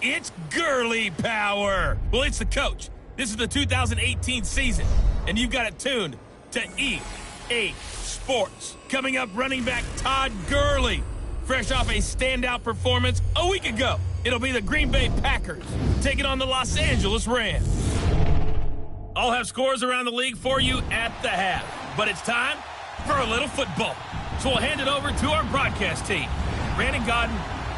It's Gurley power. Well, it's the coach. This is the 2018 season, and you've got it tuned to EA Sports. Coming up, running back Todd Gurley, fresh off a standout performance a week ago. It'll be the Green Bay Packers taking on the Los Angeles Rams. I'll have scores around the league for you at the half, but it's time for a little football. So we'll hand it over to our broadcast team, Brandon Gaudin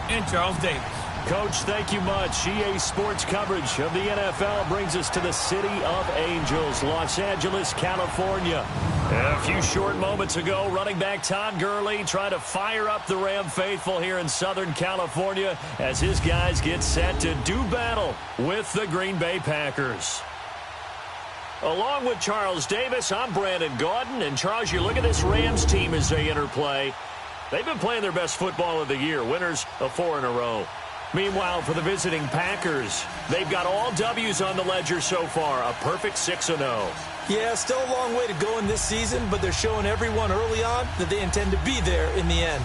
and Charles Davis. Coach, thank you much. EA Sports coverage of the NFL brings us to the City of Angels, Los Angeles, California. A few short moments ago, running back Todd Gurley trying to fire up the Ram faithful here in Southern California as his guys get set to do battle with the Green Bay Packers. Along with Charles Davis, I'm Brandon Gaudin. And Charles, you look at this Rams team as they interplay. They've been playing their best football of the year, winners of 4 in a row. Meanwhile, for the visiting Packers, they've got all W's on the ledger so far, a perfect 6-0. Yeah, still a long way to go in this season, but they're showing everyone early on that they intend to be there in the end.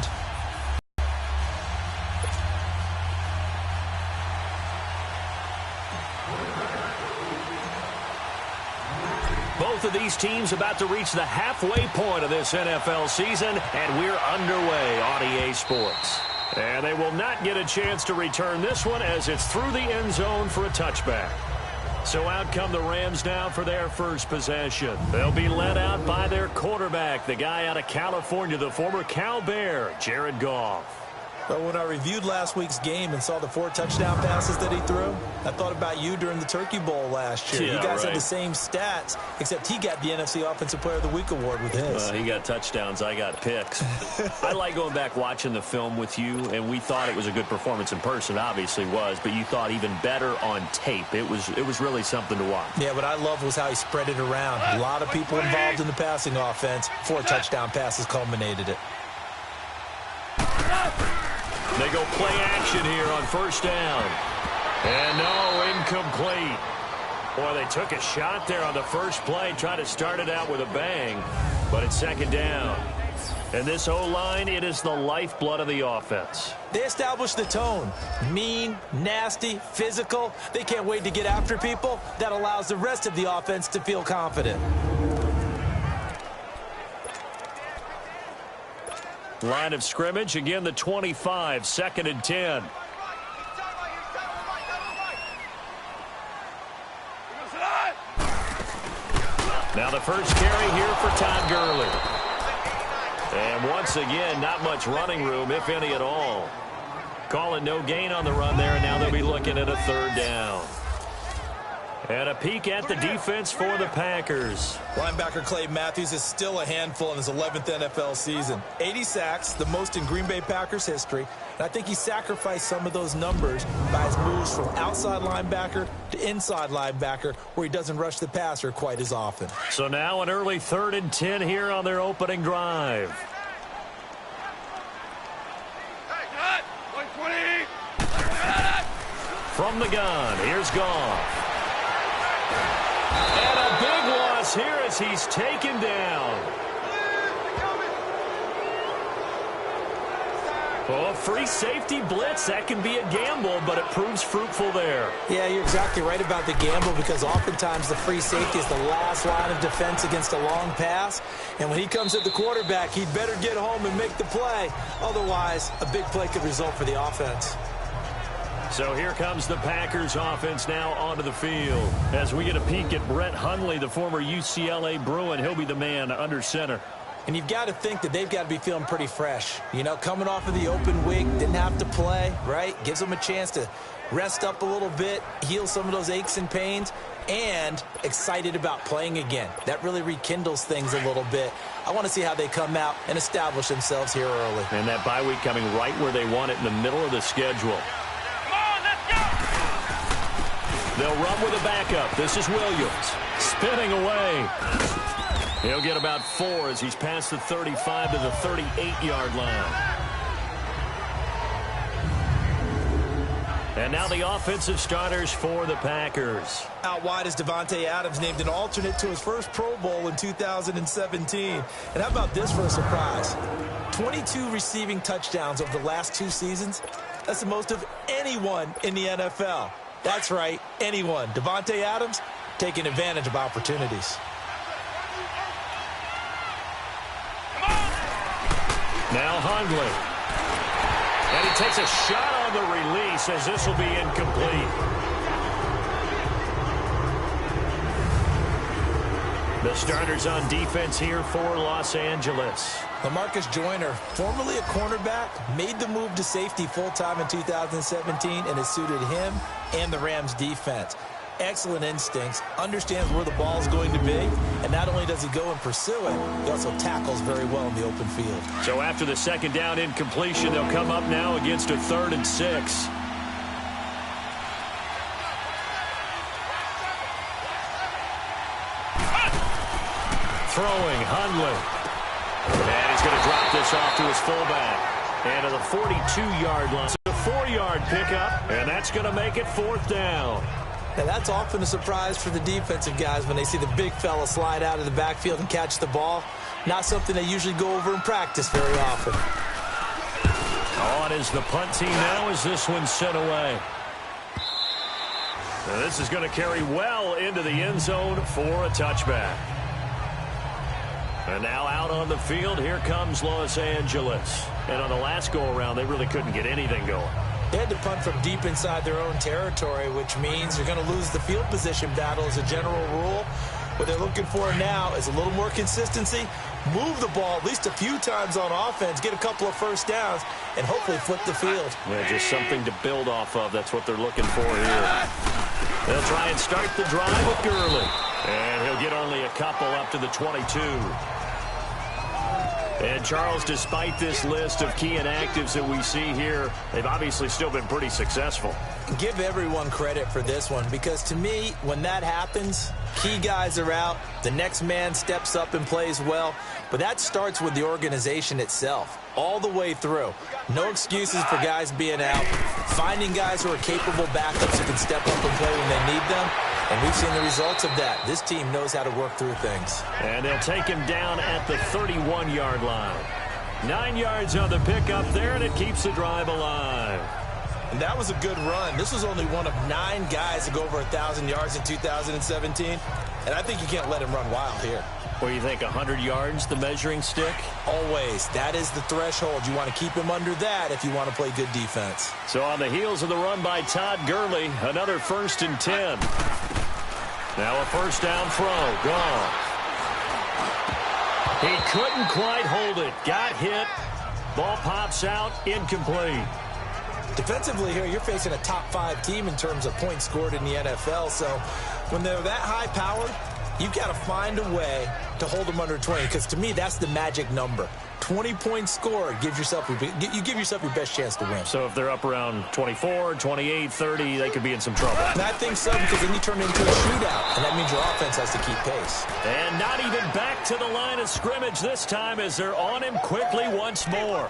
Both of these teams about to reach the halfway point of this NFL season, and we're underway on EA Sports. And they will not get a chance to return this one as it's through the end zone for a touchback. So out come the Rams now for their first possession. They'll be led out by their quarterback, the guy out of California, the former Cal Bear, Jared Goff. But when I reviewed last week's game and saw the 4 touchdown passes that he threw, I thought about you during the Turkey Bowl last year. Yeah, you guys right. had the same stats, except he got the NFC Offensive Player of the Week award with his. He got touchdowns, I got picks. I like going back watching the film with you, and we thought it was a good performance in person, obviously was, but you thought even better on tape. It was really something to watch. Yeah, what I loved was how he spread it around. A lot of people involved in the passing offense. 4 touchdown passes culminated it. They go play action here on first down. And no, incomplete. Boy, they took a shot there on the first play, tried to start it out with a bang, but it's second down. And this O-line, it is the lifeblood of the offense. They established the tone. Mean, nasty, physical. They can't wait to get after people. That allows the rest of the offense to feel confident. Line of scrimmage, again the 25, 2nd and 10. Now the first carry here for Todd Gurley. And once again, not much running room, if any at all. Calling no gain on the run there, and now they'll be looking at a 3rd down. And a peek at the defense for the Packers. Linebacker Clay Matthews is still a handful in his 11th NFL season. 80 sacks, the most in Green Bay Packers history. And I think he sacrificed some of those numbers by his moves from outside linebacker to inside linebacker, where he doesn't rush the passer quite as often. So now an early 3rd and 10 here on their opening drive. From the gun, here's Goff. And a big loss here as he's taken down. Oh, free safety blitz, that can be a gamble, but it proves fruitful there. Yeah, you're exactly right about the gamble, because oftentimes the free safety is the last line of defense against a long pass. And when he comes at the quarterback, he'd better get home and make the play. Otherwise, a big play could result for the offense. So here comes the Packers offense now onto the field. As we get a peek at Brett Hundley, the former UCLA Bruin, he'll be the man under center. And you've got to think that they've got to be feeling pretty fresh. You know, coming off of the open week, didn't have to play, right? Gives them a chance to rest up a little bit, heal some of those aches and pains, and excited about playing again. That really rekindles things a little bit. I want to see how they come out and establish themselves here early. And that bye week coming right where they want it in the middle of the schedule. Come on, let's go! They'll run with a backup. This is Williams. Spinning away. He'll get about 4 as he's past the 35 to the 38-yard line. And now the offensive starters for the Packers. Out wide is Davante Adams, named an alternate to his first Pro Bowl in 2017. And how about this for a surprise? 22 receiving touchdowns over the last 2 seasons. That's the most of anyone in the NFL. That's right, anyone. Davante Adams taking advantage of opportunities. Now Hundley. And he takes a shot on the release as this will be incomplete. The starters on defense here for Los Angeles. LaMarcus Joyner, formerly a cornerback, made the move to safety full-time in 2017, and it suited him and the Rams defense. Excellent instincts, understands where the ball is going to be, and not only does he go and pursue it, he also tackles very well in the open field. So after the second down incompletion, they'll come up now against a 3rd and 6. Throwing, Hundley. And he's going to drop this off to his fullback. And to the 42-yard line. It's a 4-yard pickup, and that's going to make it 4th down. Now, that's often a surprise for the defensive guys when they see the big fella slide out of the backfield and catch the ball. Not something they usually go over in practice very often. On is the punt team now as this one's sent away. Now this is going to carry well into the end zone for a touchback. And now out on the field, here comes Los Angeles. And on the last go-around, they really couldn't get anything going. They had to punt from deep inside their own territory, which means you're going to lose the field position battle as a general rule. What they're looking for now is a little more consistency, move the ball at least a few times on offense, get a couple of first downs, and hopefully flip the field. Yeah, just something to build off of. That's what they're looking for here. They'll try and start the drive with Gurley. And he'll get only a couple up to the 22. And, Charles, despite this list of key inactives that we see here, they've obviously still been pretty successful. Give everyone credit for this one, because to me, when that happens, key guys are out, the next man steps up and plays well, but that starts with the organization itself, all the way through. No excuses for guys being out, finding guys who are capable backups who can step up and play when they need them, and we've seen the results of that. This team knows how to work through things. And they'll take him down at the 31-yard line. 9 yards on the pickup there, and it keeps the drive alive. And that was a good run. This was only one of 9 guys to go over 1,000 yards in 2017, and I think you can't let him run wild here. What do you think, 100 yards, the measuring stick? Always. That is the threshold. You want to keep him under that if you want to play good defense. So on the heels of the run by Todd Gurley, another 1st and 10. Now a first down throw. Gone. He couldn't quite hold it. Got hit. Ball pops out. Incomplete. Defensively here, you're facing a top 5 team in terms of points scored in the NFL. So when they're that high powered, you've got to find a way to hold them under 20, because to me, that's the magic number. 20 points scored, you give yourself your best chance to win. So if they're up around 24, 28, 30, they could be in some trouble. And I think so, because then you turn into a shootout, and that means your offense has to keep pace. And not even back to the line of scrimmage this time as they're on him quickly once more.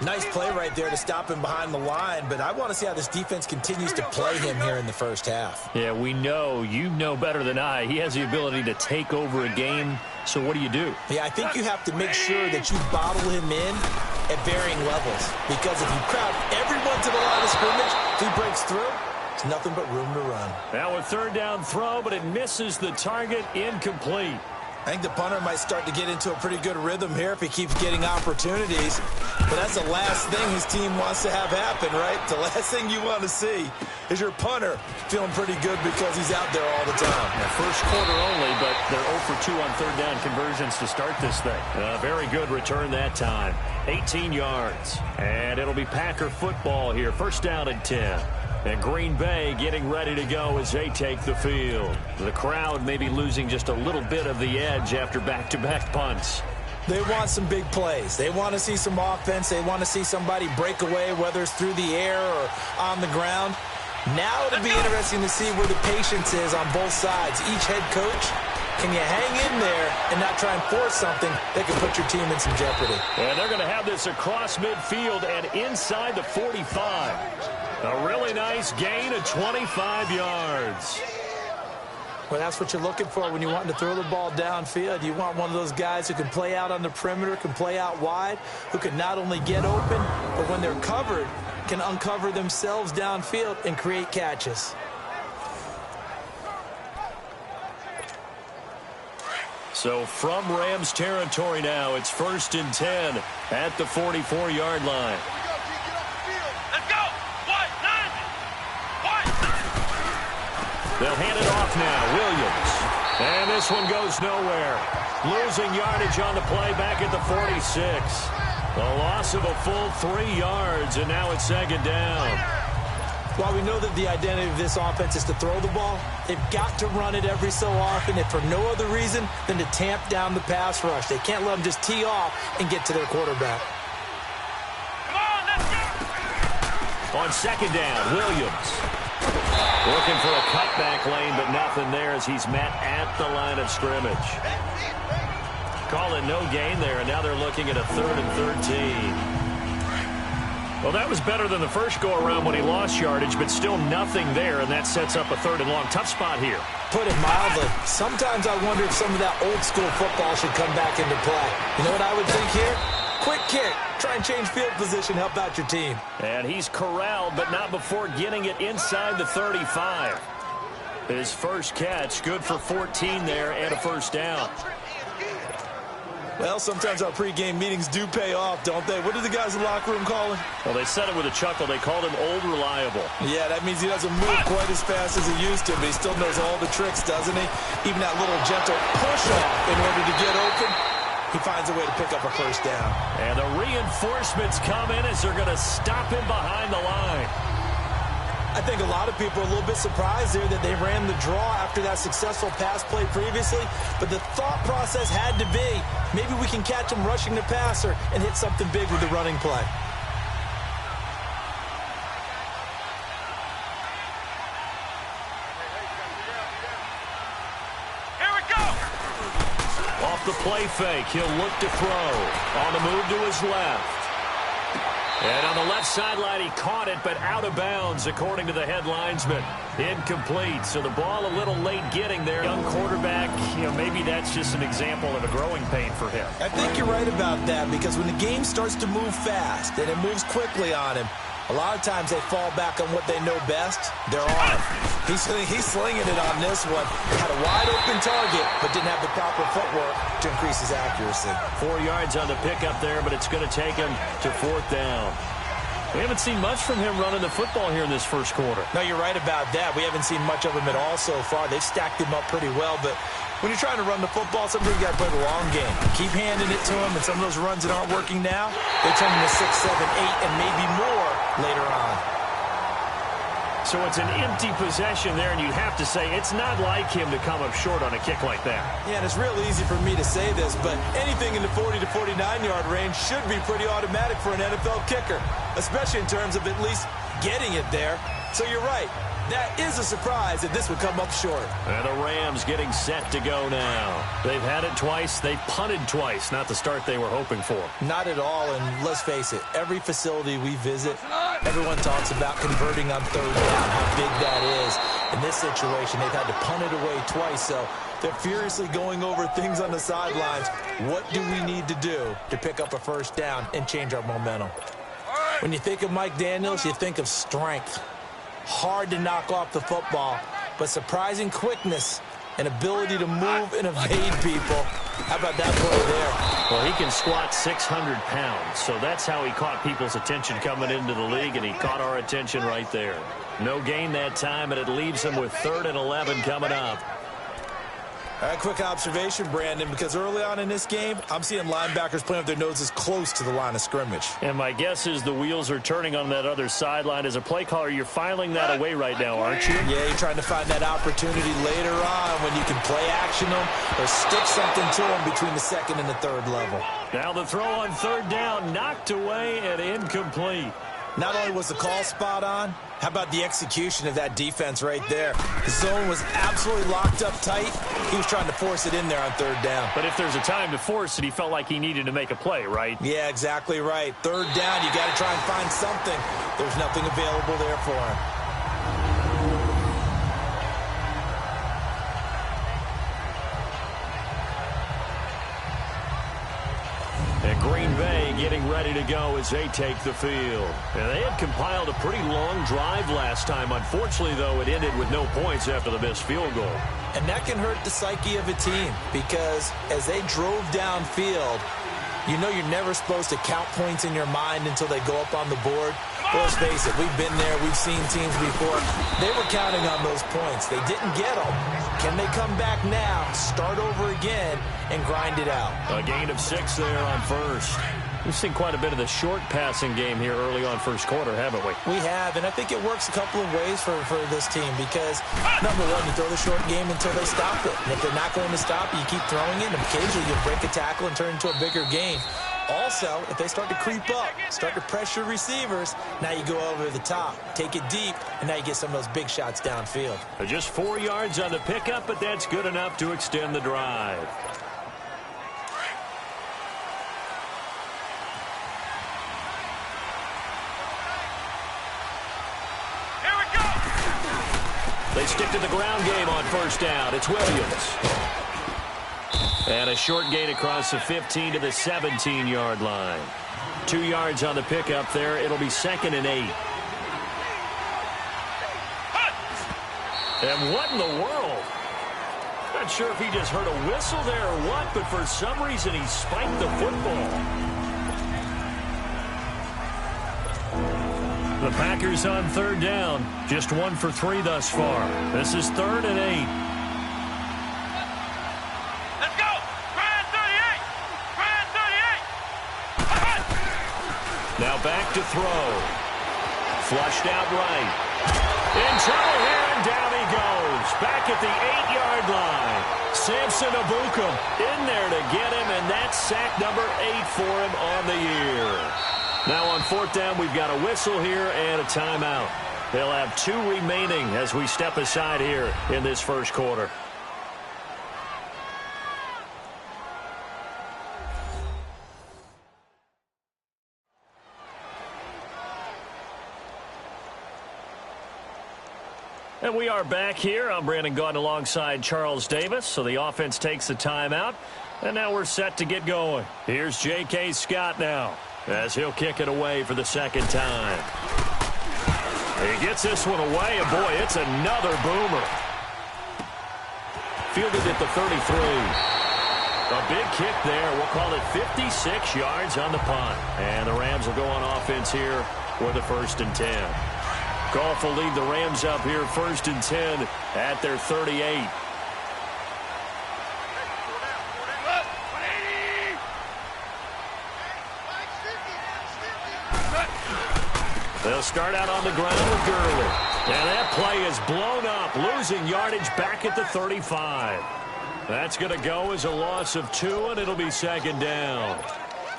Nice play right there to stop him behind the line, but I want to see how this defense continues to play him here in the first half. Yeah, we know, you know better than I, he has the ability to take over a game, so what do you do? Yeah, I think you have to make sure that you bottle him in at varying levels, because if you crowd everyone to the line of scrimmage, if he breaks through, it's nothing but room to run. Now a 3rd down throw, but it misses the target, incomplete. I think the punter might start to get into a pretty good rhythm here if he keeps getting opportunities. But that's the last thing his team wants to have happen, right? The last thing you want to see is your punter feeling pretty good because he's out there all the time. Yeah, first quarter only, but they're 0 for 2 on third down conversions to start this thing. Very good return that time. 18 yards. And it'll be Packer football here. First down and 10. And Green Bay getting ready to go as they take the field. The crowd may be losing just a little bit of the edge after back-to-back punts. They want some big plays. They want to see some offense. They want to see somebody break away, whether it's through the air or on the ground. Now it'll be interesting to see where the patience is on both sides. Each head coach, can you hang in there and not try and force something that can put your team in some jeopardy? And they're going to have this across midfield and inside the 45. A really nice gain of 25 yards. Well, that's what you're looking for when you want to throw the ball downfield. You want one of those guys who can play out on the perimeter, can play out wide, who can not only get open, but when they're covered, can uncover themselves downfield and create catches. So from Rams territory now, it's 1st and 10 at the 44-yard line. They'll hand it off now. Williams. And this one goes nowhere. Losing yardage on the play back at the 46. A loss of a full 3 yards, and now it's second down. While we know that the identity of this offense is to throw the ball, they've got to run it every so often, if for no other reason than to tamp down the pass rush. They can't let them just tee off and get to their quarterback. On second down, Williams. Looking for a cutback lane, but nothing there as he's met at the line of scrimmage. Calling no gain there, and now they're looking at a 3rd and 13. Well, that was better than the first go-around when he lost yardage, but still nothing there, and that sets up a 3rd and long. Tough spot here. Put it mildly. Sometimes I wonder if some of that old-school football should come back into play. You know what I would think here? Quick kick. Try and change field position, help out your team. And he's corralled, but not before getting it inside the 35. His first catch, good for 14 there and a first down. Well, sometimes our pregame meetings do pay off, don't they? What do the guys in the locker room call him? Well, they said it with a chuckle. They called him Old Reliable. Yeah, that means he doesn't move quite as fast as he used to, but he still knows all the tricks, doesn't he? Even that little gentle push-off in order to get open. He finds a way to pick up a first down. And the reinforcements come in as they're going to stop him behind the line. I think a lot of people are a little bit surprised there that they ran the draw after that successful pass play previously. But the thought process had to be, maybe we can catch him rushing the passer and hit something big with the running play. The play fake. He'll look to throw. On the move to his left. And on the left sideline, he caught it, but out of bounds, according to the head linesman. Incomplete. So the ball a little late getting there. Young quarterback, maybe that's just an example of a growing pain for him. I think you're right about that, because when the game starts to move fast and it moves quickly on him, a lot of times they fall back on what they know best, their arm. He's slinging it on this one. Had a wide-open target, but didn't have the proper footwork to increase his accuracy. 4 yards on the pickup there, but it's going to take him to 4th down. We haven't seen much from him running the football here in this first quarter. No, you're right about that. We haven't seen much of him at all so far. They've stacked him up pretty well, but when you're trying to run the football, sometimes you got to play the long game. Keep handing it to him, and some of those runs that aren't working now, they turn into 6, 7, 8, and maybe more later on. So it's an empty possession there, and you'd have to say it's not like him to come up short on a kick like that. Yeah, and it's real easy for me to say this, but anything in the 40 to 49-yard range should be pretty automatic for an NFL kicker, especially in terms of at least getting it there. So you're right. That is a surprise that this would come up short. And the Rams getting set to go now. They've had it twice. They've punted twice. Not the start they were hoping for. Not at all, and let's face it, every facility we visit, everyone talks about converting on 3rd down, how big that is. In this situation, they've had to punt it away twice, so they're furiously going over things on the sidelines. What do we need to do to pick up a first down and change our momentum? When you think of Mike Daniels, you think of strength. Hard to knock off the football, but surprising quickness and ability to move and evade people. How about that play there? Well, he can squat 600 pounds, so that's how he caught people's attention coming into the league, and he caught our attention right there. No gain that time, and it leaves him with 3rd and 11 coming up. All right, quick observation, Brandon, because early on in this game, I'm seeing linebackers playing with their noses close to the line of scrimmage. And my guess is the wheels are turning on that other sideline. As a play caller, you're filing that away right now, aren't you? Yeah, you're trying to find that opportunity later on when you can play action them or stick something to them between the 2nd and the 3rd level. Now the throw on 3rd down, knocked away and incomplete. Not only was the call spot on, how about the execution of that defense right there? The zone was absolutely locked up tight. He was trying to force it in there on 3rd down. But if there's a time to force it, he felt like he needed to make a play, right? Yeah, exactly right. 3rd down, you got to try and find something. There's nothing available there for him. And Green Bay getting ready to go as they take the field. And they had compiled a pretty long drive last time. Unfortunately, though, it ended with no points after the missed field goal. And that can hurt the psyche of a team because as they drove downfield, you know you're never supposed to count points in your mind until they go up on the board. But let's face it, we've been there. We've seen teams before. They were counting on those points. They didn't get them. Can they come back now, start over again, and grind it out? A gain of 6 there on 1st. We've seen quite a bit of the short passing game here early on 1st quarter, haven't we? We have, and I think it works a couple of ways for this team because, number one, you throw the short game until they stop it. And if they're not going to stop it, you keep throwing it, and occasionally you'll break a tackle and turn into a bigger game. Also, if they start to creep up, start to pressure receivers, now you go over the top, take it deep, and now you get some of those big shots downfield. Just 4 yards on the pickup, but that's good enough to extend the drive. Here we go! They stick to the ground game on 1st down. It's Williams. And a short gain across the 15 to the 17-yard line. 2 yards on the pickup there. It'll be 2nd and 8. And what in the world? Not sure if he just heard a whistle there or what, but for some reason he spiked the football. The Packers on 3rd down. Just 1 for 3 thus far. This is 3rd and 8. Now back to throw. Flushed out right. In trouble here, and down he goes. Back at the 8-yard line. Samson Ebukam in there to get him, and that's sack number 8 for him on the year. Now on 4th down, we've got a whistle here and a timeout. They'll have 2 remaining as we step aside here in this 1st quarter. And we are back here. I'm Brandon Gaudin alongside Charles Davis. So the offense takes the timeout. And now we're set to get going. Here's J.K. Scott now as he'll kick it away for the 2nd time. He gets this one away, and boy, it's another boomer. Fielded at the 33. A big kick there. We'll call it 56 yards on the punt. And the Rams will go on offense here for the 1st and 10. Goff will lead the Rams up here 1st and 10 at their 38. They'll start out on the ground with Gurley. And that play is blown up, losing yardage back at the 35. That's going to go as a loss of 2, and it'll be 2nd down.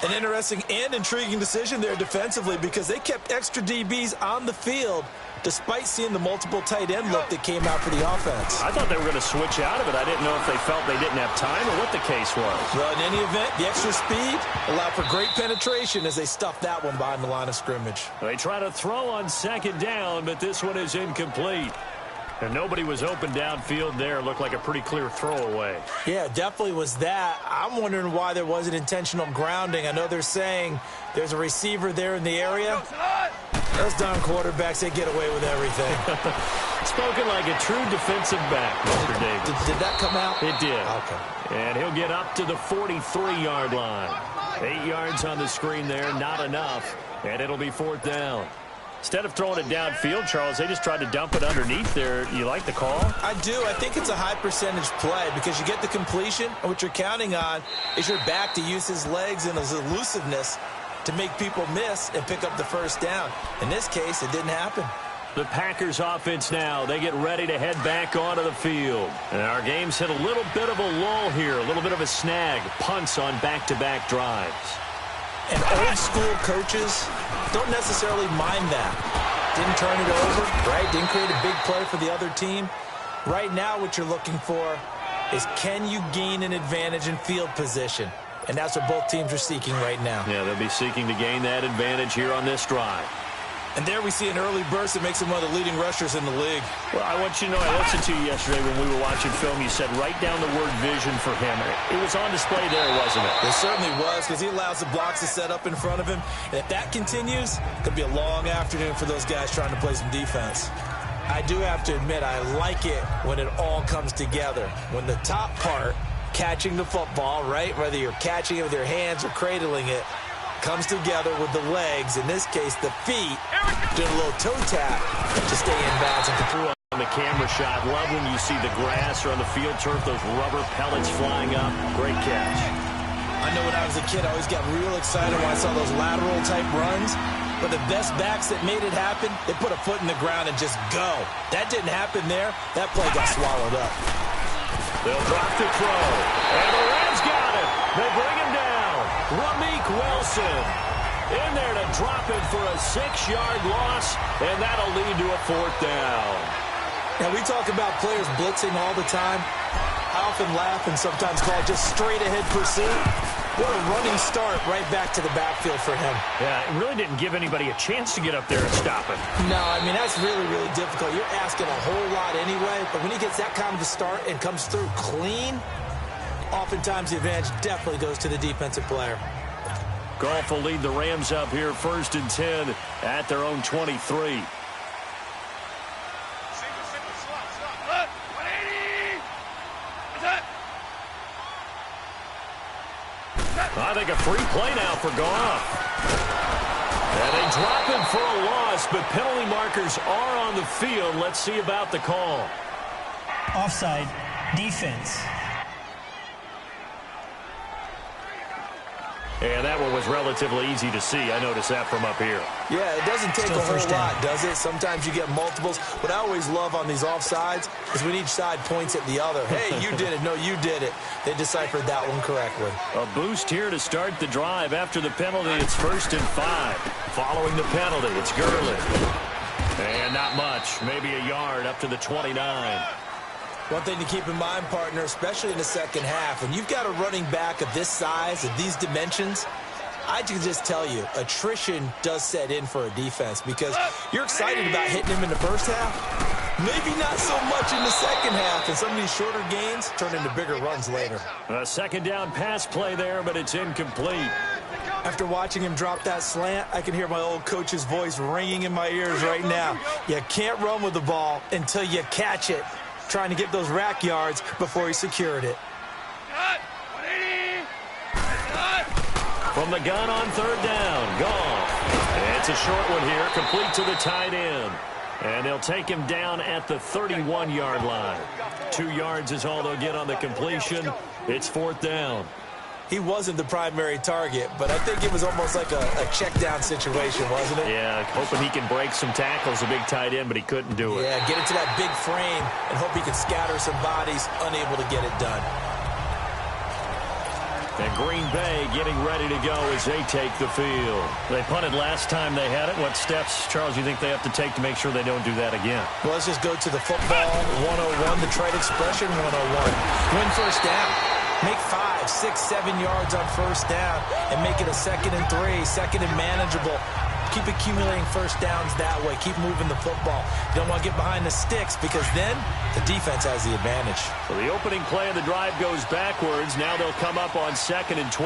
An interesting and intriguing decision there defensively because they kept extra DBs on the field despite seeing the multiple tight end look that came out for the offense. I thought they were going to switch out of it. I didn't know if they felt they didn't have time or what the case was. Well, in any event, the extra speed allowed for great penetration as they stuffed that one behind the line of scrimmage. They try to throw on 2nd down, but this one is incomplete. And nobody was open downfield there. Looked like a pretty clear throwaway. Yeah, definitely was that. I'm wondering why there wasn't intentional grounding. I know they're saying there's a receiver there in the area. Those darn quarterbacks, they get away with everything. Spoken like a true defensive back, Mr. Davis. Did that come out? It did. Okay. And he'll get up to the 43-yard line. 8 yards on the screen there, not enough. And it'll be 4th down. Instead of throwing it downfield, Charles, they just tried to dump it underneath there. You like the call? I do. I think it's a high percentage play because you get the completion, and what you're counting on is your back to use his legs and his elusiveness to make people miss and pick up the first down. In this case, it didn't happen. The Packers offense now, they get ready to head back onto the field. And our game's hit a little bit of a lull here, a little bit of a snag. Punts on back-to-back drives. And old-school coaches don't necessarily mind that. Didn't turn it over, right? Didn't create a big play for the other team. Right now what you're looking for is can you gain an advantage in field position? And that's what both teams are seeking right now. Yeah, they'll be seeking to gain that advantage here on this drive. And there we see an early burst that makes him one of the leading rushers in the league. Well, I want you to know, I listened to you yesterday when we were watching film. You said write down the word vision for him. It was on display there, wasn't it? It certainly was because he allows the blocks to set up in front of him. And if that continues, it could be a long afternoon for those guys trying to play some defense. I do have to admit, I like it when it all comes together. When the top part, catching the football, right, whether you're catching it with your hands or cradling it, comes together with the legs, in this case the feet, doing a little toe tap to stay in bounds and control. On the camera shot, love when you see the grass or on the field turf, those rubber pellets flying up. Great catch. I know when I was a kid, I always got real excited when I saw those lateral type runs, but the best backs that made it happen, they put a foot in the ground and just go. That didn't happen there. That play got swallowed up. They'll drop the throw, and the Rams got it. They bring him down. Ramik Wilson in there to drop it for a 6-yard loss, and that'll lead to a 4th down. Now, we talk about players blitzing all the time. I often laugh and sometimes call it just straight-ahead pursuit. What a running start right back to the backfield for him. Yeah, it really didn't give anybody a chance to get up there and stop him. No, I mean, that's really, really difficult. You're asking a whole lot anyway, but when he gets that kind of a start and comes through clean, oftentimes the advantage definitely goes to the defensive player. Goff will lead the Rams up here 1st and 10 at their own 23. I think a free play now for Goff. And they drop him for a loss, but penalty markers are on the field. Let's see about the call. Offside, defense. And that one was relatively easy to see. I noticed that from up here. Yeah, it doesn't take a whole lot, does it? Sometimes you get multiples. What I always love on these offsides is when each side points at the other. Hey, you did it. No, you did it. They deciphered that one correctly. A boost here to start the drive. After the penalty, it's 1st and 5. Following the penalty, it's Gurley. And not much. Maybe a yard up to the 29. One thing to keep in mind, partner, especially in the second half, when you've got a running back of this size, of these dimensions, I can just tell you, attrition does set in for a defense because you're excited about hitting him in the first half. Maybe not so much in the second half, and some of these shorter gains turn into bigger runs later. A 2nd down pass play there, but it's incomplete. After watching him drop that slant, I can hear my old coach's voice ringing in my ears right now. You can't run with the ball until you catch it. Trying to get those rack yards before he secured it. From the gun on 3rd down, Goff. It's a short one here, complete to the tight end. And they'll take him down at the 31-yard line. 2 yards is all they'll get on the completion. It's 4th down. He wasn't the primary target, but I think it was almost like a check-down situation, wasn't it? Yeah, hoping he can break some tackles, a big tight end, but he couldn't do it. Yeah, get into that big frame and hope he can scatter some bodies, unable to get it done. And Green Bay getting ready to go as they take the field. They punted last time they had it. What steps, Charles, you think they have to take to make sure they don't do that again? Well, let's just go to the football 101, the trade expression 101. Win first down. Make 5, 6, 7 yards on first down and make it a 2nd and 3, 2nd and manageable. Keep accumulating first downs that way. Keep moving the football. You don't want to get behind the sticks because then the defense has the advantage. So the opening play of the drive goes backwards. Now they'll come up on 2nd and 12.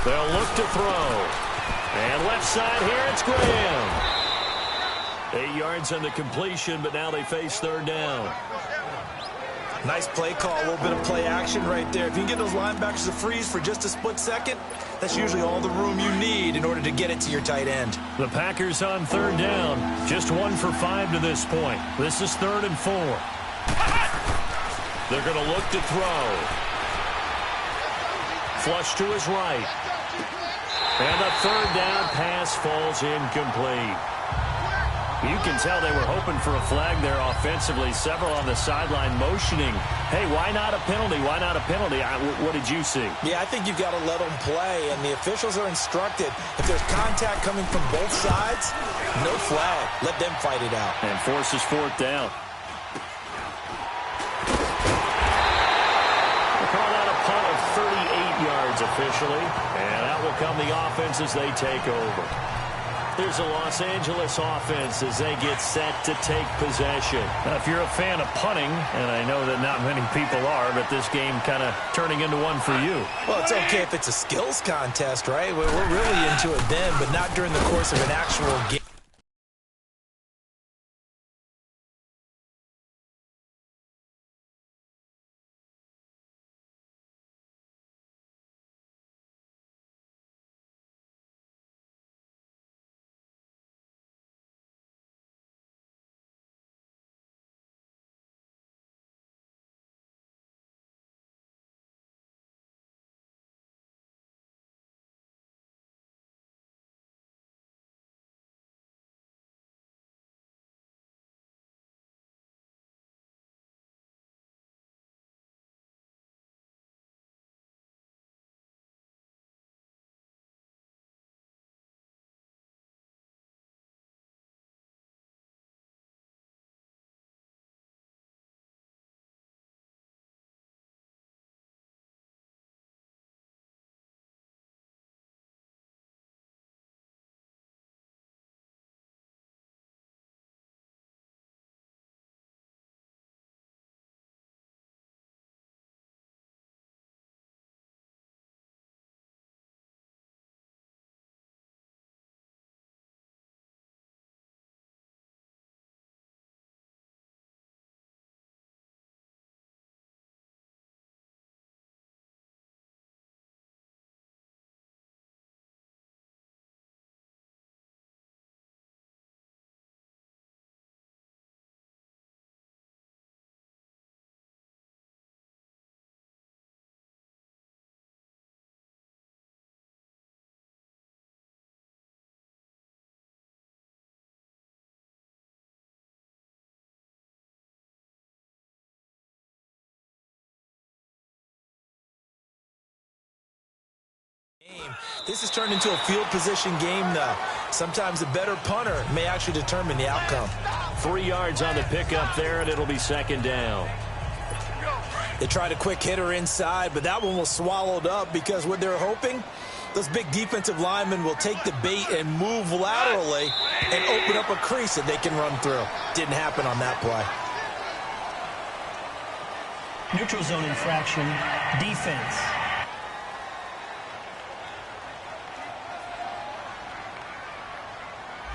They'll look to throw. And left side here, it's Graham. 8 yards on the completion, but now they face third down. Nice play call, a little bit of play action right there. If you can get those linebackers to freeze for just a split second, that's usually all the room you need in order to get it to your tight end. The Packers on third down, just 1 for 5 to this point. This is 3rd and 4. They're going to look to throw. Flush to his right. And the third down pass falls incomplete. You can tell they were hoping for a flag there offensively. Several on the sideline motioning. Hey, why not a penalty? Why not a penalty? What did you see? Yeah, I think you've got to let them play, and the officials are instructed. If there's contact coming from both sides, no flag. Let them fight it out. And forces 4th down. We'll call that a punt of 38 yards officially. And out will come the offense as they take over. Here's the Los Angeles offense as they get set to take possession. Now, if you're a fan of punting, and I know that not many people are, but this game kind of turning into one for you. Well, it's okay if it's a skills contest, right? We're really into it then, but not during the course of an actual game. This has turned into a field position game now. Sometimes a better punter may actually determine the outcome. 3 yards on the pickup there, and it'll be 2nd down. They tried a quick hitter inside, but that one was swallowed up because what they're hoping, those big defensive linemen will take the bait and move laterally and open up a crease that they can run through. Didn't happen on that play. Neutral zone infraction, defense.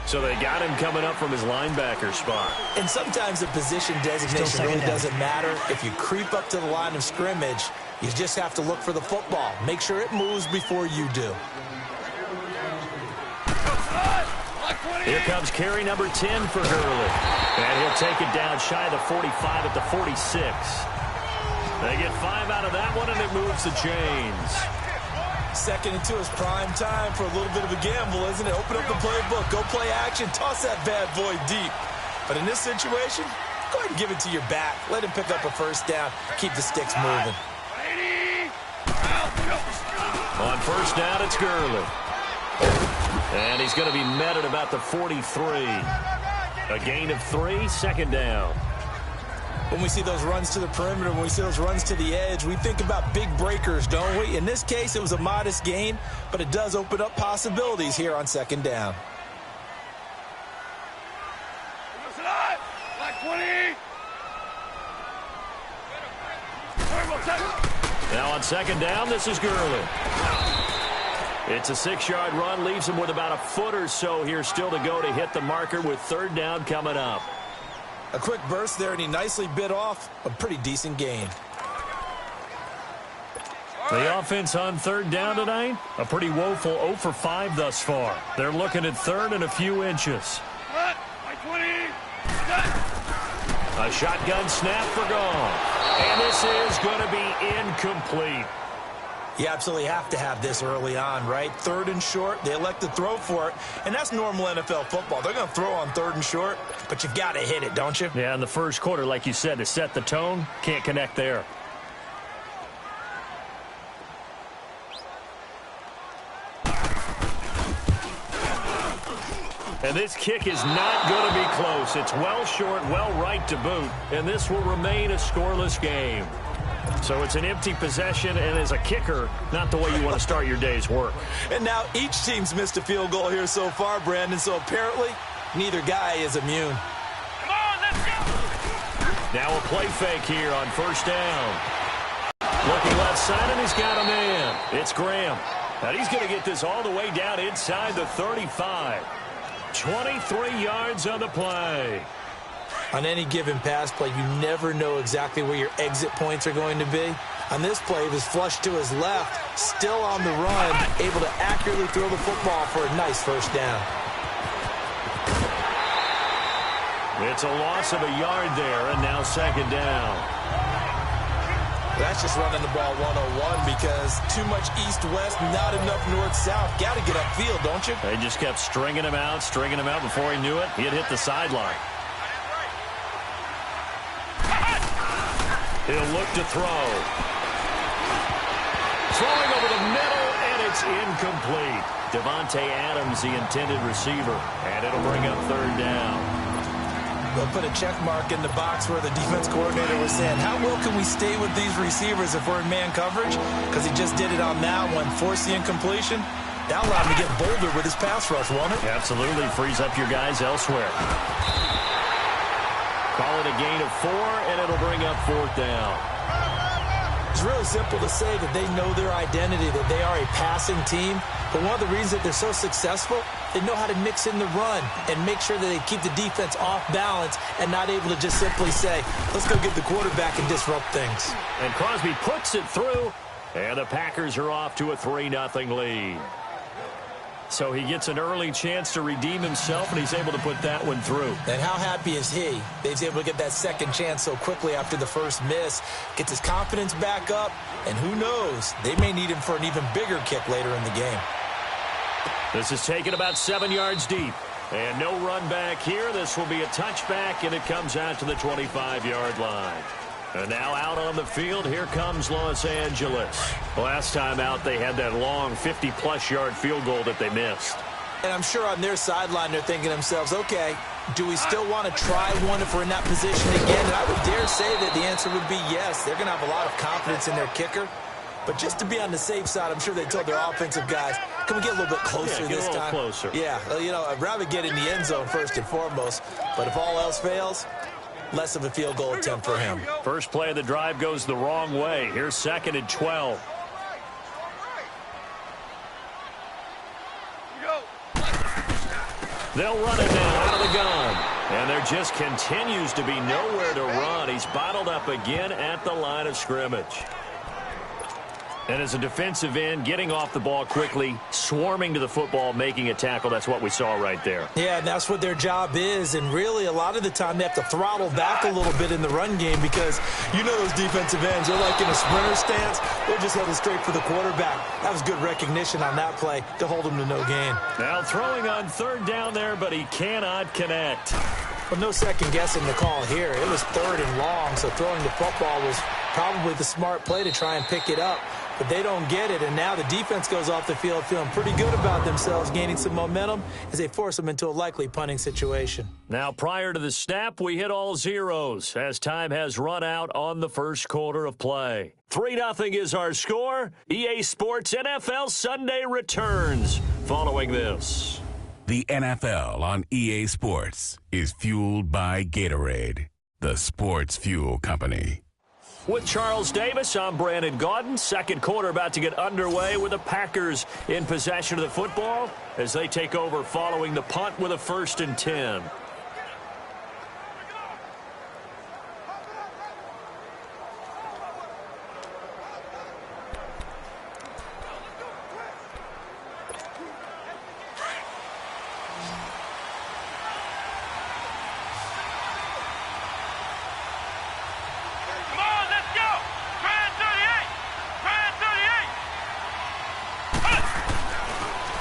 So they got him coming up from his linebacker spot. And sometimes the position designation really doesn't matter. If you creep up to the line of scrimmage, you just have to look for the football. Make sure it moves before you do. Here comes carry number 10 for Gurley. And he'll take it down shy of the 45 at the 46. They get 5 out of that one, and it moves the chains. 2nd and 2 is prime time for a little bit of a gamble, isn't it? Open up the playbook, go play action, toss that bad boy deep. But in this situation, go ahead and give it to your back. Let him pick up a 1st down. Keep the sticks moving. On 1st down, it's Gurley. And he's going to be met at about the 43. A gain of 3, 2nd down. When we see those runs to the perimeter, when we see those runs to the edge, we think about big breakers, don't we? In this case, it was a modest gain, but it does open up possibilities here on 2nd down. Now on 2nd down, this is Gurley. It's a 6-yard run, leaves him with about a foot or so here still to go to hit the marker with third down coming up. A quick burst there, and he nicely bit off a pretty decent gain. The offense on third down tonight, a pretty woeful 0 for 5 thus far. They're looking at third and a few inches. A shotgun snap for Gone. And this is going to be incomplete. You absolutely have to have this early on, right? Third and short, they elect to throw for it, and that's normal NFL football. They're going to throw on third and short, but you've got to hit it, don't you? Yeah, in the first quarter, like you said, to set the tone, can't connect there. And this kick is not going to be close. It's well short, well right to boot, and this will remain a scoreless game. So it's an empty possession, and as a kicker, not the way you want to start your day's work. And now each team's missed a field goal here so far, Brandon, so apparently neither guy is immune. Come on, let's go! Now a play fake here on first down. Looking left side, and he's got a man. It's Graham. And he's going to get this all the way down inside the 35. 23 yards on the play. On any given pass play, you never know exactly where your exit points are going to be. On this play, it was flushed to his left, still on the run, able to accurately throw the football for a nice first down. It's a loss of a yard there, and now second down. That's just running the ball 101 because too much east-west, not enough north-south. Got to get upfield, don't you? They just kept stringing him out before he knew it. He had hit the sideline. He'll look to throw. Throwing over the middle, and it's incomplete. Devontae Adams, the intended receiver, and it'll bring up third down. They'll put a check mark in the box where the defense coordinator was saying, how well can we stay with these receivers if we're in man coverage? Because he just did it on that one, forced the incompletion. That allowed him to get bolder with his pass rush, won't it? Absolutely. Frees up your guys elsewhere. Call it a gain of 4, and it'll bring up fourth down. It's really simple to say that they know their identity, that they are a passing team. But one of the reasons that they're so successful, they know how to mix in the run and make sure that they keep the defense off balance and not able to just simply say, let's go get the quarterback and disrupt things. And Crosby puts it through, and the Packers are off to a 3-0 lead. So he gets an early chance to redeem himself, and he's able to put that one through. And how happy is he that he's able to get that second chance so quickly after the first miss, gets his confidence back up, and who knows, they may need him for an even bigger kick later in the game. This is taken about 7 yards deep. And no run back here. This will be a touchback, and it comes out to the 25-yard line. And now out on the field, here comes Los Angeles. Last time out, they had that long 50-plus yard field goal that they missed. And I'm sure on their sideline, they're thinking to themselves, okay, do we still want to try one if we're in that position again? And I would dare say that the answer would be yes. They're going to have a lot of confidence in their kicker. But just to be on the safe side, I'm sure they told their offensive guys, can we get a little bit closer this time? Closer. Yeah, you know, I'd rather get in the end zone first and foremost. But if all else fails, less of a field goal attempt for him. First play of the drive goes the wrong way. Here's 2nd and 12. They'll run it now out of the gun. And there just continues to be nowhere to run. He's bottled up again at the line of scrimmage. And as a defensive end, getting off the ball quickly, swarming to the football, making a tackle, that's what we saw right there. Yeah, and that's what their job is. And really, a lot of the time, they have to throttle back a little bit in the run game because you know those defensive ends, they're like in a sprinter stance. They're just headed straight for the quarterback. That was good recognition on that play to hold him to no gain. Now throwing on third down there, but he cannot connect. Well, no second guessing the call here. It was 3rd and long, so throwing the football was probably the smart play to try and pick it up. But they don't get it, and now the defense goes off the field feeling pretty good about themselves, gaining some momentum as they force them into a likely punting situation. Now, prior to the snap, we hit all zeros as time has run out on the first quarter of play. 3-0 is our score. EA Sports NFL Sunday returns following this. The NFL on EA Sports is fueled by Gatorade, the sports fuel company. With Charles Davis, I'm Brandon Gaudin. Second quarter about to get underway with the Packers in possession of the football as they take over following the punt with a 1st and 10.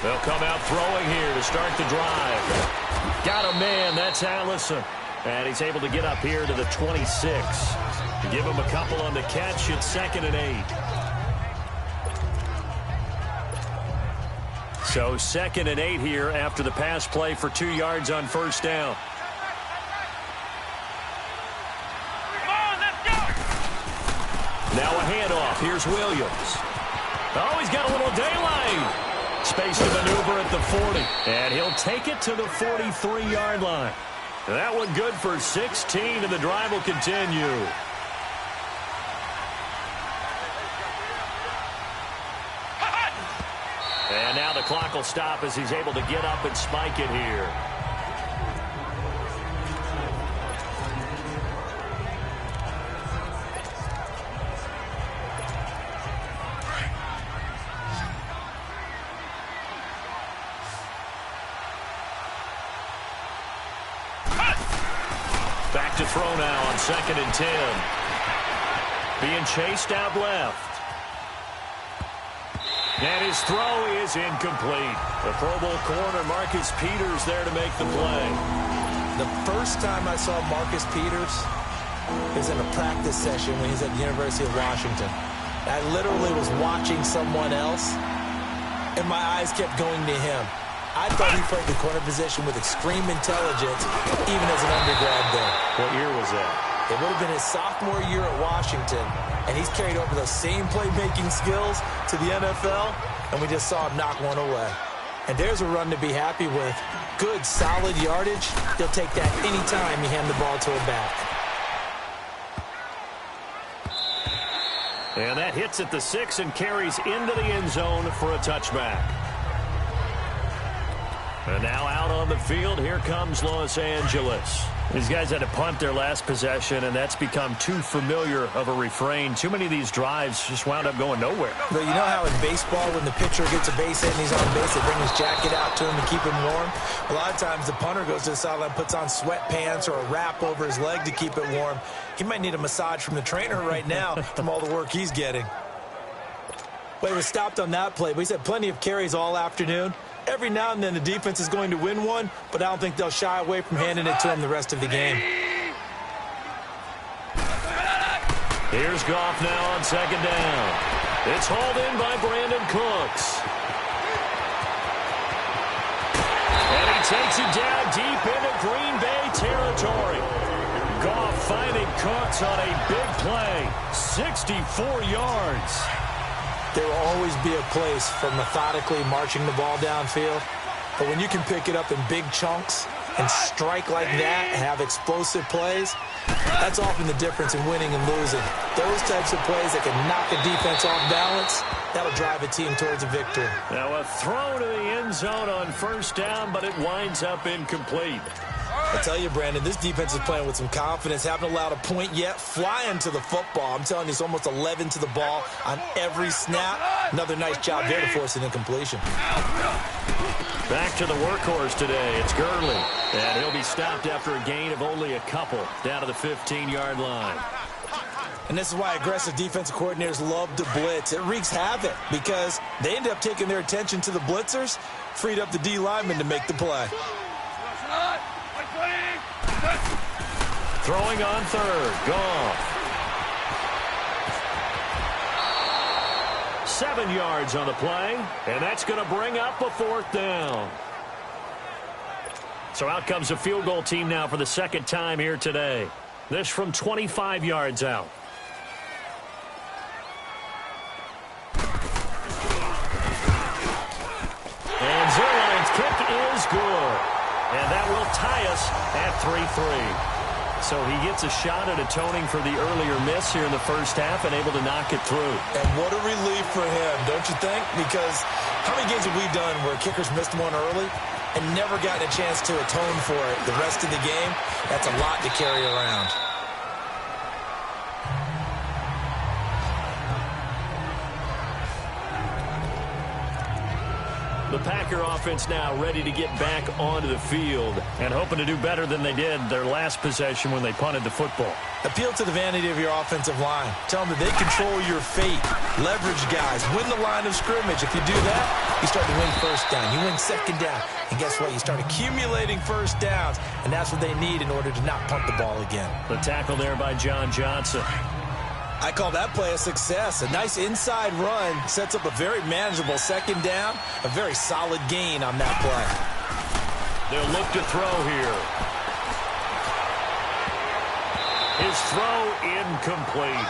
They'll come out throwing here to start the drive. Got a man, that's Allison. And he's able to get up here to the 26. Give him a couple on the catch. It's 2nd and 8. So 2nd and 8 here after the pass play for 2 yards on 1st down. Now a handoff. Here's Williams. Oh, he's got a little daylight. Space to maneuver at the 40. And he'll take it to the 43-yard line. That one good for 16, and the drive will continue. And now the clock will stop as he's able to get up and spike it here. Back to throw now on 2nd and 10. Being chased out left. And his throw is incomplete. The Pro Bowl corner, Marcus Peters, there to make the play. The first time I saw Marcus Peters was in a practice session when he was at the University of Washington. I literally was watching someone else, and my eyes kept going to him. I thought he played the corner position with extreme intelligence, even as an undergrad there. What year was that? It would have been his sophomore year at Washington, and he's carried over those same playmaking skills to the NFL, and we just saw him knock one away. And there's a run to be happy with. Good, solid yardage. He'll take that anytime you hand the ball to a back. And that hits at the 6 and carries into the end zone for a touchback. And now out on the field, here comes Los Angeles. These guys had to punt their last possession, and that's become too familiar of a refrain. Too many of these drives just wound up going nowhere. But you know how in baseball, when the pitcher gets a base hit and he's on base, they bring his jacket out to him to keep him warm? A lot of times the punter goes to the sideline, puts on sweatpants or a wrap over his leg to keep it warm. He might need a massage from the trainer right now from all the work he's getting. Well, he was stopped on that play, but he's had plenty of carries all afternoon. Every now and then the defense is going to win one, but I don't think they'll shy away from handing it to him the rest of the game. Here's Goff now on 2nd down. It's hauled in by Brandon Cooks. And he takes it down deep into Green Bay territory. Goff finding Cooks on a big play. 64 yards. There will always be a place for methodically marching the ball downfield. But when you can pick it up in big chunks and strike like that and have explosive plays, that's often the difference in winning and losing. Those types of plays that can knock a defense off balance, that'll drive a team towards a victory. Now a throw to the end zone on 1st down, but it winds up incomplete. I tell you, Brandon, this defense is playing with some confidence. Haven't allowed a point yet. Flying to the football. I'm telling you, it's almost 11 to the ball on every snap. Another nice job there to force an incompletion. Back to the workhorse today. It's Gurley. And he'll be stopped after a gain of only a couple down to the 15-yard line. And this is why aggressive defensive coordinators love to blitz. It wreaks havoc because they end up taking their attention to the blitzers, freed up the D lineman to make the play. Throwing on 3rd. Goff. 7 yards on the play, and that's going to bring up a 4th down. So out comes a field goal team now for the 2nd time here today. This from 25 yards out. And Zuerlein's kick is good. And that will tie us at 3-3. So he gets a shot at atoning for the earlier miss here in the first half and able to knock it through. And what a relief for him, don't you think? Because how many games have we done where kickers missed one early and never gotten a chance to atone for it the rest of the game? That's a lot to carry around. The Packer offense now ready to get back onto the field and hoping to do better than they did their last possession when they punted the football. Appeal to the vanity of your offensive line. Tell them that they control your fate. Leverage guys. Win the line of scrimmage. If you do that, you start to win first down. You win second down. And guess what? You start accumulating first downs. And that's what they need in order to not punt the ball again. The tackle there by John Johnson. I call that play a success. A nice inside run sets up a very manageable second down. A very solid gain on that play. They'll look to throw here. His throw incomplete.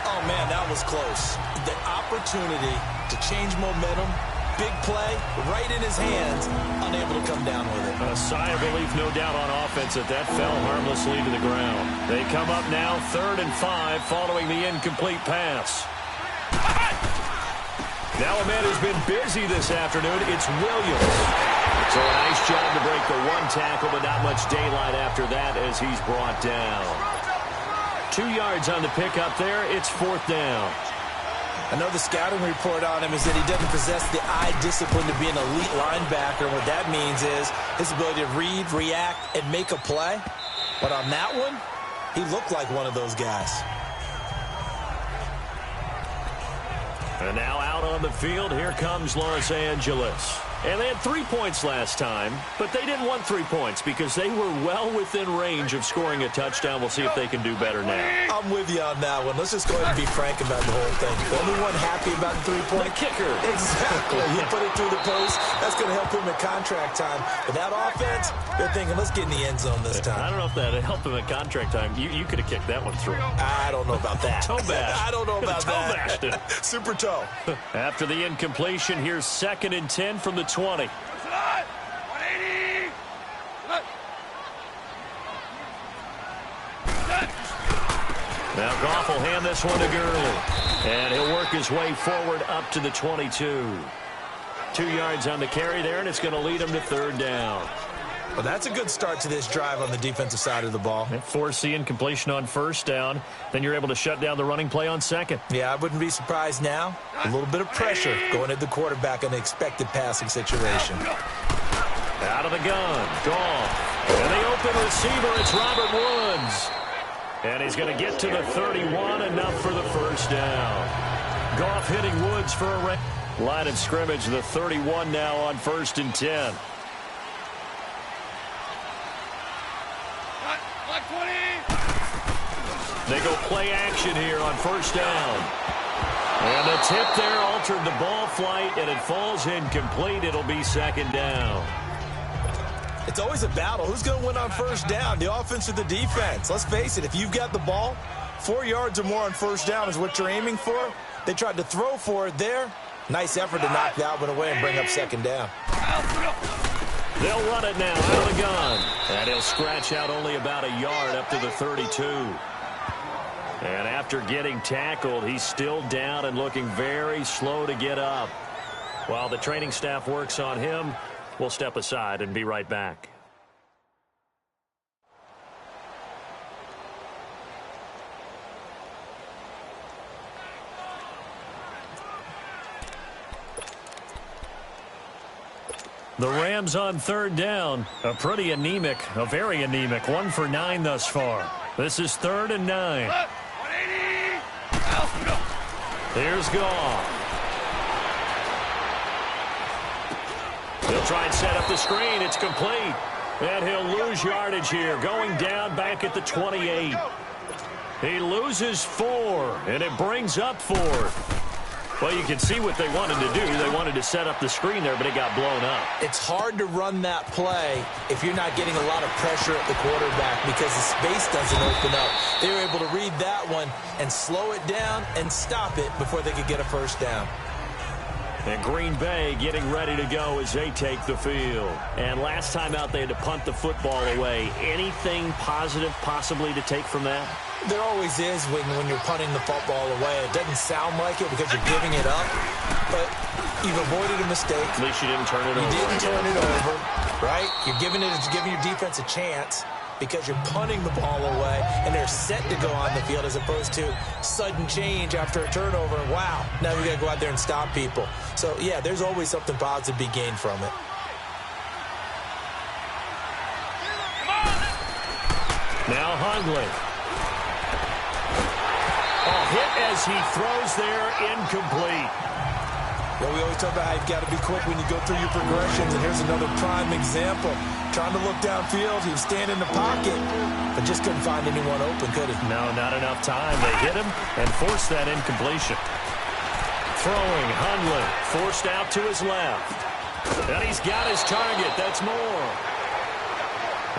Oh, man, that was close. The opportunity to change momentum, big play, right in his hands, unable to come down with it. A sigh of relief, no doubt, on offense that fell harmlessly to the ground. They come up now 3rd and 5 following the incomplete pass. Now a man who's been busy this afternoon, it's Williams. So a nice job to break the one tackle, but not much daylight after that as he's brought down. 2 yards on the pickup there. It's 4th down. I know the scouting report on him is that he doesn't possess the eye discipline to be an elite linebacker. What that means is his ability to read, react, and make a play. But on that one, he looked like one of those guys. And now out on the field, here comes Los Angeles. And they had 3 points last time, but they didn't want 3 points because they were well within range of scoring a touchdown. We'll see if they can do better now. I'm with you on that one. Let's just go ahead and be frank about the whole thing. The only one happy about the 3-point? The kicker. Exactly. He put it through the post. That's going to help him in contract time. But that offense, they're thinking, let's get in the end zone this time. I don't know if that helped him in contract time. You could have kicked that one through. I don't know about that. Toe bash. I don't know about toe bashed it. Super toe. After the incompletion, here's 2nd and 10 from the 20. Now Goff will hand this one to Gurley. And he'll work his way forward up to the 22. 2 yards on the carry there, and it's going to lead him to 3rd down. Well, that's a good start to this drive on the defensive side of the ball. Force the incompletion on 1st down. Then you're able to shut down the running play on 2nd. Yeah, I wouldn't be surprised now. A little bit of pressure going at the quarterback in an expected passing situation. Out of the gun. Goff. And the open receiver, it's Robert Woods. And he's going to get to the 31, enough for the 1st down. Goff hitting Woods for a line of scrimmage, the 31 now on 1st and 10. They go play action here on 1st down. And the tip there altered the ball flight, and it falls incomplete. It'll be 2nd down. It's always a battle. Who's going to win on 1st down, the offense or the defense? Let's face it, if you've got the ball, 4 yards or more on 1st down is what you're aiming for. They tried to throw for it there. Nice effort to knock that one away and bring up 2nd down. They'll run it now out of the gun. And he'll scratch out only about a yard up to the 32. And after getting tackled, he's still down and looking very slow to get up. While the training staff works on him, we'll step aside and be right back. The Rams on 3rd down. A very anemic 1 for 9 thus far. This is 3rd and 9. Here's Goff. He'll try and set up the screen. It's complete. And he'll lose yardage here. Going down back at the 28. He loses 4, and it brings up 4th. Well, you can see what they wanted to do. They wanted to set up the screen there, but it got blown up. It's hard to run that play if you're not getting a lot of pressure at the quarterback because the space doesn't open up. They were able to read that one and slow it down and stop it before they could get a 1st down. And Green Bay getting ready to go as they take the field. And last time out, they had to punt the football away. Anything positive possibly to take from that? There always is when you're punting the football away. It doesn't sound like it because you're giving it up, but you've avoided a mistake. At least you didn't turn it over. You didn't turn it over, right? You're giving your defense a chance because you're punting the ball away, and they're set to go on the field as opposed to sudden change after a turnover. Wow, now we got to go out there and stop people. So, yeah, there's always something positive to be gained from it. Now Hundley. Hit as he throws there, incomplete. Well, we always talk about how you've got to be quick when you go through your progressions, and here's another prime example. Trying to look downfield, he was standing in the pocket, but just couldn't find anyone open, could he? No, not enough time. They hit him and forced that incompletion. Throwing, Hundley, forced out to his left. And he's got his target. That's more.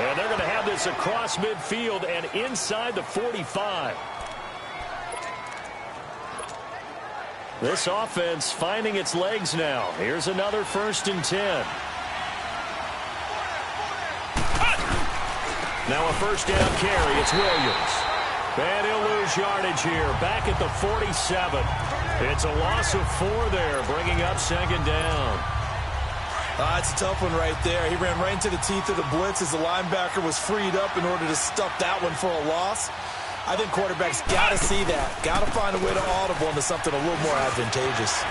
And they're going to have this across midfield and inside the 45. This offense finding its legs now. Here's another 1st and 10. Now a first down carry. It's Williams. And he'll lose yardage here. Back at the 47. It's a loss of 4 there, bringing up 2nd down. It's a tough one right there. He ran right into the teeth of the blitz as the linebacker was freed up in order to stuff that one for a loss. I think quarterbacks got to see that. Got to find a way to audible into something a little more advantageous.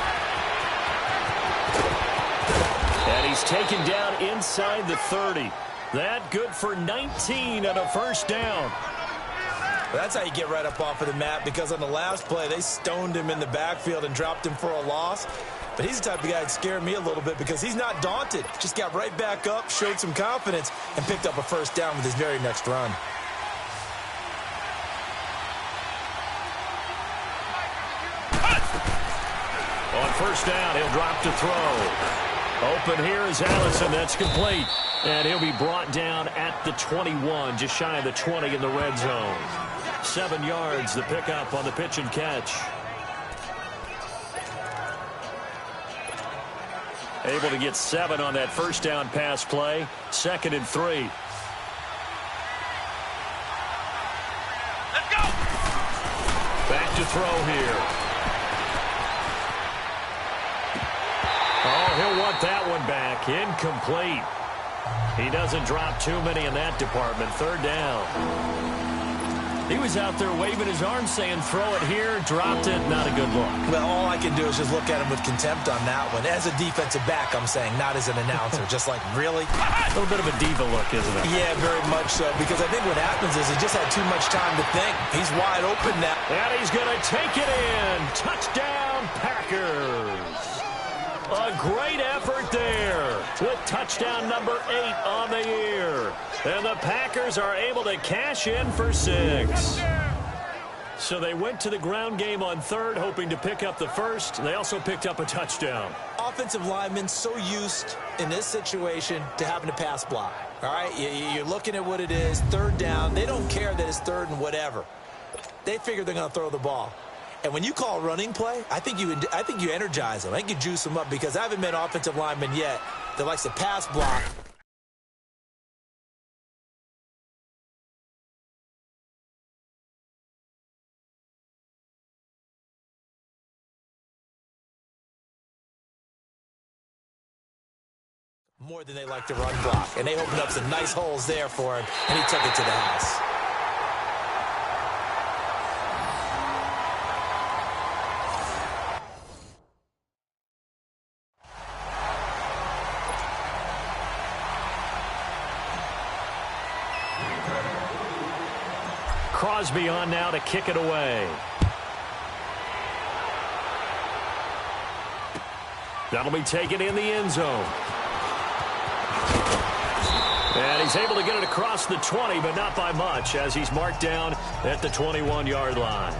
And he's taken down inside the 30. That good for 19 and a first down. That's how you get right up off of the mat, because on the last play, they stoned him in the backfield and dropped him for a loss. But he's the type of guy that scared me a little bit because he's not daunted. Just got right back up, showed some confidence, and picked up a first down with his very next run. On first down, he'll drop to throw. Open here is Allison. That's complete. And he'll be brought down at the 21, just shy of the 20 in the red zone. 7 yards, the pickup on the pitch and catch. Able to get 7 on that first down pass play. 2nd and 3. Let's go! Back to throw here. Oh, he'll want that one back. Incomplete. He doesn't drop too many in that department. 3rd down. He was out there waving his arms saying, throw it here, dropped it, not a good look. Well, all I can do is just look at him with contempt on that one. As a defensive back, I'm saying, not as an announcer. Just like, really? A little bit of a diva look, isn't it? Yeah, very much so. Because I think what happens is he just had too much time to think. He's wide open now. And he's going to take it in. Touchdown, Packers. A great effort there with touchdown number 8 on the year. And the Packers are able to cash in for 6. So they went to the ground game on 3rd, hoping to pick up the 1st. They also picked up a touchdown. Offensive linemen so used in this situation to having to pass block. All right, you're looking at what it is, 3rd down. They don't care that it's 3rd and whatever. They figure they're going to throw the ball. And when you call a running play, I think you energize them. I think you juice them up, because I haven't met an offensive lineman yet that likes to pass block. More than they like to run block. And they opened up some nice holes there for him, and he took it to the house. Crosby on now to kick it away. That'll be taken in the end zone. And he's able to get it across the 20, but not by much, as he's marked down at the 21-yard line.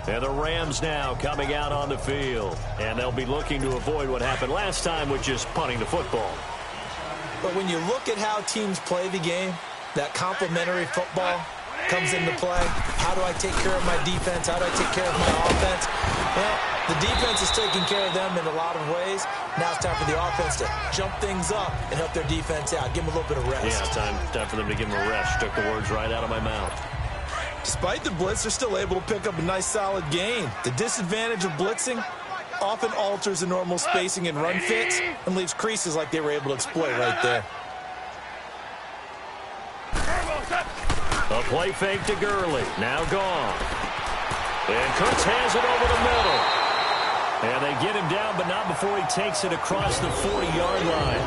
And the Rams now coming out on the field. And they'll be looking to avoid what happened last time with just punting the football. But when you look at how teams play the game, that complementary football, comes into play. How do I take care of my defense? How do I take care of my offense? Well, the defense is taking care of them in a lot of ways. Now it's time for the offense to jump things up and help their defense out. Give them a little bit of rest. Yeah, time for them to give them a rest. Took the words right out of my mouth. Despite the blitz, they're still able to pick up a nice, solid gain. The disadvantage of blitzing often alters the normal spacing and run fits and leaves creases like they were able to exploit right there. A play fake to Gurley. Now gone. And Cooks has it over the middle. And they get him down, but not before he takes it across the 40-yard line.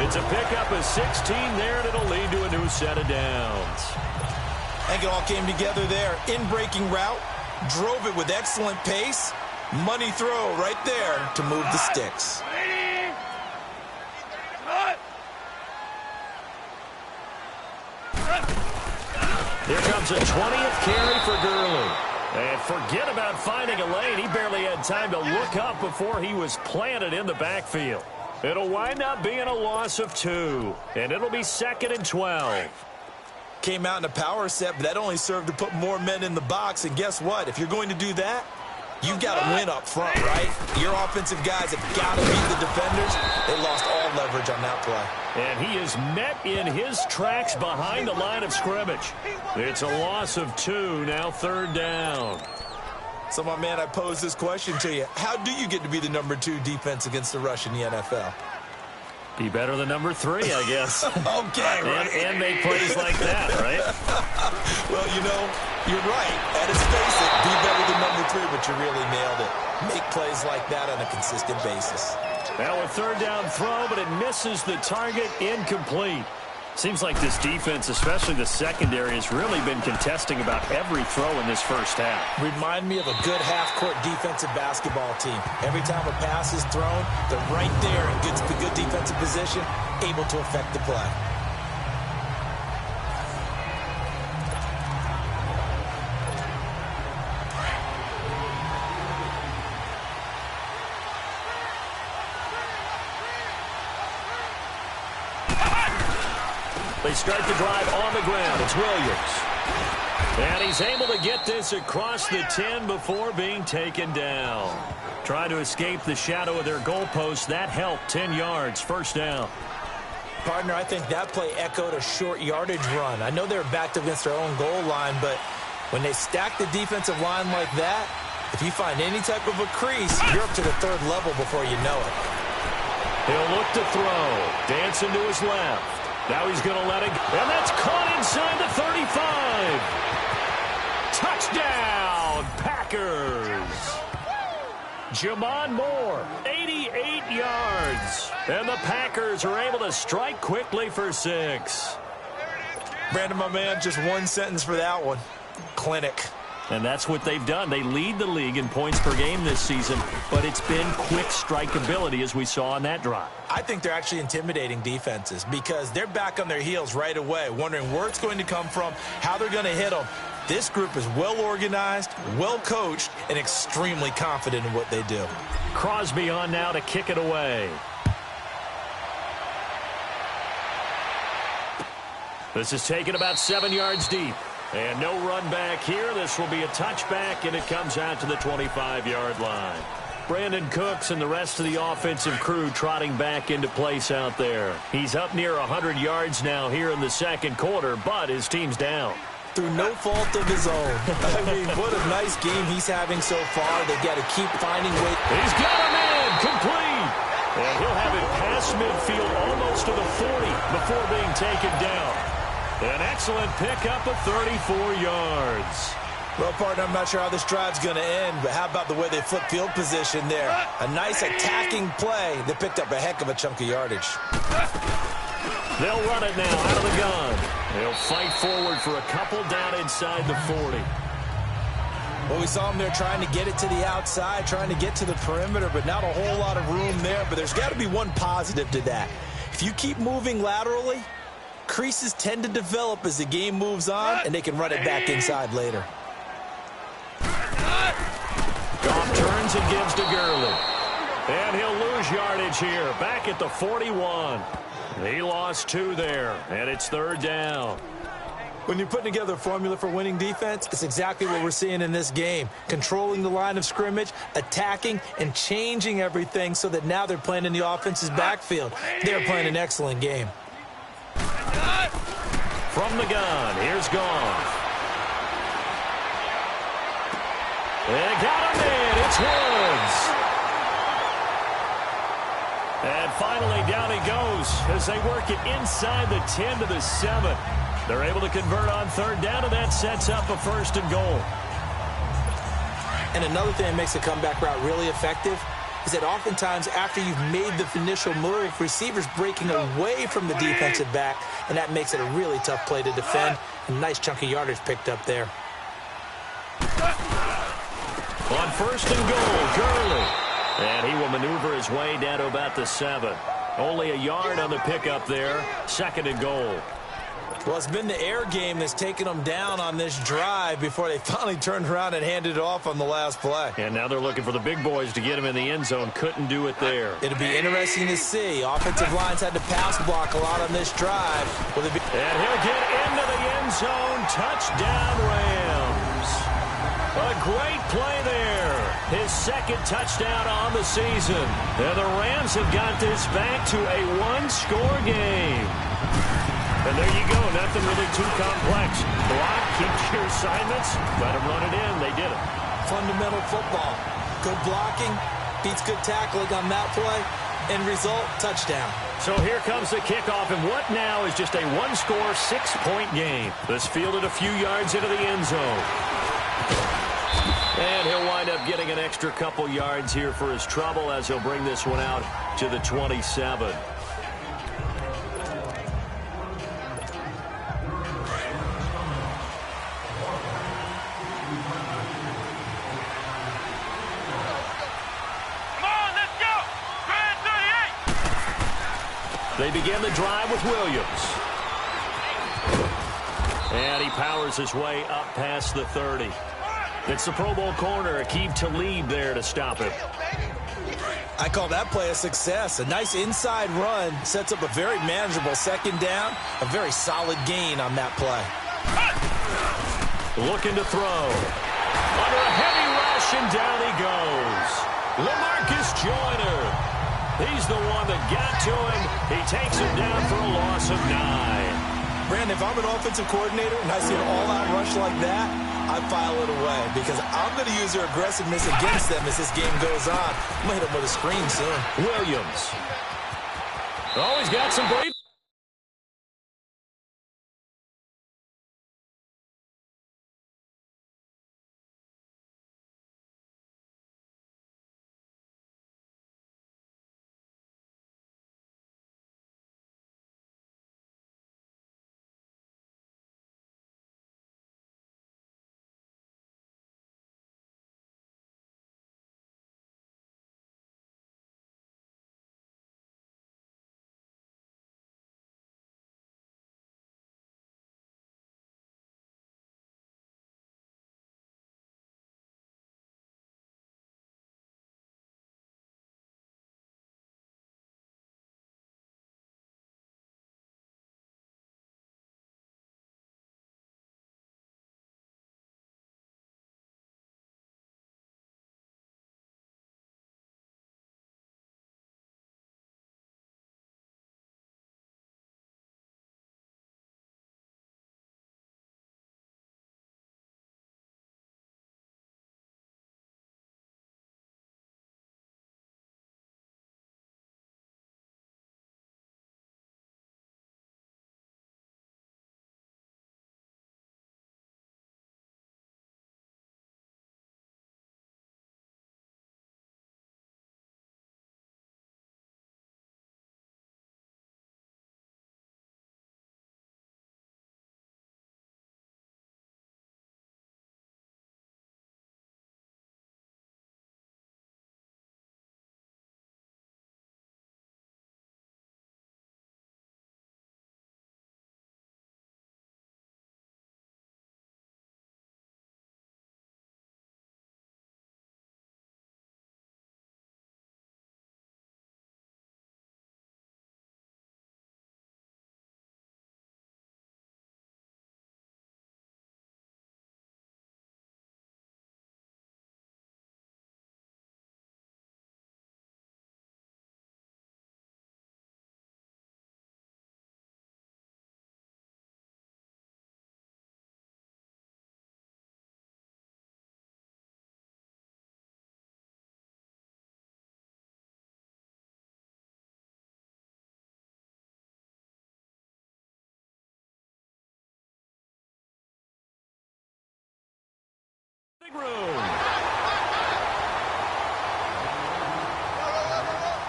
It's a pickup of 16 there, and it'll lead to a new set of downs. I think it all came together there. In-breaking route, drove it with excellent pace. Money throw right there to move the sticks. Here comes a 20th carry for Gurley. And forget about finding a lane. He barely had time to look up before he was planted in the backfield. It'll wind up being a loss of 2. And it'll be 2nd and 12. Came out in a power set, but that only served to put more men in the box. And guess what? If you're going to do that, you've got to win up front, right? Your offensive guys have got to beat the defenders. They lost all leverage on that play. And he is met in his tracks behind the line of scrimmage. It's a loss of 2, now 3rd down. So, my man, I pose this question to you. How do you get to be the number 2 defense against the rush in the NFL? Be better than number 3, I guess. Okay, right. And make plays like that, right? Well, you know, you're right. At its face, it be better than number 3, but you really nailed it. Make plays like that on a consistent basis. Now a 3rd down throw, but it misses the target, incomplete. Seems like this defense, especially the secondary, has really been contesting about every throw in this first half. Remind me of a good half-court defensive basketball team. Every time a pass is thrown, they're right there in good defensive position, able to affect the play. They start the drive on the ground. It's Williams. And he's able to get this across the 10 before being taken down. Trying to escape the shadow of their goalpost. That helped. 10 yards. 1st down. Partner, I think that play echoed a short yardage run. I know they were backed against their own goal line, but when they stack the defensive line like that, if you find any type of a crease, you're up to the 3rd level before you know it. He'll look to throw. Dancing to his left. Now he's going to let it go. And that's caught inside the 35. Touchdown, Packers. Jamon Moore, 88 yards. And the Packers are able to strike quickly for 6. Brandon, my man, just one sentence for that one. Clinic. And that's what they've done. They lead the league in points per game this season, but it's been quick strikeability as we saw on that drive. I think they're actually intimidating defenses because they're back on their heels right away, wondering where it's going to come from, how they're going to hit them. This group is well organized, well coached, and extremely confident in what they do. Crosby on now to kick it away. This is taken about 7 yards deep. And no run back here. This will be a touchback, and it comes out to the 25-yard line. Brandon Cooks and the rest of the offensive crew trotting back into place out there. He's up near 100 yards now here in the 2nd quarter, but his team's down. Through no fault of his own. I mean, what a nice game he's having so far. They've got to keep finding ways. He's got a man complete. And he'll have it past midfield almost to the 40 before being taken down. An excellent pickup of 34 yards. Well, partner, I'm not sure how this drive's going to end, but how about the way they flip field position there? A nice attacking play that picked up a heck of a chunk of yardage. They'll run it now out of the gun. They'll fight forward for a couple down inside the 40. Well, we saw them there trying to get it to the outside, trying to get to the perimeter, but not a whole lot of room there. But there's got to be one positive to that. If you keep moving laterally, creases tend to develop as the game moves on, and they can run it back inside later. Goff turns and gives to Gurley. And he'll lose yardage here, back at the 41. He lost 2 there, and it's 3rd down. When you're putting together a formula for winning defense, it's exactly what we're seeing in this game. Controlling the line of scrimmage, attacking, and changing everything so that now they're playing in the offense's backfield. They're playing an excellent game. From the gun, here's Goff. And got him in. It's Woods. And finally, down he goes as they work it inside the 10 to the 7. They're able to convert on third down, and that sets up a first and goal. And another thing that makes the comeback route really effective is that oftentimes after you've made the initial move, receivers breaking away from the defensive back, and that makes it a really tough play to defend. A nice chunk of yardage picked up there. On first and goal, Gurley. And he will maneuver his way down to about the 7. Only a yard on the pickup there. Second and goal. Well, it's been the air game that's taken them down on this drive before they finally turned around and handed it off on the last play. And now they're looking for the big boys to get him in the end zone. Couldn't do it there. It'll be interesting to see. Offensive lines had to pass block a lot on this drive. And he'll get into the end zone. Touchdown, Rams. A great play there. His second touchdown on the season. And the Rams have got this back to a one-score game. And there you go. Nothing really too complex. Block, keep your assignments, let them run it in. They did it. Fundamental football. Good blocking, beats good tackling on that play. End result, touchdown. So here comes the kickoff, and what now is just a one-score, 6-point game. This fielded a few yards into the end zone. And he'll wind up getting an extra couple yards here for his trouble as he'll bring this one out to the 27. They begin the drive with Williams. And he powers his way up past the 30. It's the Pro Bowl corner, Aqib Talib there to stop him. I call that play a success. A nice inside run sets up a very manageable second down. A very solid gain on that play. Looking to throw. Under a heavy rush, and down he goes. LaMarcus Joyner. He's the one that got to him. He takes him down for a loss of 9. Brandon, if I'm an offensive coordinator and I see an all-out rush like that, I file it away because I'm going to use their aggressiveness against them as this game goes on. I'm going to hit them with a screen soon. Williams. Oh, he's got some breathing.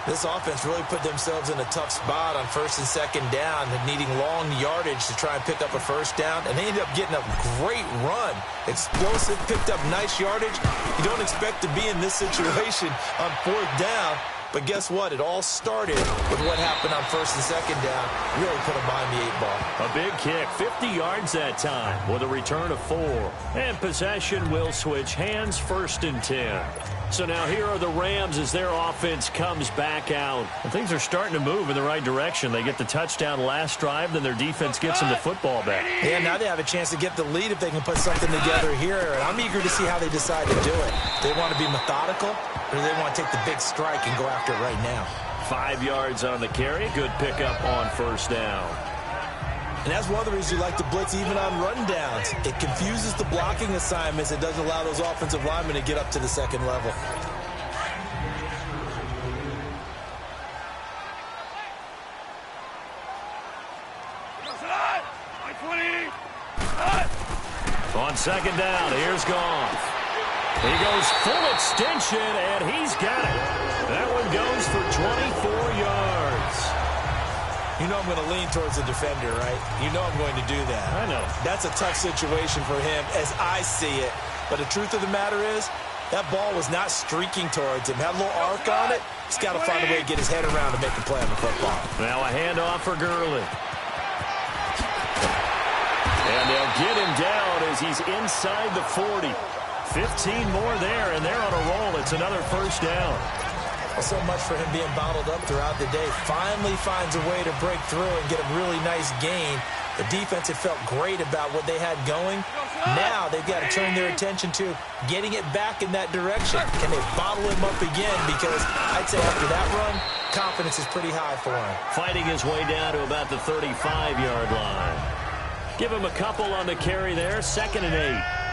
This offense really put themselves in a tough spot on first and second down, needing long yardage to try and pick up a first down, and they ended up getting a great run. Explosive, picked up nice yardage. You don't expect to be in this situation on fourth down, but guess what? It all started with what happened on first and second down. Really put them behind the 8 ball. A big kick, 50 yards that time with a return of 4. And possession will switch hands, 1st and 10. So now here are the Rams as their offense comes back out. And things are starting to move in the right direction. They get the touchdown last drive, then their defense gets them the football back. Yeah, now they have a chance to get the lead if they can put something together here. And I'm eager to see how they decide to do it. They want to be methodical, or do they want to take the big strike and go after it right now? 5 yards on the carry. Good pickup on first down. And that's one of the reasons you like to blitz even on rundowns. It confuses the blocking assignments. It doesn't allow those offensive linemen to get up to the second level. On second down, here's Goff. He goes full extension, and he's got it. That one goes for 24 yards. You know I'm going to lean towards the defender, right? You know I'm going to do that. I know. That's a tough situation for him as I see it. But the truth of the matter is, that ball was not streaking towards him. Had a little arc on it. He's got to find a way to get his head around to make a play on the football. Now a handoff for Gurley. And they'll get him down as he's inside the 40. 15 more there, and they're on a roll. It's another first down. Well, so much for him being bottled up throughout the day. Finally finds a way to break through and get a really nice gain. The defense had felt great about what they had going. Now they've got to turn their attention to getting it back in that direction. Can they bottle him up again? Because I'd say after that run, confidence is pretty high for him. Fighting his way down to about the 35-yard line. Give him a couple on the carry there. 2nd and 8.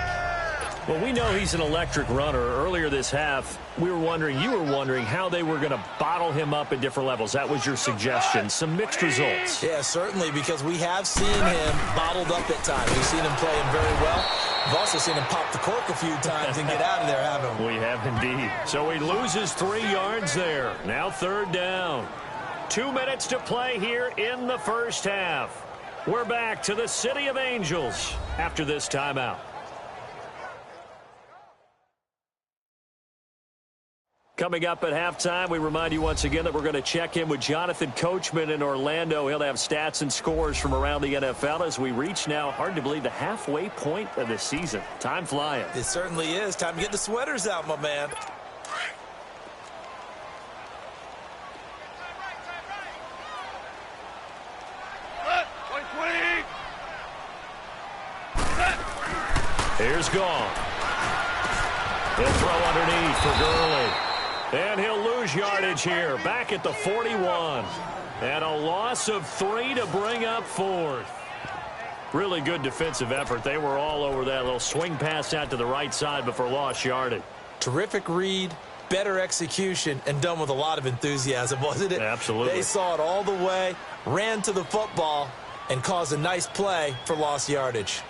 Well, we know he's an electric runner. Earlier this half, you were wondering how they were going to bottle him up at different levels. That was your suggestion. Some mixed results. Yeah, certainly, because we have seen him bottled up at times. We've seen him playing very well. We've also seen him pop the cork a few times and get out of there, haven't we? We have indeed. So he loses 3 yards there. Now 3rd down. 2 minutes to play here in the first half. We're back to the City of Angels after this timeout. Coming up at halftime, we remind you once again that we're going to check in with Jonathan Coachman in Orlando. He'll have stats and scores from around the NFL as we reach now, hard to believe, the halfway point of the season. Time flying. It certainly is. Time to get the sweaters out, my man. Here's Goff. He'll throw underneath for Gurley. And he'll lose yardage here, back at the 41. And a loss of 3 to bring up 4th. Really good defensive effort. They were all over that little swing pass out to the right side before lost yardage. Terrific read, better execution, and done with a lot of enthusiasm, wasn't it? Absolutely. They saw it all the way, ran to the football, and caused a nice play for lost yardage.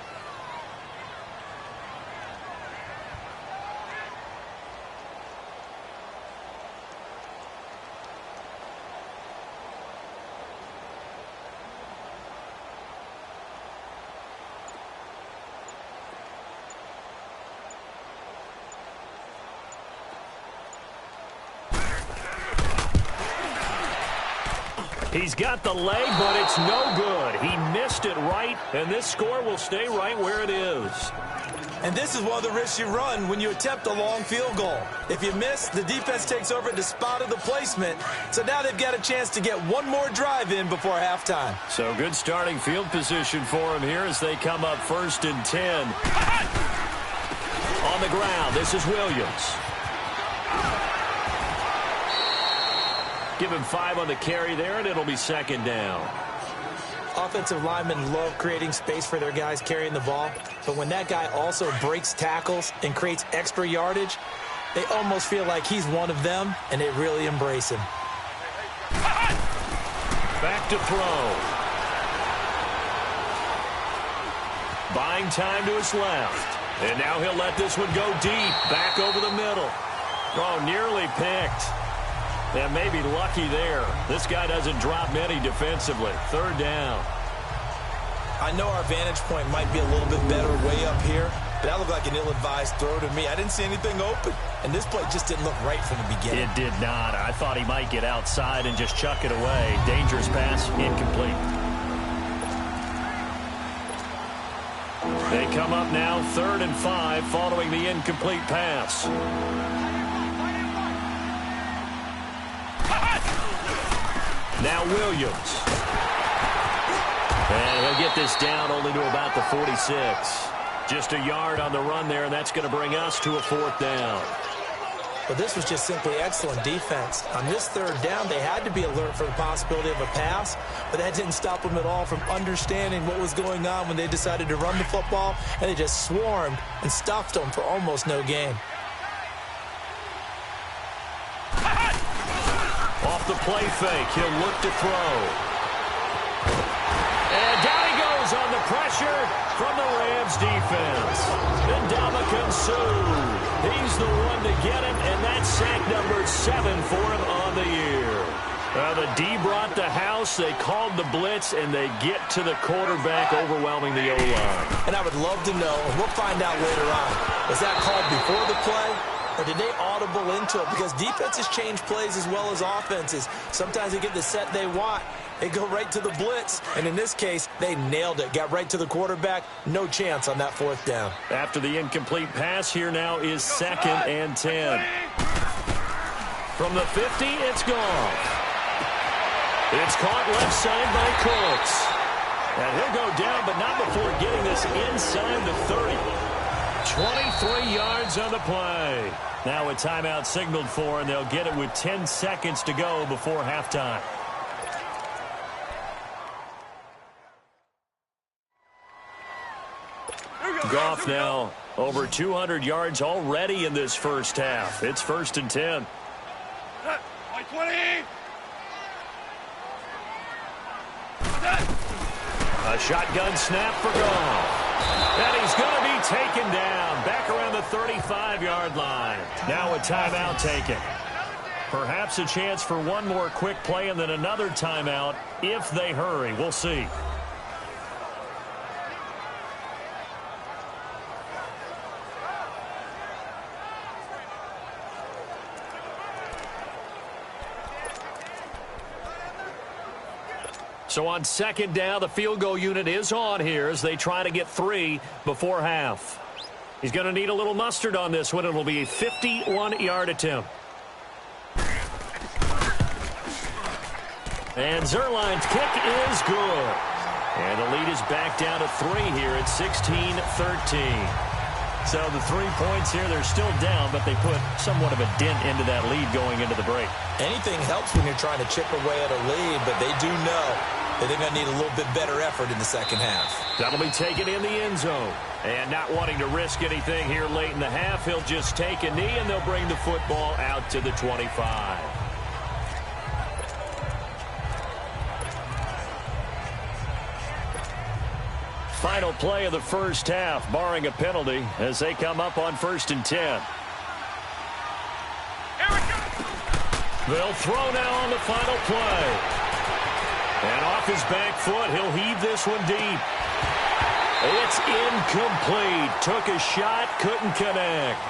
He's got the leg, but it's no good. He missed it right, and this score will stay right where it is. And this is one of the risks you run when you attempt a long field goal. If you miss, the defense takes over at the spot of the placement. So now they've got a chance to get one more drive in before halftime. So good starting field position for him here as they come up 1st and 10. On the ground, this is Williams. Give him 5 on the carry there, and it'll be 2nd down. Offensive linemen love creating space for their guys carrying the ball, but when that guy also breaks tackles and creates extra yardage, they almost feel like he's one of them, and they really embrace him. Back to throw. Buying time to his left. And now he'll let this one go deep, back over the middle. Oh, nearly picked. And maybe lucky there. This guy doesn't drop many defensively. Third down. I know our vantage point might be a little bit better way up here, but that looked like an ill-advised throw to me. I didn't see anything open, and this play just didn't look right from the beginning. It did not. I thought he might get outside and just chuck it away. Dangerous pass, incomplete. They come up now 3rd and 5 following the incomplete pass. Now Williams. And he'll get this down only to about the 46. Just a yard on the run there, and that's going to bring us to a 4th down. But this was just simply excellent defense. On this 3rd down, they had to be alert for the possibility of a pass, but that didn't stop them at all from understanding what was going on when they decided to run the football, and they just swarmed and stuffed them for almost no gain. Off the play fake, he'll look to throw. And down he goes on the pressure from the Rams defense. Ndamukong Suh. He's the one to get it, and that's sack number 7 for him on the year. The D brought the house. They called the blitz, and they get to the quarterback, overwhelming the O-line. And I would love to know, and we'll find out later on, was that called before the play? Or did they audible into it? Because defenses change plays as well as offenses. Sometimes they get the set they want. They go right to the blitz. And in this case, they nailed it. Got right to the quarterback. No chance on that 4th down. After the incomplete pass, here now is 2nd and 10. From the 50, it's gone. It's caught left side by Cooks. And he'll go down, but not before getting this inside the 30. 23 yards on the play. Now a timeout signaled for, and they'll get it with 10 seconds to go before halftime. Goff now over 200 yards already in this first half. It's 1st and 10. A shotgun snap for Goff. And he's going to be taken down back around the 35-yard line. Now a timeout taken. Perhaps a chance for one more quick play and then another timeout if they hurry. We'll see. So on 2nd down, the field goal unit is on here as they try to get 3 before half. He's going to need a little mustard on this one. It'll be a 51-yard attempt. And Zuerlein's kick is good. And the lead is back down to 3 here at 16-13. So the 3 points here, they're still down, but they put somewhat of a dent into that lead going into the break. Anything helps when you're trying to chip away at a lead, but they do know that they're going to need a little bit better effort in the second half. That'll be taken in the end zone. And not wanting to risk anything here late in the half, he'll just take a knee, and they'll bring the football out to the 25. Final play of the first half, barring a penalty, as they come up on 1st and 10. They'll throw now on the final play. And off his back foot, he'll heave this one deep. It's incomplete. Took a shot, couldn't connect.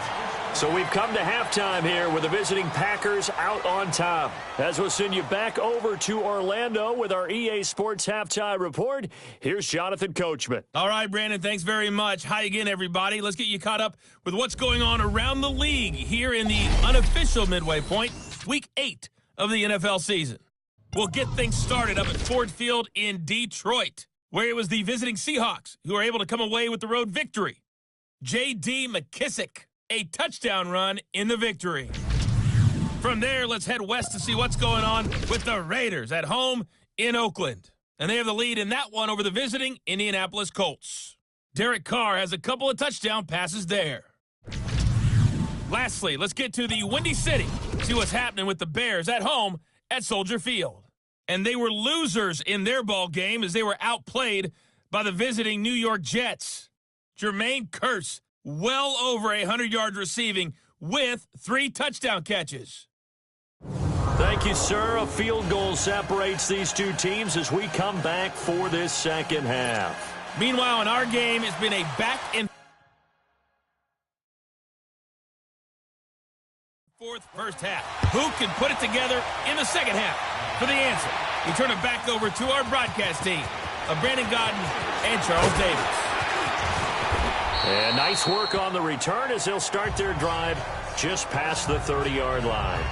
So we've come to halftime here with the visiting Packers out on top. As we'll send you back over to Orlando with our EA Sports Halftime Report, here's Jonathan Coachman. All right, Brandon, thanks very much. Hi again, everybody. Let's get you caught up with what's going on around the league here in the unofficial midway point, Week 8 of the NFL season. We'll get things started up at Ford Field in Detroit, where it was the visiting Seahawks who were able to come away with the road victory. J.D. McKissick, a touchdown run in the victory. From there, let's head west to see what's going on with the Raiders at home in Oakland. And they have the lead in that one over the visiting Indianapolis Colts. Derek Carr has a couple of touchdown passes there. Lastly, let's get to the Windy City, see what's happening with the Bears at home at Soldier Field. And they were losers in their ball game as they were outplayed by the visiting New York Jets. Jermaine Kearse well over 100 yards receiving with 3 touchdown catches. Thank you, sir. A field goal separates these two teams as we come back for this second half. Meanwhile, in our game, it's been a back and forth first half. Who can put it together in the second half? For the answer, we turn it back over to our broadcast team of Brandon Gaudin and Charles Davis. And nice work on the return as they'll start their drive just past the 30-yard line.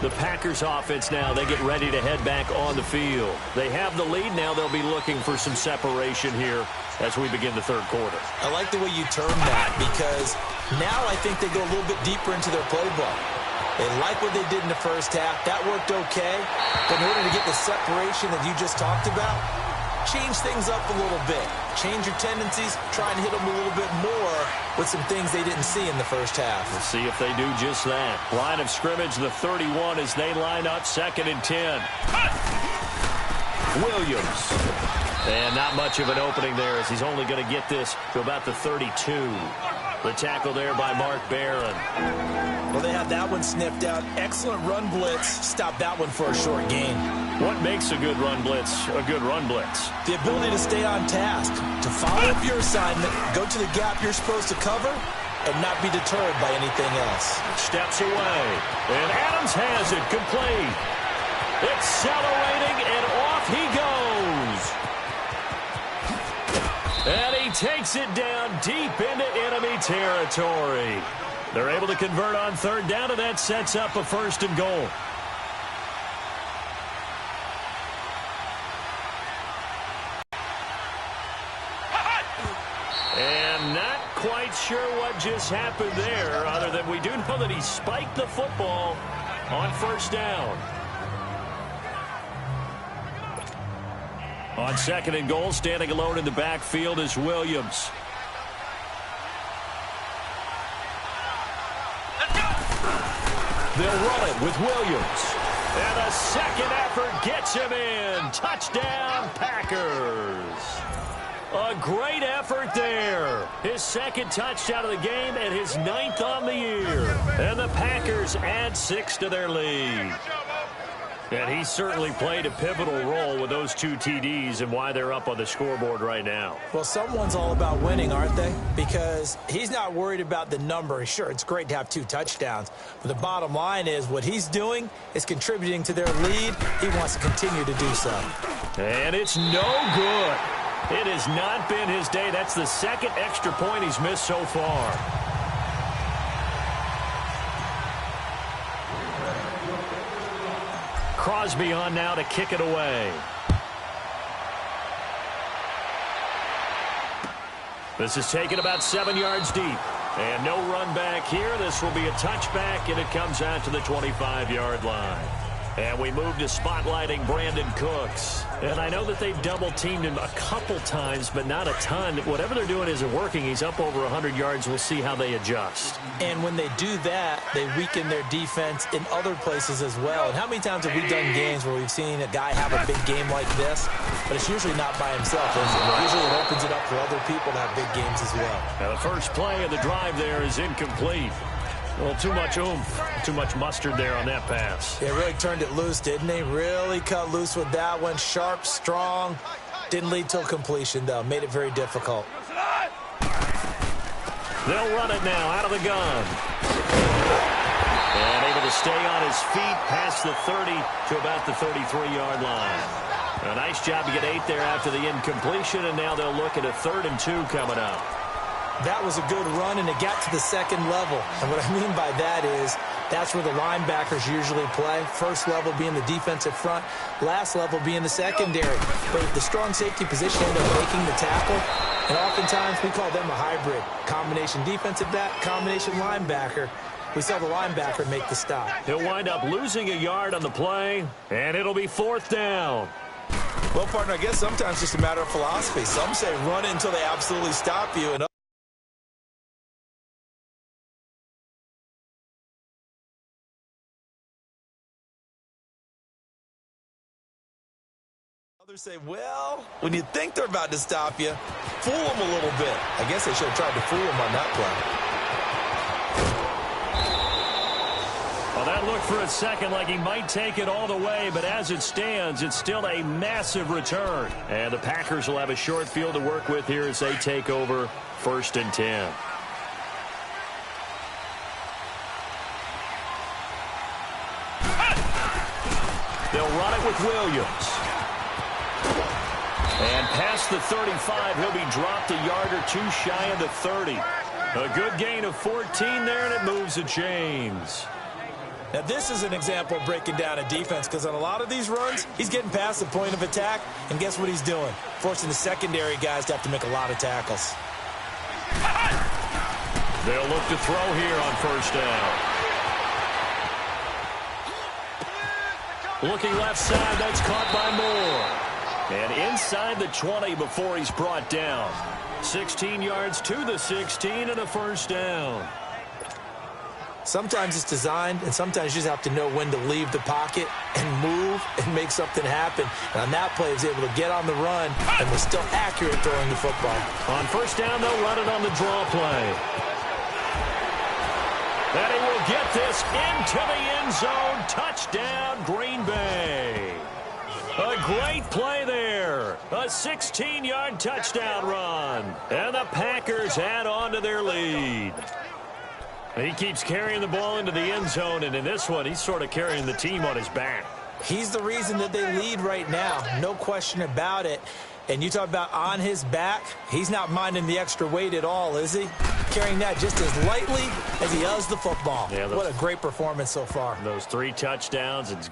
The Packers offense now, they get ready to head back on the field. They have the lead now. They'll be looking for some separation here as we begin the third quarter. I like the way you term that because now I think they go a little bit deeper into their playbook. They like what they did in the first half. That worked okay. But in order to get the separation that you just talked about, change things up a little bit. Change your tendencies. Try and hit them a little bit more with some things they didn't see in the first half. We'll see if they do just that. Line of scrimmage, the 31 as they line up 2nd and 10. Williams. And not much of an opening there as he's only going to get this to about the 32. The tackle there by Mark Barron. Well, they had that one sniffed out. Excellent run blitz. Stop that one for a short gain. What makes a good run blitz a good run blitz? The ability to stay on task, to follow up your assignment, go to the gap you're supposed to cover, and not be deterred by anything else. Steps away, and Adams has it complete. Accelerating, and off he goes. And he takes it down deep into enemy territory. They're able to convert on 3rd down, and that sets up a 1st and goal. And not quite sure what just happened there, other than we do know that he spiked the football on 1st down. On 2nd and goal, standing alone in the backfield is Williams. They'll run it with Williams. And a second effort gets him in. Touchdown, Packers. A great effort there. His 2nd touchdown of the game and his 9th on the year. And the Packers add 6 to their lead. And he certainly played a pivotal role with those 2 TDs and why they're up on the scoreboard right now. Well, someone's all about winning, aren't they? Because he's not worried about the number. Sure, it's great to have 2 touchdowns. But the bottom line is what he's doing is contributing to their lead. He wants to continue to do so. And it's no good. It has not been his day. That's the 2nd extra point he's missed so far. Crosby on now to kick it away. This is taken about 7 yards deep. And no run back here. This will be a touchback, and it comes out to the 25-yard line. And we move to spotlighting Brandon Cooks. And I know that they've double-teamed him a couple times, but not a ton. Whatever they're doing isn't working. He's up over 100 yards. We'll see how they adjust. And when they do that, they weaken their defense in other places as well. And how many times have we done games where we've seen a guy have a big game like this, but it's usually not by himself, is it? Usually it opens it up for other people to have big games as well. Now the first play of the drive there is incomplete. Well, too much oomph, too much mustard there on that pass. They really turned it loose, didn't they? Really cut loose with that one. Sharp, strong. Didn't lead to a completion, though. Made it very difficult. They'll run it now out of the gun. And able to stay on his feet past the 30 to about the 33-yard line. A nice job to get 8 there after the incompletion, and now they'll look at a 3rd and 2 coming up. That was a good run, and it got to the 2nd level. And what I mean by that is that's where the linebackers usually play. First level being the defensive front, last level being the secondary. But the strong safety position ended up making the tackle, and oftentimes we call them a hybrid. Combination defensive back, combination linebacker. We saw the linebacker make the stop. He'll wind up losing a yard on the play, and it'll be 4th down. Well, partner, I guess sometimes it's just a matter of philosophy. Some say run it until they absolutely stop you, and Others say, well, when you think they're about to stop you, fool them a little bit. I guess they should have tried to fool them on that play. Well, that looked for a second like he might take it all the way, but as it stands, it's still a massive return. And the Packers will have a short field to work with here as they take over 1st and 10. They'll run it with Williams. And past the 35, he'll be dropped a yard or two shy of the 30. A good gain of 14 there, and it moves to James. Now, this is an example of breaking down a defense, because on a lot of these runs, he's getting past the point of attack, and guess what he's doing? Forcing the secondary guys to have to make a lot of tackles. They'll look to throw here on 1st down. Looking left side, that's caught by Moore. And inside the 20 before he's brought down. 16 yards to the 16 and a 1st down. Sometimes it's designed, and sometimes you just have to know when to leave the pocket and move and make something happen. And on that play, he was able to get on the run and was still accurate throwing the football. On 1st down, they'll run it on the draw play. And he will get this into the end zone. Touchdown, Green Bay. A great play there. A 16-yard touchdown run. And the Packers add on to their lead. He keeps carrying the ball into the end zone, and in this one, he's sort of carrying the team on his back. He's the reason that they lead right now. No question about it. And you talk about on his back, he's not minding the extra weight at all, is he? Carrying that just as lightly as he does the football. Yeah, what a great performance so far. Those 3 touchdowns. It's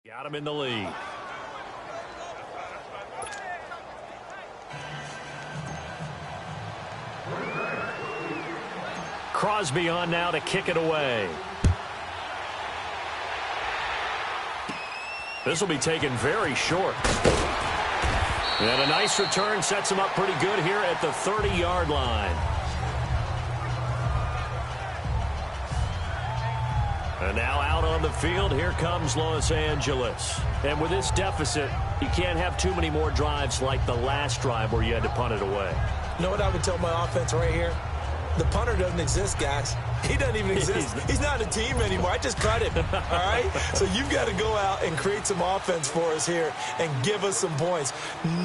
got him in the lead. Crosby on now to kick it away. This will be taken very short. And a nice return sets him up pretty good here at the 30-yard line. And now out on the field, here comes Los Angeles. And with this deficit, you can't have too many more drives like the last drive where you had to punt it away. You know what I would tell my offense right here? The punter doesn't exist, guys. He doesn't even exist. He's not a team anymore. I just cut him, all right? So you've got to go out and create some offense for us here and give us some points.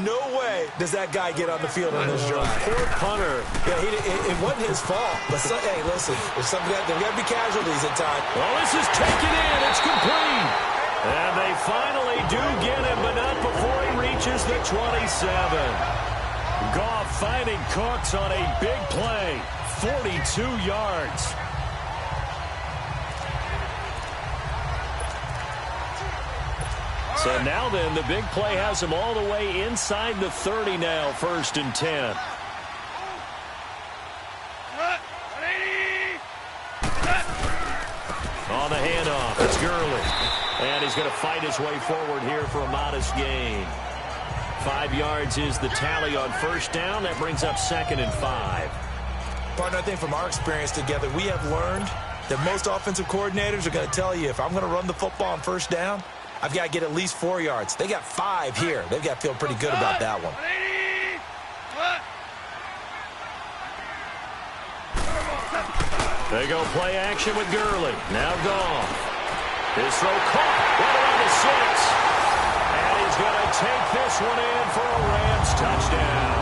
No way does that guy get on the field on this drive. Poor punter. Yeah, it wasn't his fault. But hey, listen, there's got to be casualties at times. Well, this is taken in. It's complete. And they finally do get him, but not before he reaches the 27. Goff finding Cooks on a big play. 42 yards. So now then, the big play has him all the way inside the 30 now, 1st and 10. On the handoff, it's Gurley. And he's going to fight his way forward here for a modest gain. 5 yards is the tally on 1st down. That brings up 2nd and 5. Partner, I think from our experience together, we have learned that most offensive coordinators are going to tell you, if I'm going to run the football on 1st down, I've got to get at least 4 yards. They got 5 here. They've got to feel pretty good about that one. They go play action with Gurley. Now Goff. His throw caught right around the 6. And he's going to take this one in for a Rams touchdown.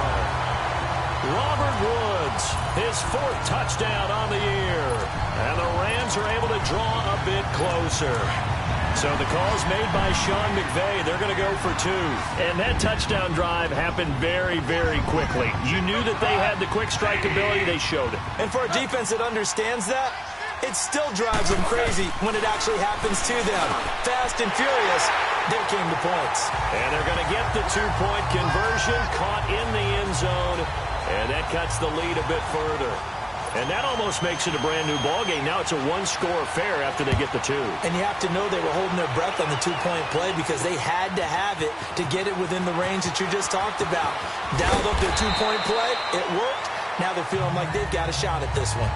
Robert Woods, his 4th touchdown on the year. And the Rams are able to draw a bit closer. So the call's made by Sean McVay. They're going to go for 2. And that touchdown drive happened very, very quickly. You knew that they had the quick strike ability. They showed it. And for a defense that understands that, it still drives them crazy when it actually happens to them. Fast and furious, they came to points. And they're going to get the 2-point conversion, caught in the end zone, and that cuts the lead a bit further. And that almost makes it a brand-new ballgame. Now it's a one-score affair after they get the 2. And you have to know they were holding their breath on the 2-point play because they had to have it to get it within the range that you just talked about. Dialed up their 2-point play. It worked. Now they're feeling like they've got a shot at this one.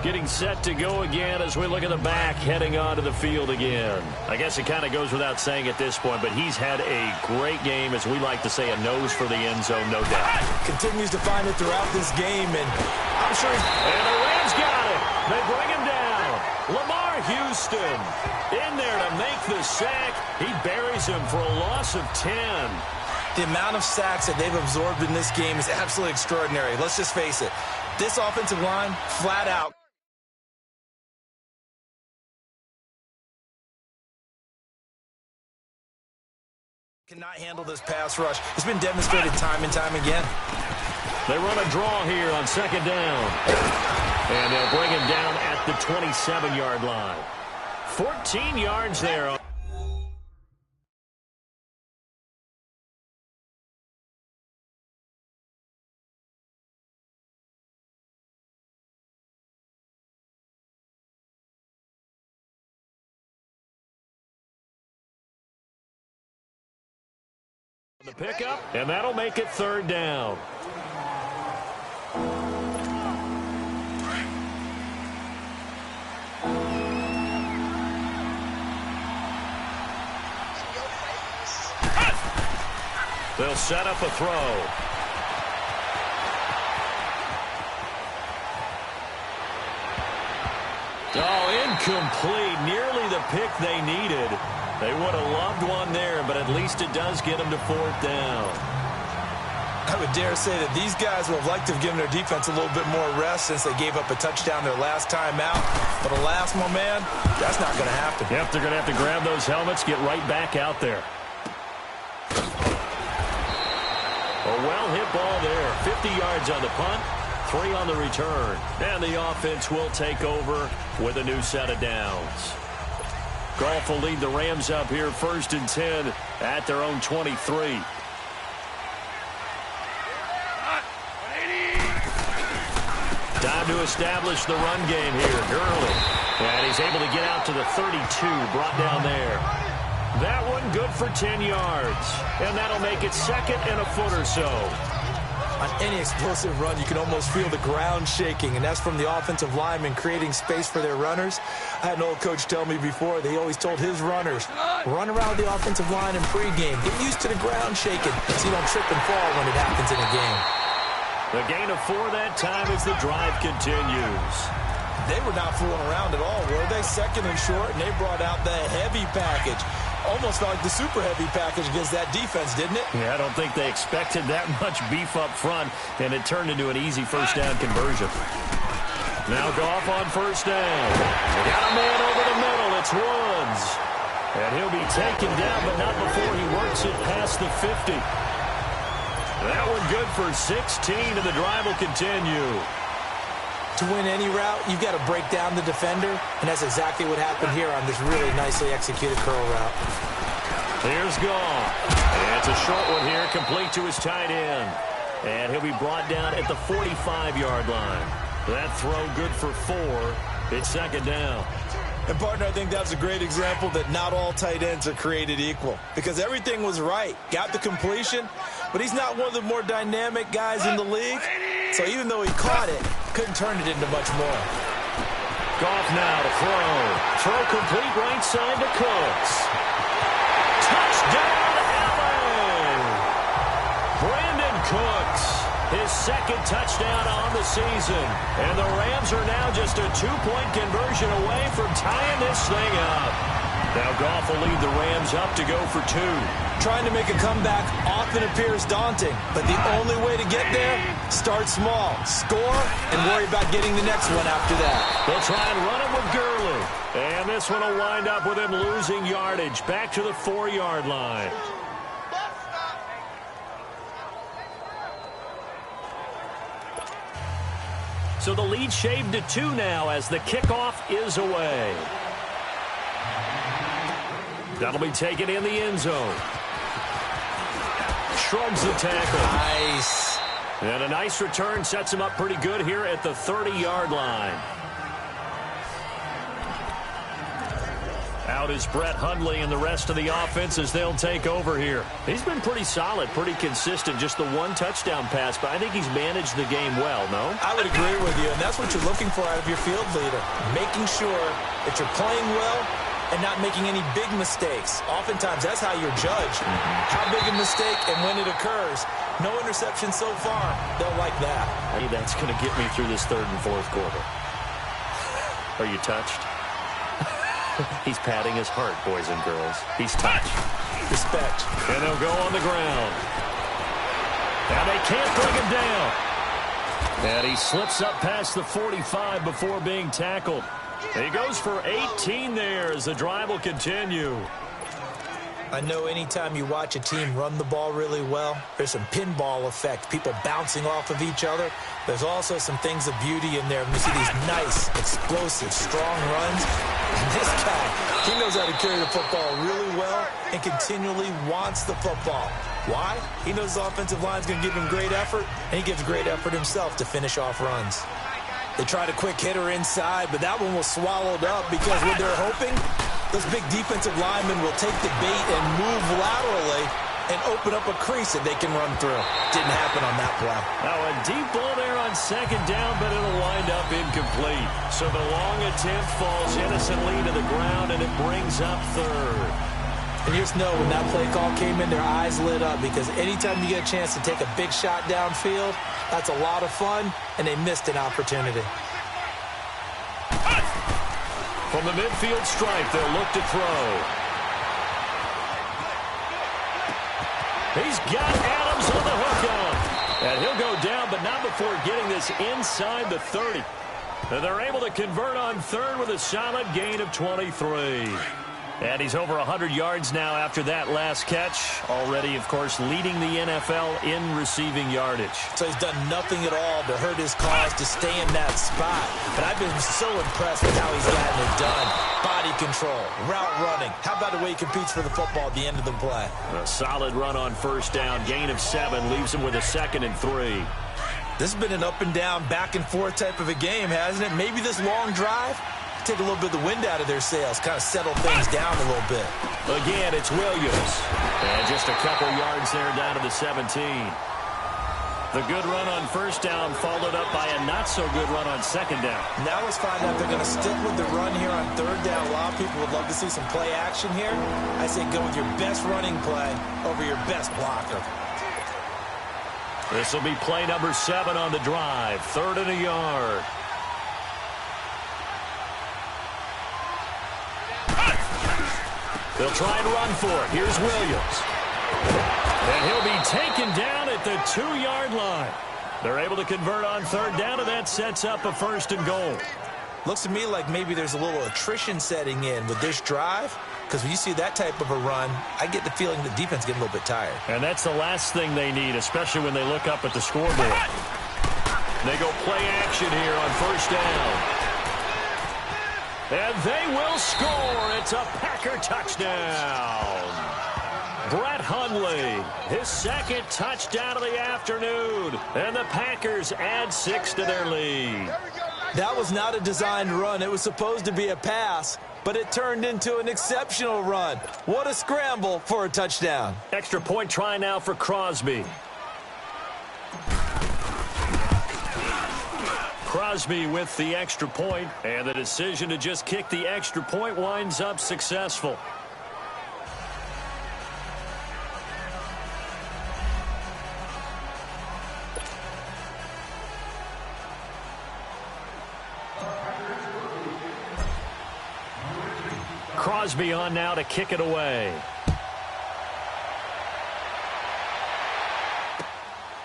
Getting set to go again as we look at the back heading onto the field again. I guess it kind of goes without saying at this point, but he's had a great game, as we like to say, a nose for the end zone, no doubt. Continues to find it throughout this game, and I'm sure he's... And the Rams got it. They bring him down. Lamar Houston in there to make the sack. He buries him for a loss of 10. The amount of sacks that they've absorbed in this game is absolutely extraordinary. Let's just face it. This offensive line, flat out, cannot handle this pass rush. It's been demonstrated time and time again. They run a draw here on 2nd down. And they'll bring him down at the 27-yard line. 14 yards there. The pickup, and that'll make it 3rd down. They'll set up a throw. Oh, incomplete. Nearly the pick they needed. They would have loved one there, but at least it does get them to 4th down. I would dare say that these guys would have liked to have given their defense a little bit more rest since they gave up a touchdown their last time out. But alas, my man, that's not going to happen. Yep, they're going to have to grab those helmets, get right back out there. A well-hit ball there. 50 yards on the punt, 3 on the return. And the offense will take over with a new set of downs. Goff will lead the Rams up here 1st and 10 at their own 23. Time to establish the run game here. Gurley. And he's able to get out to the 32, brought down there. That one good for 10 yards. And that'll make it 2nd and a foot or so. On any explosive run, you can almost feel the ground shaking, and that's from the offensive linemen creating space for their runners. I had an old coach tell me before that he always told his runners, run around the offensive line in pregame. Get used to the ground shaking so you don't trip and fall when it happens in a game. The gain of 4 that time as the drive continues. They were not fooling around at all, were they? 2nd and short, and they brought out the heavy package. Almost felt like the super heavy package against that defense, didn't it? Yeah, I don't think they expected that much beef up front, and it turned into an easy 1st down conversion. Now Goff on 1st down. They got a man over the middle. It's Woods. And he'll be taken down, but not before he works it past the 50. That one good for 16, and the drive will continue. To win any route, you've got to break down the defender, and that's exactly what happened here on this really nicely executed curl route. Here's Goff. And it's a short one here, complete to his tight end. And he'll be brought down at the 45-yard line. That throw good for 4. It's 2nd down. And, partner, I think that's a great example that not all tight ends are created equal. Because everything was right. Got the completion, but he's not one of the more dynamic guys in the league. So even though he caught it, couldn't turn it into much more. Goff now to throw. Throw complete right side to Cooks. Touchdown, LA! Brandon Cooks, his 2nd touchdown on the season. And the Rams are now just a 2-point conversion away from tying this thing up. Now Goff will lead the Rams up to go for 2. Trying to make a comeback often appears daunting, but the only way to get there, start small, score, and worry about getting the next one after that. They'll try and run it with Gurley. And this one will wind up with him losing yardage back to the 4-yard line. So the lead shaved to 2 now as the kickoff is away. That'll be taken in the end zone. Shrugs the tackle. Nice. And a nice return sets him up pretty good here at the 30-yard line. Out is Brett Hundley and the rest of the offense as they'll take over here. He's been pretty solid, pretty consistent, just the 1 touchdown pass, but I think he's managed the game well, no? I would agree with you, and that's what you're looking for out of your field leader, making sure that you're playing well and not making any big mistakes. Oftentimes, that's how you're judged. How big a mistake and when it occurs. No interception so far. They'll like that. Hey, that's going to get me through this 3rd and 4th quarter. Are you touched? He's patting his heart, boys and girls. He's touched. Respect. And they'll go on the ground. Now they can't bring him down. And he slips up past the 45 before being tackled. He goes for 18 there as the drive will continue. I know anytime you watch a team run the ball really well, there's some pinball effect, people bouncing off of each other. There's also some things of beauty in there. You see these nice, explosive, strong runs. And this guy, he knows how to carry the football really well and continually wants the football. Why? He knows the offensive line's going to give him great effort, and he gives great effort himself to finish off runs. They tried a quick hitter inside, but that one was swallowed up because what they're hoping, those big defensive linemen will take the bait and move laterally and open up a crease that they can run through. Didn't happen on that play. Now a deep ball there on 2nd down, but it'll wind up incomplete. So the long attempt falls innocently to the ground, and it brings up 3rd. And you just know when that play call came in, their eyes lit up because anytime you get a chance to take a big shot downfield, that's a lot of fun, and they missed an opportunity. From the midfield stripe, they'll look to throw. He's got Adams on the hook on. And he'll go down, but not before getting this inside the 30. And they're able to convert on 3rd with a solid gain of 23. And he's over 100 yards now after that last catch. Already, of course, leading the NFL in receiving yardage. So he's done nothing at all to hurt his cause to stay in that spot. But I've been so impressed with how he's gotten it done. Body control, route running. How about the way he competes for the football at the end of the play? A solid run on 1st down. Gain of 7 leaves him with a 2nd and 3. This has been an up and down, back and forth type of a game, hasn't it? Maybe this long drive take a little bit of the wind out of their sails, kind of settle things down a little bit. Again, it's Williams. And just a couple yards there down to the 17. The good run on 1st down followed up by a not-so-good run on 2nd down. Now let's find out if they're going to stick with the run here on 3rd down. A lot of people would love to see some play action here. I say go with your best running play over your best blocker. This will be play number 7 on the drive. 3rd and a yard. They'll try and run for it. Here's Williams. And he'll be taken down at the 2-yard line. They're able to convert on 3rd down, and that sets up a 1st and goal. Looks to me like maybe there's a little attrition setting in with this drive, because when you see that type of a run, I get the feeling the defense getting a little bit tired. And that's the last thing they need, especially when they look up at the scoreboard. They go play action here on 1st down. And they will score. It's a Packer touchdown. Brett Hundley, his 2nd touchdown of the afternoon. And the Packers add 6 to their lead. That was not a designed run. It was supposed to be a pass, but it turned into an exceptional run. What a scramble for a touchdown. Extra point try now for Crosby. Crosby with the extra point, and the decision to just kick the extra point winds up successful. Crosby on now to kick it away.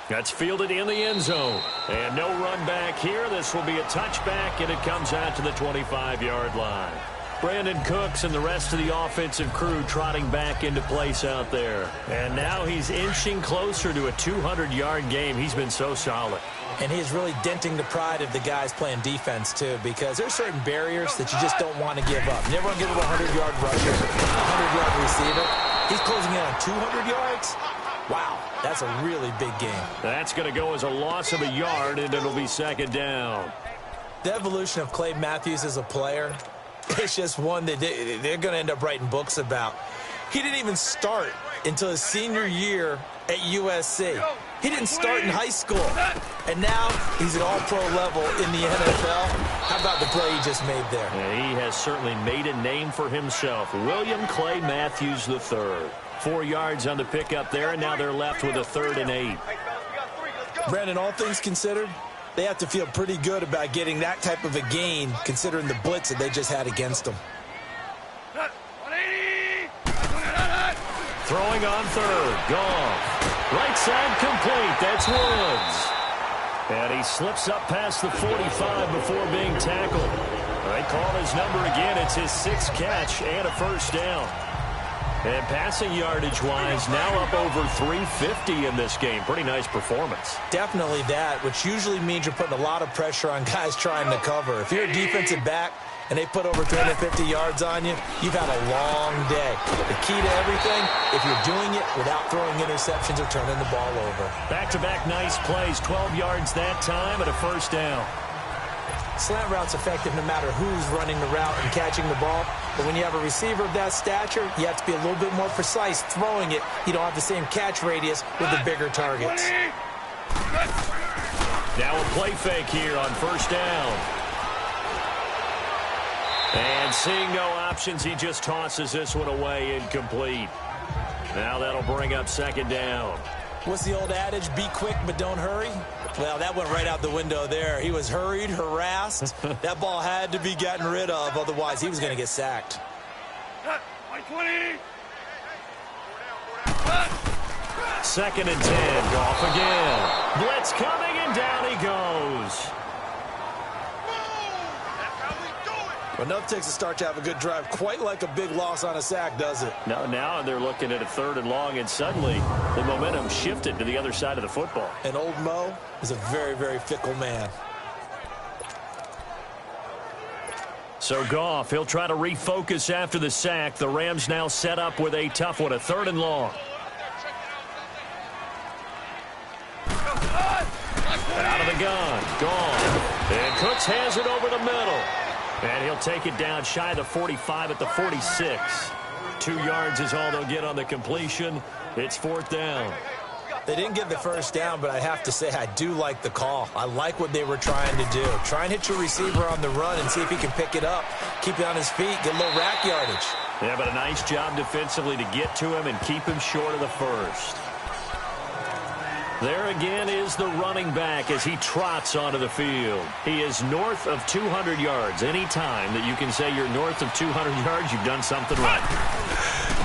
That's fielded in the end zone. And no run back here. This will be a touchback, and it comes out to the 25-yard line. Brandon Cooks and the rest of the offensive crew trotting back into place out there. And now he's inching closer to a 200-yard game. He's been so solid. And he's really denting the pride of the guys playing defense, too, because there's certain barriers that you just don't want to give up. You never want to give up a 100-yard rusher, a 100-yard receiver. He's closing in on 200 yards. Wow, that's a really big game. That's going to go as a loss of a yard, and it'll be second down. The evolution of Clay Matthews as a player, it's just one that they're going to end up writing books about. He didn't even start until his senior year at USC. He didn't start in high school. And now he's at all-pro level in the NFL. How about the play he just made there? Yeah, he has certainly made a name for himself. William Clay Matthews III. 4 yards on the pickup there, and now they're left with a 3rd and 8. Brandon, all things considered, they have to feel pretty good about getting that type of a gain, considering the blitz that they just had against them. Throwing on 3rd. Goff. Right side complete. That's Woods. And he slips up past the 45 before being tackled. They call his number again. It's his 6th catch and a first down. And passing yardage-wise, now up over 350 in this game. Pretty nice performance. Definitely that, which usually means you're putting a lot of pressure on guys trying to cover. If you're a defensive back and they put over 350 yards on you, you've had a long day. The key to everything, if you're doing it without throwing interceptions or turning the ball over. Back-to-back nice plays, 12 yards that time and a first down. Slant route's effective no matter who's running the route and catching the ball. But when you have a receiver of that stature, you have to be a little bit more precise throwing it. You don't have the same catch radius with the bigger targets. Now a play fake here on first down. And seeing no options, he just tosses this one away incomplete. Now that'll bring up second down. What's the old adage? Be quick, but don't hurry. Well, that went right out the window there. He was hurried, harassed. That ball had to be gotten rid of, otherwise he was going to get sacked. 2nd and 10. Goff again. Blitz coming, and down he goes. Enough takes a start to have a good drive. Quite like a big loss on a sack, does it? Now they're looking at a 3rd and long, and suddenly the momentum shifted to the other side of the football. And old Mo is a very, very fickle man. So Goff, he'll try to refocus after the sack. The Rams now set up with a tough one, a 3rd and long. Out of the gun. Gone. And Cooks has it over the middle. And he'll take it down shy of the 45 at the 46. 2 yards is all they'll get on the completion. It's 4th down. They didn't get the first down, but I have to say I do like the call. I like what they were trying to do. Try and hit your receiver on the run and see if he can pick it up. Keep it on his feet, get a little rack yardage. Yeah, but a nice job defensively to get to him and keep him short of the first. There again is the running back as he trots onto the field. He is north of 200 yards. Any time that you can say you're north of 200 yards, you've done something right.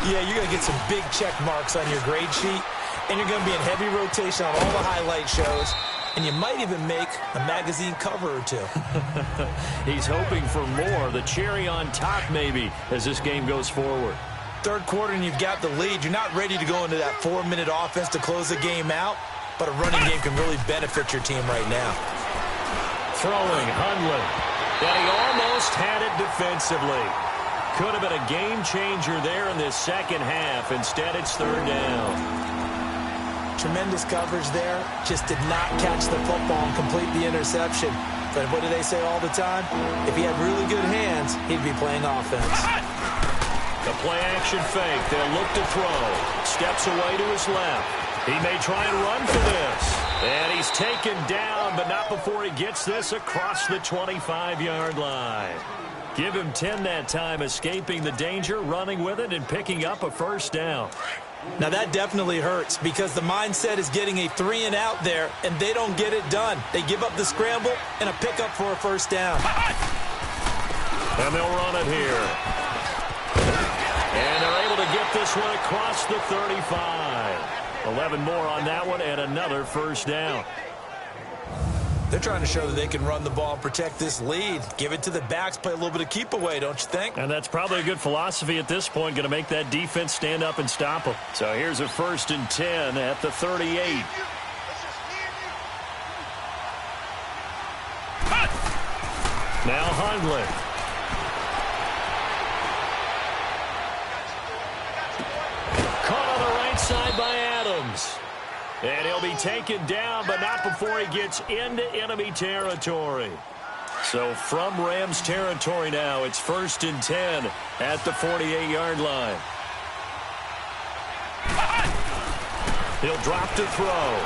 Yeah, you're going to get some big check marks on your grade sheet, and you're going to be in heavy rotation on all the highlight shows, and you might even make a magazine cover or two. He's hoping for more, the cherry on top maybe, as this game goes forward. 3rd quarter and you've got the lead. You're not ready to go into that 4-minute offense to close the game out. But a running game can really benefit your team right now. Throwing, Hundley. And he almost had it defensively. Could have been a game changer there in this second half. Instead, it's 3rd down. Tremendous coverage there. Just did not catch the football and complete the interception. But what do they say all the time? If he had really good hands, he'd be playing offense. The play-action fake. They'll look to throw. Steps away to his left. He may try and run for this. And he's taken down, but not before he gets this across the 25-yard line. Give him 10 that time, escaping the danger, running with it, and picking up a first down. Now that definitely hurts because the mindset is getting a 3-and-out there, and they don't get it done. They give up the scramble and a pickup for a first down. And they'll run it here. get this one across the 35. 11 more on that one and another first down. They're trying to show that they can run the ball and protect this lead. Give it to the backs, play a little bit of keep away, don't you think? And that's probably a good philosophy at this point, going to make that defense stand up and stop them. So here's a 1st and 10 at the 38. Now Hundley. Caught on the right side by Adams. And he'll be taken down, but not before he gets into enemy territory. So from Rams territory now, it's 1st and 10 at the 48-yard line. He'll drop to throw.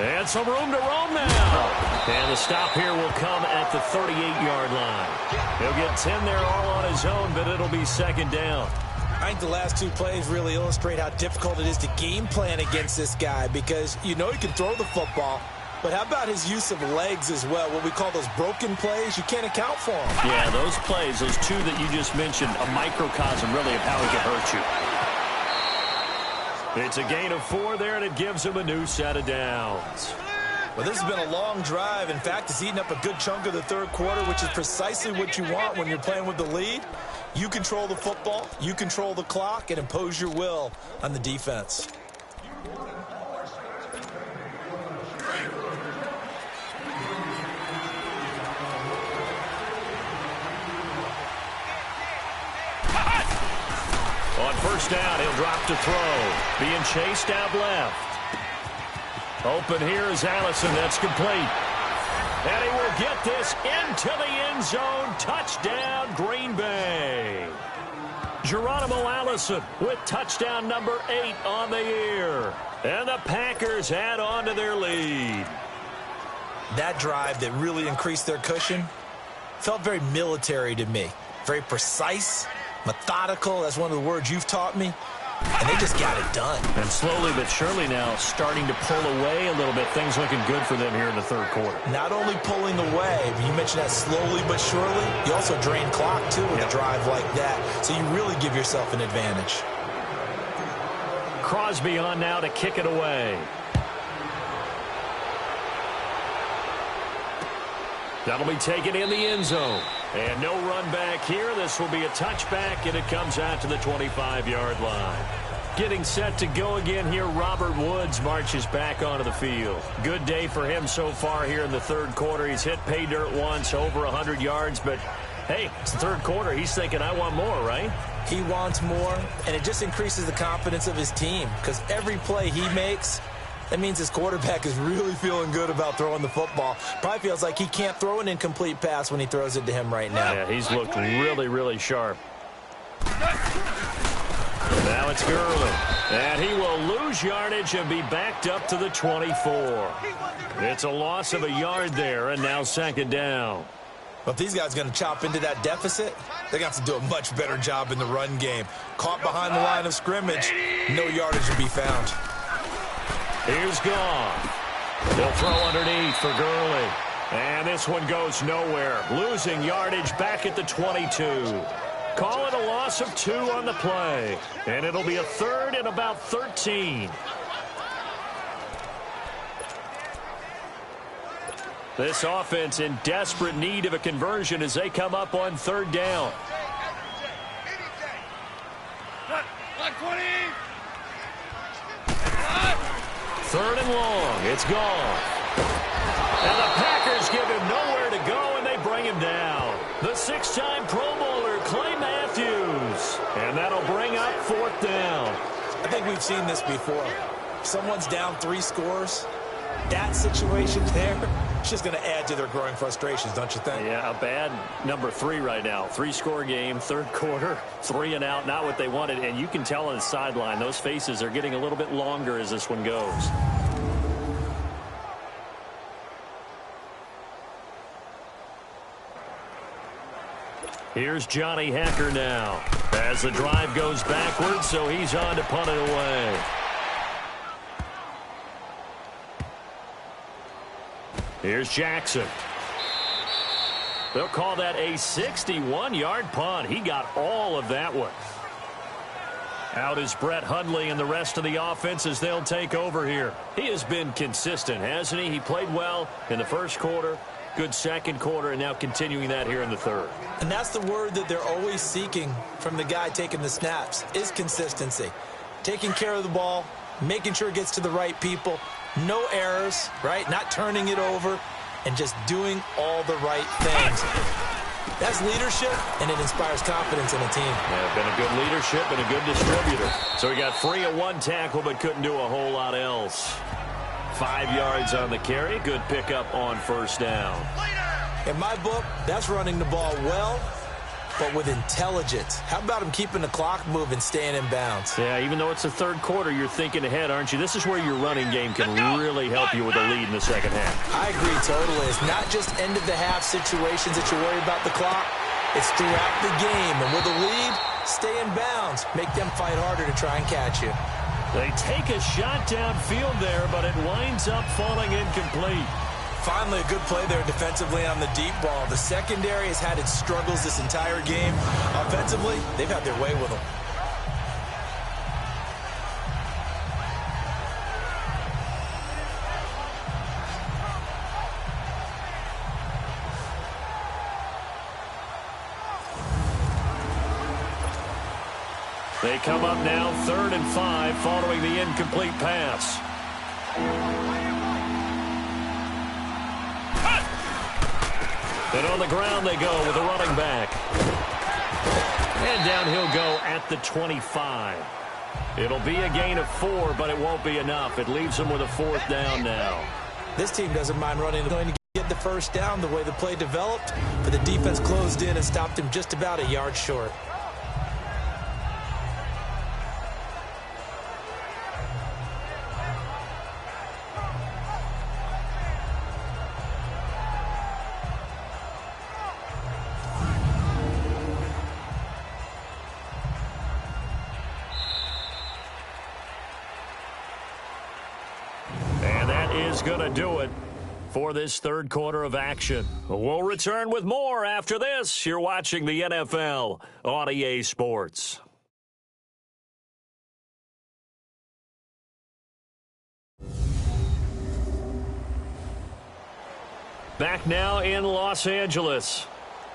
And some room to roam now. And the stop here will come at the 38-yard line. He'll get 10 there all on his own, but it'll be 2nd down. I think the last 2 plays really illustrate how difficult it is to game plan against this guy because you know he can throw the football, but how about his use of legs as well? What we call those broken plays, you can't account for them. Yeah, those plays, those 2 that you just mentioned, a microcosm really of how he can hurt you. It's a gain of 4 there, and it gives him a new set of downs. Well, this has been a long drive. In fact, it's eaten up a good chunk of the 3rd quarter, which is precisely what you want when you're playing with the lead. You control the football, you control the clock, and impose your will on the defense. On 1st down, he'll drop to throw. Being chased out left. Open here is Allison. That's complete. And he will get this into the end zone. Touchdown, Green Bay. Geronimo Allison with touchdown number 8 on the year. And the Packers add on to their lead. That drive that really increased their cushion felt very military to me. Very precise, methodical. That's one of the words you've taught me. And they just got it done. And slowly but surely now starting to pull away a little bit. Things looking good for them here in the 3rd quarter. Not only pulling away, but you mentioned that slowly but surely. You also drain clock, too, with a drive like that. So you really give yourself an advantage. Crosby on now to kick it away. That'll be taken in the end zone. And no run back here. This will be a touchback, and it comes out to the 25-yard line. Getting set to go again here, Robert Woods marches back onto the field. Good day for him so far here in the 3rd quarter. He's hit pay dirt once, over 100 yards, but hey, it's the 3rd quarter. He's thinking, I want more, right? He wants more, and it just increases the confidence of his team because every play he makes, that means his quarterback is really feeling good about throwing the football. Probably feels like he can't throw an incomplete pass when he throws it to him right now. Yeah, he's looked really, really sharp. Now it's Gurley. And he will lose yardage and be backed up to the 24. It's a loss of a yard there, and now 2nd down. But if these guys are going to chop into that deficit, they're going to have to do a much better job in the run game. Caught behind the line of scrimmage, no yardage to be found. Here's Gone. They'll throw underneath for Gurley. And this one goes nowhere. Losing yardage back at the 22. Call it a loss of 2 on the play. And it'll be a 3rd and about 13. This offense in desperate need of a conversion as they come up on 3rd down. Third and long. It's gone. And the Packers give him nowhere to go, and they bring him down. The 6-time Pro Bowler, Clay Matthews. And that'll bring up 4th down. I think we've seen this before. If someone's down 3 scores, that situation there, it's just going to add to their growing frustrations, don't you think? Yeah, a bad number 3 right now. 3-score game, 3rd quarter, 3 and out, not what they wanted. And you can tell on the sideline, those faces are getting a little bit longer as this one goes. Here's Johnny Hecker now. As the drive goes backwards, so he's on to punt it away. Here's Jackson. They'll call that a 61-yard punt. He got all of that one. Out is Brett Hundley and the rest of the offense as they'll take over here. He has been consistent, hasn't he? He played well in the first quarter, good second quarter, and now continuing that here in the third. And that's the word that they're always seeking from the guy taking the snaps, is consistency. Taking care of the ball, making sure it gets to the right people, no errors, right? Not turning it over, and just doing all the right things. That's leadership, and it inspires confidence in a team. Yeah, been a good leadership and a good distributor. So he got free of one tackle, but couldn't do a whole lot else. 5 yards on the carry. Good pickup on first down. In my book, that's running the ball well, but with intelligence. How about him keeping the clock moving, staying in bounds? Yeah, even though it's the third quarter, you're thinking ahead, aren't you? This is where your running game can really help you with a lead in the second half. I agree totally. It's not just end-of-the-half situations that you worry about the clock. It's throughout the game. And with a lead, stay in bounds. Make them fight harder to try and catch you. They take a shot downfield there, but it winds up falling incomplete. Finally, a good play there defensively on the deep ball. The secondary has had its struggles this entire game. Offensively, they've had their way with them. They come up now 3rd and 5 following the incomplete pass. And on the ground they go with a running back. And down he'll go at the 25. It'll be a gain of 4, but it won't be enough. It leaves them with a 4th down now. This team doesn't mind running. They're going to get the first down the way the play developed, but the defense closed in and stopped him just about a yard short. Going to do it for this third quarter of action. We'll return with more after this. You're watching the NFL on EA Sports. Back now in Los Angeles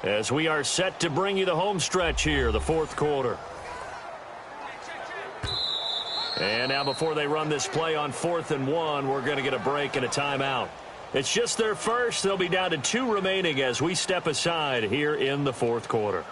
as we are set to bring you the home stretch here, the fourth quarter. And now before they run this play on 4th and 1, we're going to get a break and a timeout. It's just their first. They'll be down to 2 remaining as we step aside here in the fourth quarter.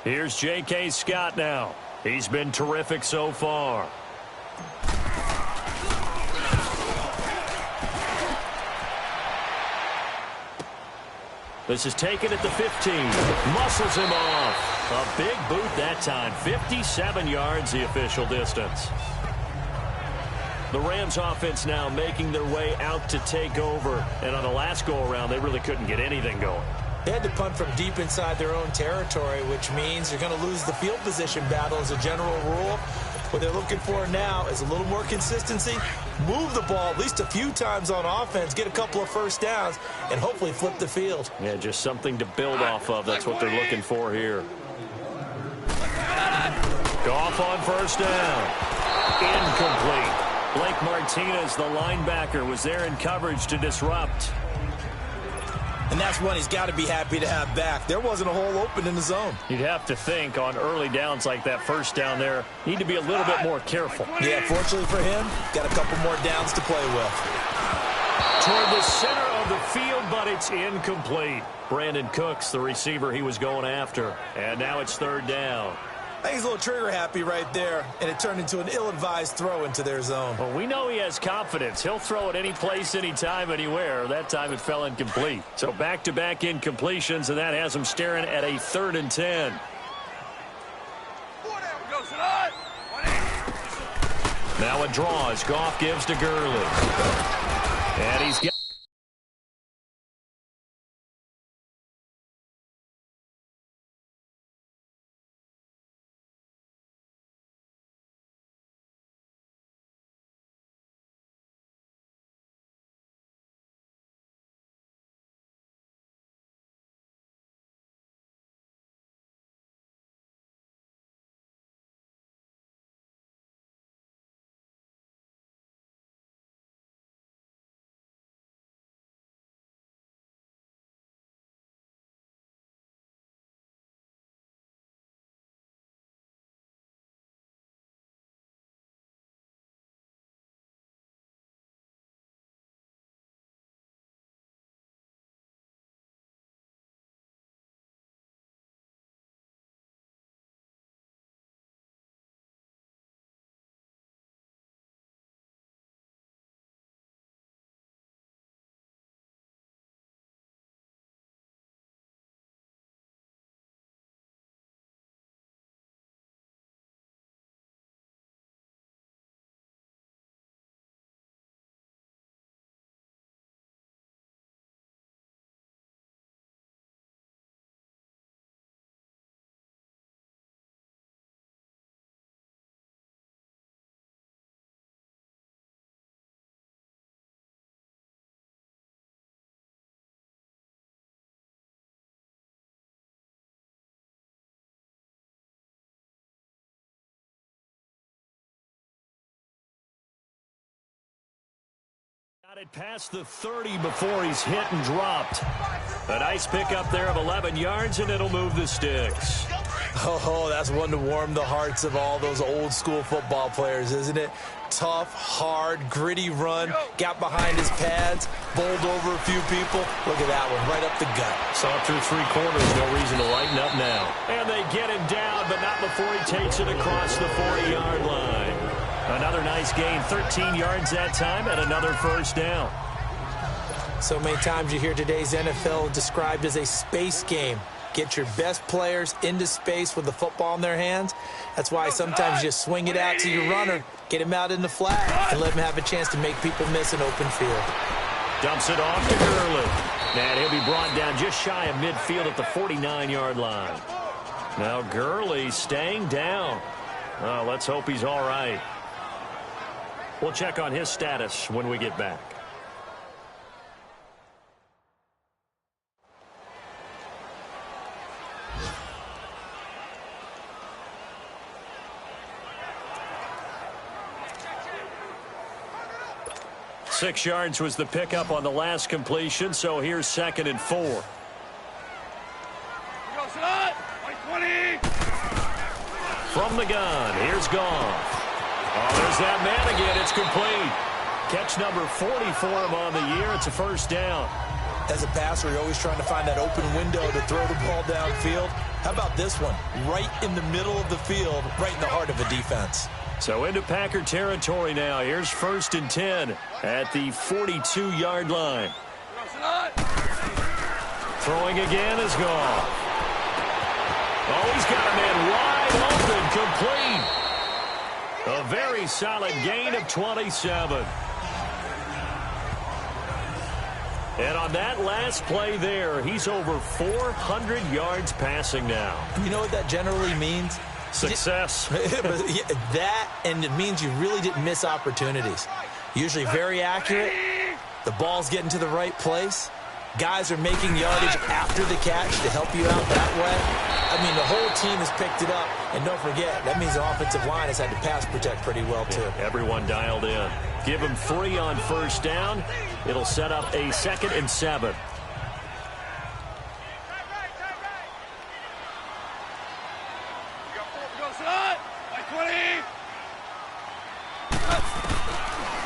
Here's J.K. Scott now. He's been terrific so far. This is taken at the 15. Muscles him off. A big boot that time. 57 yards the official distance. The Rams offense now making their way out to take over. And on the last go-around, they really couldn't get anything going. They had to punt from deep inside their own territory, which means you're going to lose the field position battle as a general rule. What they're looking for now is a little more consistency, move the ball at least a few times on offense, get a couple of first downs, and hopefully flip the field. Yeah, just something to build off of. That's what they're looking for here. Goff on first down. Incomplete. Blake Martinez, the linebacker, was there in coverage to disrupt. And that's one he's got to be happy to have back. There wasn't a hole open in the zone. You'd have to think on early downs like that first down there, need to be a little bit more careful. Yeah, fortunately for him, got a couple more downs to play with. Toward the center of the field, but it's incomplete. Brandon Cooks, the receiver he was going after. And now it's third down. I think he's a little trigger happy right there, and it turned into an ill-advised throw into their zone. Well, we know he has confidence. He'll throw it any place, anytime, anywhere. That time it fell incomplete. So back-to-back incompletions, and that has him staring at a 3rd and 10. Now a draw as Goff gives to Gurley. And he's got... Got it past the 30 before he's hit and dropped. A nice pickup there of 11 yards, and it'll move the sticks. Oh, that's one to warm the hearts of all those old-school football players, isn't it? Tough, hard, gritty run, got behind his pads, bowled over a few people. Look at that one, right up the gut. Saw through 3 quarters, no reason to lighten up now. And they get him down, but not before he takes it across the 40-yard line. Another nice gain, 13 yards that time, and another first down. So many times you hear today's NFL described as a space game. Get your best players into space with the football in their hands. That's why sometimes you just swing it out to your runner, get him out in the flat, and let him have a chance to make people miss an open field. Dumps it off to Gurley. And he'll be brought down just shy of midfield at the 49-yard line. Now Gurley staying down. Well, let's hope he's all right. We'll check on his status when we get back. Six yards was the pickup on the last completion, so here's 2nd and 4. From the gun, here's Goff. Oh, there's that man again. It's complete. Catch number 40 for him on the year. It's a first down. As a passer, you're always trying to find that open window to throw the ball downfield. How about this one? Right in the middle of the field, right in the heart of a defense. So into Packer territory now. Here's 1st and 10 at the 42-yard line. Throwing again is Goff. Oh, he's got a man wide open, complete. A very solid gain of 27. And on that last play there, he's over 400 yards passing now. You know what that generally means? Success. That, and it means you really didn't miss opportunities. Usually very accurate. The ball's getting to the right place. Guys are making yardage after the catch to help you out that way. I mean, the whole team has picked it up. And don't forget, that means the offensive line has had to pass protect pretty well, too. Yeah, everyone dialed in. Give them 3 on first down. It'll set up a 2nd and 7.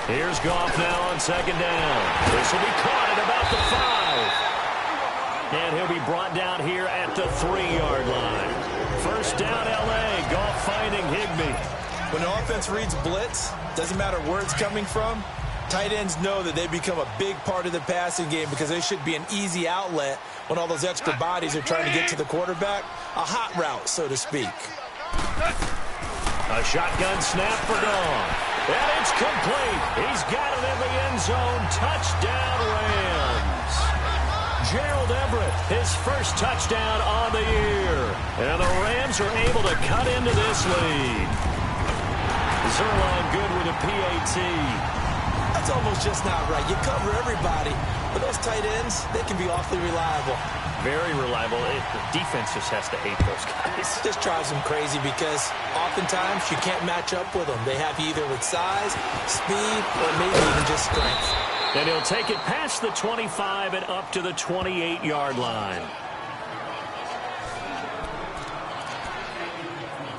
Here's Goff now on 2nd down. This will be caught at about the 5. And he'll be brought down here at the 3-yard line. First down, L.A. Goff finding Higbee. When the offense reads blitz, doesn't matter where it's coming from, tight ends know that they become a big part of the passing game because they should be an easy outlet when all those extra bodies are trying to get to the quarterback. A hot route, so to speak. A shotgun snap for Goff. And it's complete. He's got it in the end zone. Touchdown, Rams. Gerald Everett, his first touchdown on the year. And the Rams are able to cut into this lead. Zerline good with a PAT. That's almost just not right. You cover everybody. But those tight ends, they can be awfully reliable. Very reliable. The defense just has to hate those guys. This drives them crazy because oftentimes you can't match up with them. They have you either with size, speed, or maybe even just strength. And he'll take it past the 25 and up to the 28-yard line.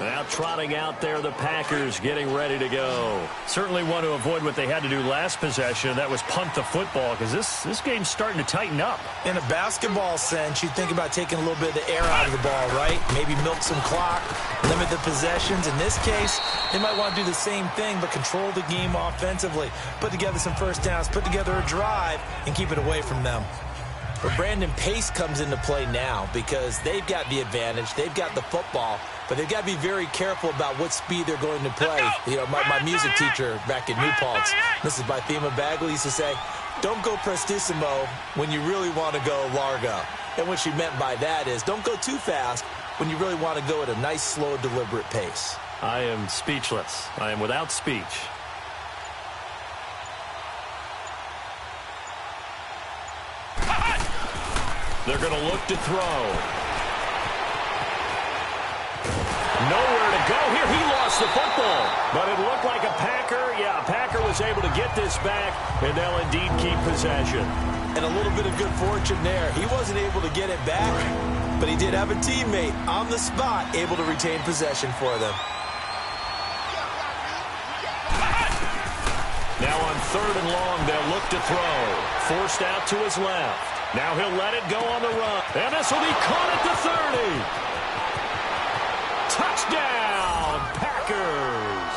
Now trotting out there, the Packers getting ready to go. Certainly want to avoid what they had to do last possession. That was punt the football because this game's starting to tighten up. In a basketball sense, you think about taking a little bit of the air out of the ball, right? Maybe milk some clock, limit the possessions. In this case, they might want to do the same thing but control the game offensively. Put together some first downs, put together a drive, and keep it away from them. But Brandon Pace comes into play now because they've got the advantage. They've got the football, but they've got to be very careful about what speed they're going to play. You know, my music teacher back in New Paltz, Mrs. Bythema Bagley, used to say, don't go prestissimo when you really want to go largo. And what she meant by that is don't go too fast when you really want to go at a nice, slow, deliberate pace. I am speechless. I am without speech. They're going to look to throw. Nowhere to go here. He lost the football. But it looked like a Packer. Yeah, a Packer was able to get this back, and they'll indeed keep possession. And a little bit of good fortune there. He wasn't able to get it back, but he did have a teammate on the spot able to retain possession for them. Now on 3rd and long, they'll look to throw. Forced out to his left. Now he'll let it go on the run. And this will be caught at the 30. Touchdown, Packers.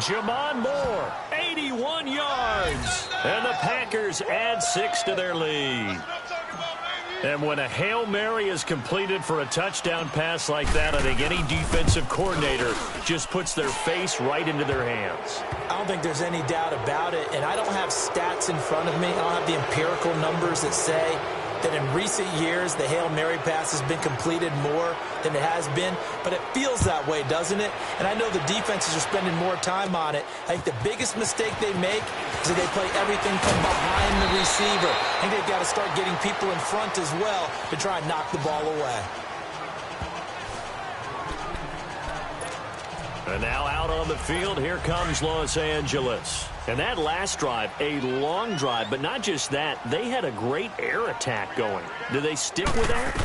Jamon Moore, 81 yards. And the Packers add 6 to their lead. And when a Hail Mary is completed for a touchdown pass like that, I think any defensive coordinator just puts their face right into their hands. I don't think there's any doubt about it, and I don't have stats in front of me. I don't have the empirical numbers that say that in recent years the Hail Mary pass has been completed more than it has been, but it feels that way, doesn't it? And I know the defenses are spending more time on it. I think the biggest mistake they make is that they play everything from behind the receiver. I think they've got to start getting people in front as well to try and knock the ball away. And now out on the field, here comes Los Angeles. And that last drive, a long drive, but not just that, they had a great air attack going. Do they stick with that?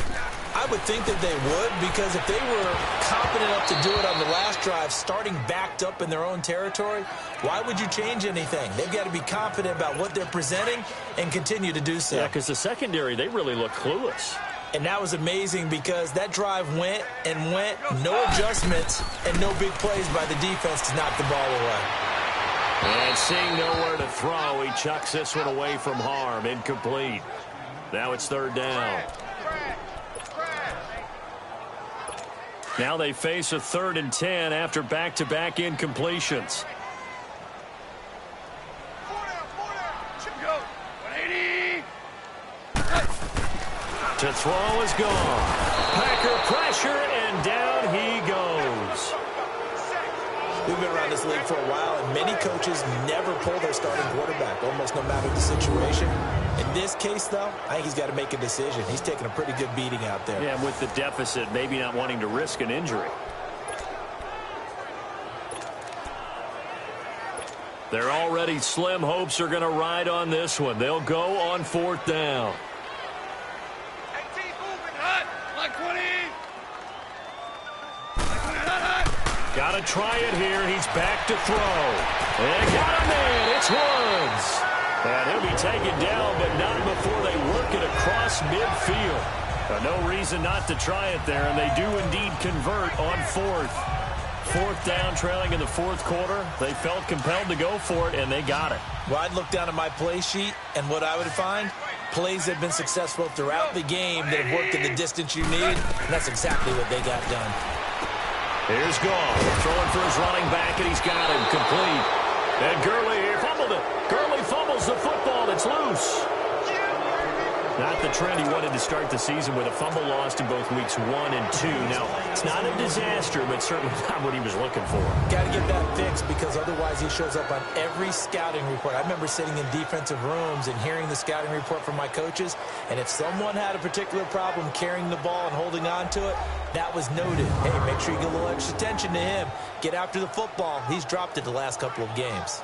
I would think that they would, because if they were confident enough to do it on the last drive, starting backed up in their own territory, why would you change anything? They've got to be confident about what they're presenting and continue to do so. Yeah, because the secondary, they really look clueless. And that was amazing because that drive went and went, no adjustments, and no big plays by the defense to knock the ball away. And seeing nowhere to throw, he chucks this one away from harm. Incomplete. Now it's 3rd down. Now they face a 3rd and 10 after back-to-back incompletions. To throw is gone. Packer pressure, and down he goes. We've been around this league for a while, and many coaches never pull their starting quarterback, almost no matter the situation. In this case, though, I think he's got to make a decision. He's taking a pretty good beating out there. Yeah, with the deficit, maybe not wanting to risk an injury. Their already slim hopes are going to ride on this one. They'll go on 4th down. Got to try it here. He's back to throw. And got him in. It's Woods. And he'll be taken down, but not before they work it across midfield. No reason not to try it there, and they do indeed convert on 4th. 4th down, trailing in the 4th quarter. They felt compelled to go for it, and they got it. Well, I'd look down at my play sheet, and what I would find, plays that have been successful throughout the game that have worked in the distance you need, and that's exactly what they got done. Here's Goff, throwing for his running back, and he's got him complete. And Gurley here fumbled it. Gurley fumbles the football. It's loose. Not the trend he wanted to start the season with, a fumble lost in both weeks 1 and 2. Now, it's not a disaster, but certainly not what he was looking for. Got to get that fixed, because otherwise he shows up on every scouting report. I remember sitting in defensive rooms and hearing the scouting report from my coaches, and if someone had a particular problem carrying the ball and holding on to it, that was noted. Hey, make sure you get a little extra attention to him. Get after the football. He's dropped it the last couple of games.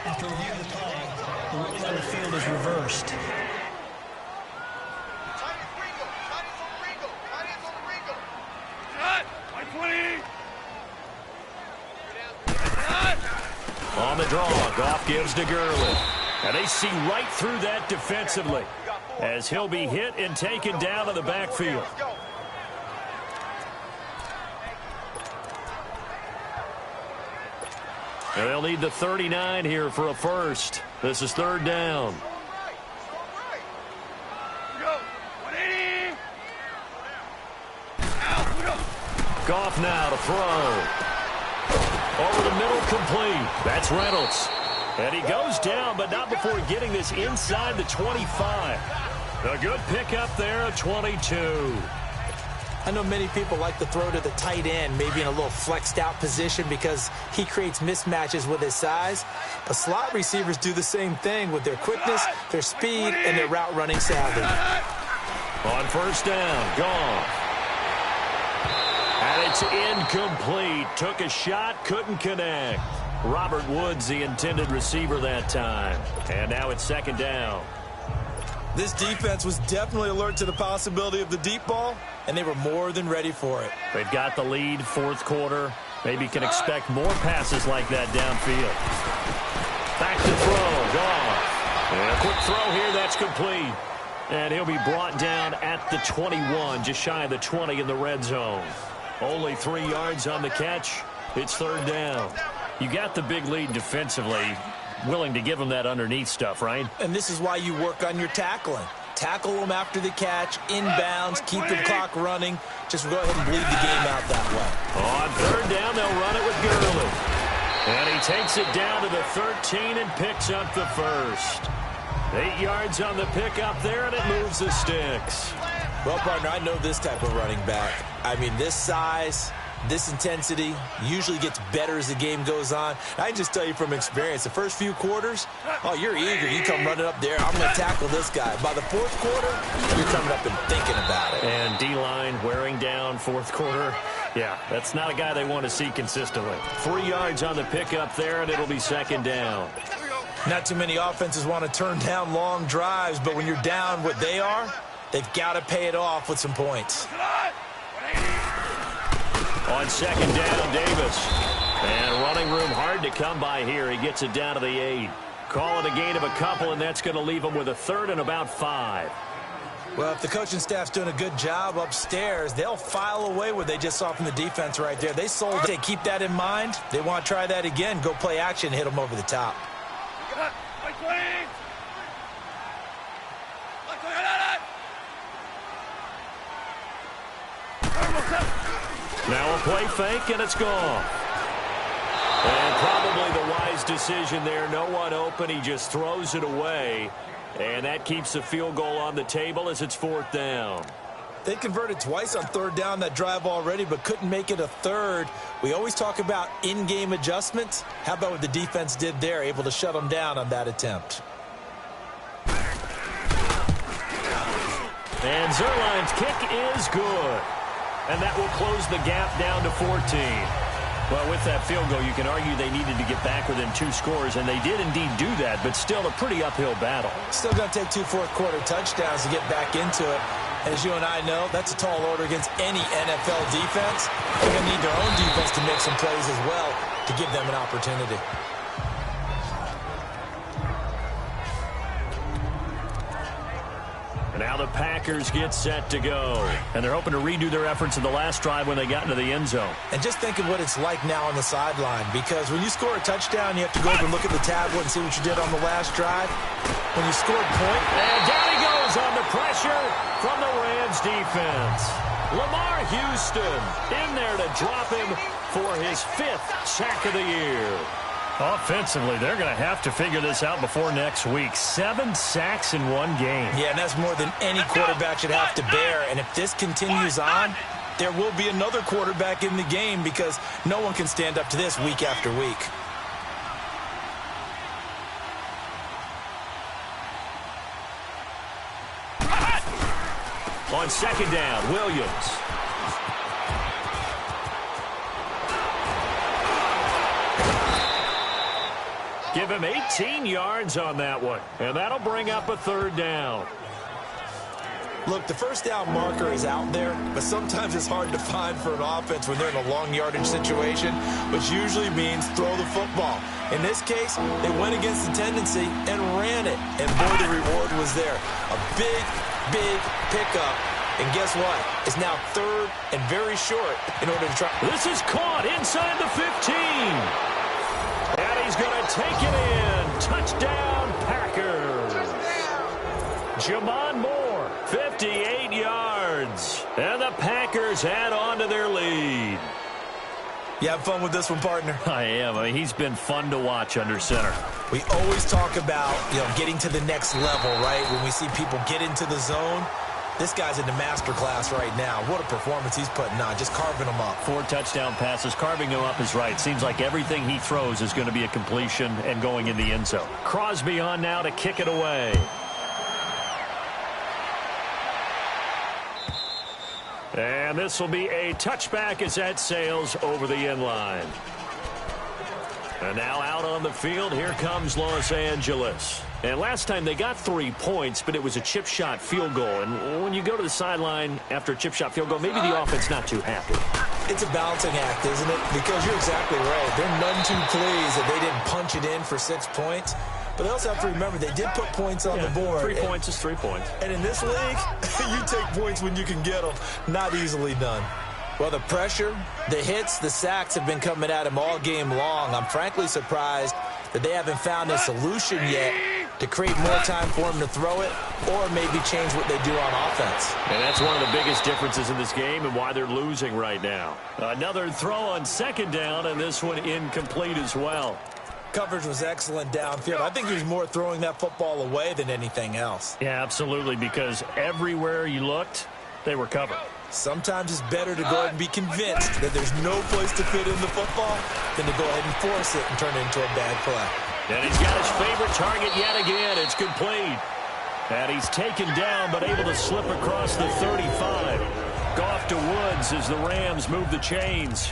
After review of the play, the ruling on the field is reversed. On the draw, Goff gives to Gurley. And they see right through that defensively as he'll be hit and taken down to the backfield. And they'll need the 39 here for a first. This is 3rd down. Goff now to throw. Over the middle, complete. That's Reynolds. And he goes down, but not before getting this inside the 25. A good pickup there at 22. I know many people like to throw to the tight end, maybe in a little flexed out position because he creates mismatches with his size. But slot receivers do the same thing with their quickness, their speed, and their route running savvy. On 1st down, Goff. And it's incomplete. Took a shot, couldn't connect. Robert Woods, the intended receiver that time. And now it's 2nd down. This defense was definitely alert to the possibility of the deep ball, and they were more than ready for it. They've got the lead, 4th quarter. Maybe can expect more passes like that downfield. Back to throw, Goff. And a quick throw here, that's complete. And he'll be brought down at the 21, just shy of the 20 in the red zone. Only 3 yards on the catch. It's 3rd down. You got the big lead defensively. Willing to give them that underneath stuff, right? And this is why you work on your tackling. Tackle them after the catch, inbounds, keep the clock running. Just go ahead and bleed the game out that way. On 3rd down, they'll run it with Gurley. And he takes it down to the 13 and picks up the first. 8 yards on the pickup there, and it moves the sticks. Well, partner, I know this type of running back. I mean, this size, this intensity usually gets better as the game goes on. I can just tell you from experience, the first few quarters, oh, you're eager. You come running up there, I'm going to tackle this guy. By the 4th quarter, you're coming up and thinking about it. And D-line wearing down 4th quarter. Yeah, that's not a guy they want to see consistently. 3 yards on the pickup there, and it'll be 2nd down. Not too many offenses want to turn down long drives, but when you're down what they are, they've got to pay it off with some points. On 2nd down, Davis. And running room hard to come by here. He gets it down to the 8. Call it a gain of a couple, and that's going to leave him with a 3rd and about 5. Well, if the coaching staff's doing a good job upstairs, they'll file away what they just saw from the defense right there. They sold it. They keep that in mind. They want to try that again. Go play action, hit them over the top. Now a play fake, and it's gone. And probably the wise decision there. No one open. He just throws it away. And that keeps the field goal on the table as it's 4th down. They converted twice on third down that drive already, but couldn't make it a third. We always talk about in-game adjustments. How about what the defense did there, able to shut them down on that attempt? And Zuerlein's kick is good. And that will close the gap down to 14. Well, with that field goal, you can argue they needed to get back within 2 scores, and they did indeed do that, but still a pretty uphill battle. Still going to take 2 fourth-quarter touchdowns to get back into it. And as you and I know, that's a tall order against any NFL defense. They're going to need their own defense to make some plays as well to give them an opportunity. Now the Packers get set to go. And they're hoping to redo their efforts in the last drive when they got into the end zone. And just think of what it's like now on the sideline, because when you score a touchdown, you have to go over and look at the tablet and see what you did on the last drive. When you scored point. And down he goes on the pressure from the Rams defense. Lamar Houston in there to drop him for his 5th sack of the year. Offensively, they're going to have to figure this out before next week. 7 sacks in 1 game. Yeah, and that's more than any quarterback should have to bear. And if this continues on, there will be another quarterback in the game because no one can stand up to this week after week. On second down, Williams. Give him 18 yards on that one, and that'll bring up a 3rd down. Look, the first down marker is out there, but sometimes it's hard to find for an offense when they're in a long yardage situation, which usually means throw the football. In this case, they went against the tendency and ran it, and boy, the reward was there. A big, big pickup, and guess what? It's now 3rd and very short in order to try. This is caught inside the 15. And he's going to take it in. Touchdown, Packers. Jamon Moore, 58 yards. And the Packers add on to their lead. You have fun with this one, partner? I am. I mean, he's been fun to watch under center. We always talk about, getting to the next level, right? When we see people get into the zone. This guy's in the master class right now. What a performance he's putting on, just carving them up. 4 touchdown passes. Carving him up is right. Seems like everything he throws is going to be a completion and going in the end zone. Crosby on now to kick it away. And this will be a touchback as that sails over the end line. And now out on the field, here comes Los Angeles. And last time they got 3 points, but it was a chip shot field goal. And when you go to the sideline after a chip shot field goal, maybe the offense not too happy. It's a balancing act, isn't it? Because you're exactly right. They're none too pleased that they didn't punch it in for 6 points. But they also have to remember they did put points on the board. 3 points is 3 points. And in this league, you take points when you can get them. Not easily done. Well, the pressure, the hits, the sacks have been coming at him all game long. I'm frankly surprised that they haven't found a solution yet to create more time for him to throw it or maybe change what they do on offense. And that's one of the biggest differences in this game and why they're losing right now. Another throw on second down, and this one incomplete as well. Coverage was excellent downfield. I think he was more throwing that football away than anything else. Yeah, absolutely, because everywhere you looked, they were covered. Sometimes it's better to go ahead and be convinced that there's no place to fit in the football than to go ahead and force it and turn it into a bad play. And he's got his favorite target yet again. It's complete. And he's taken down but able to slip across the 35. Goff to Woods as the Rams move the chains.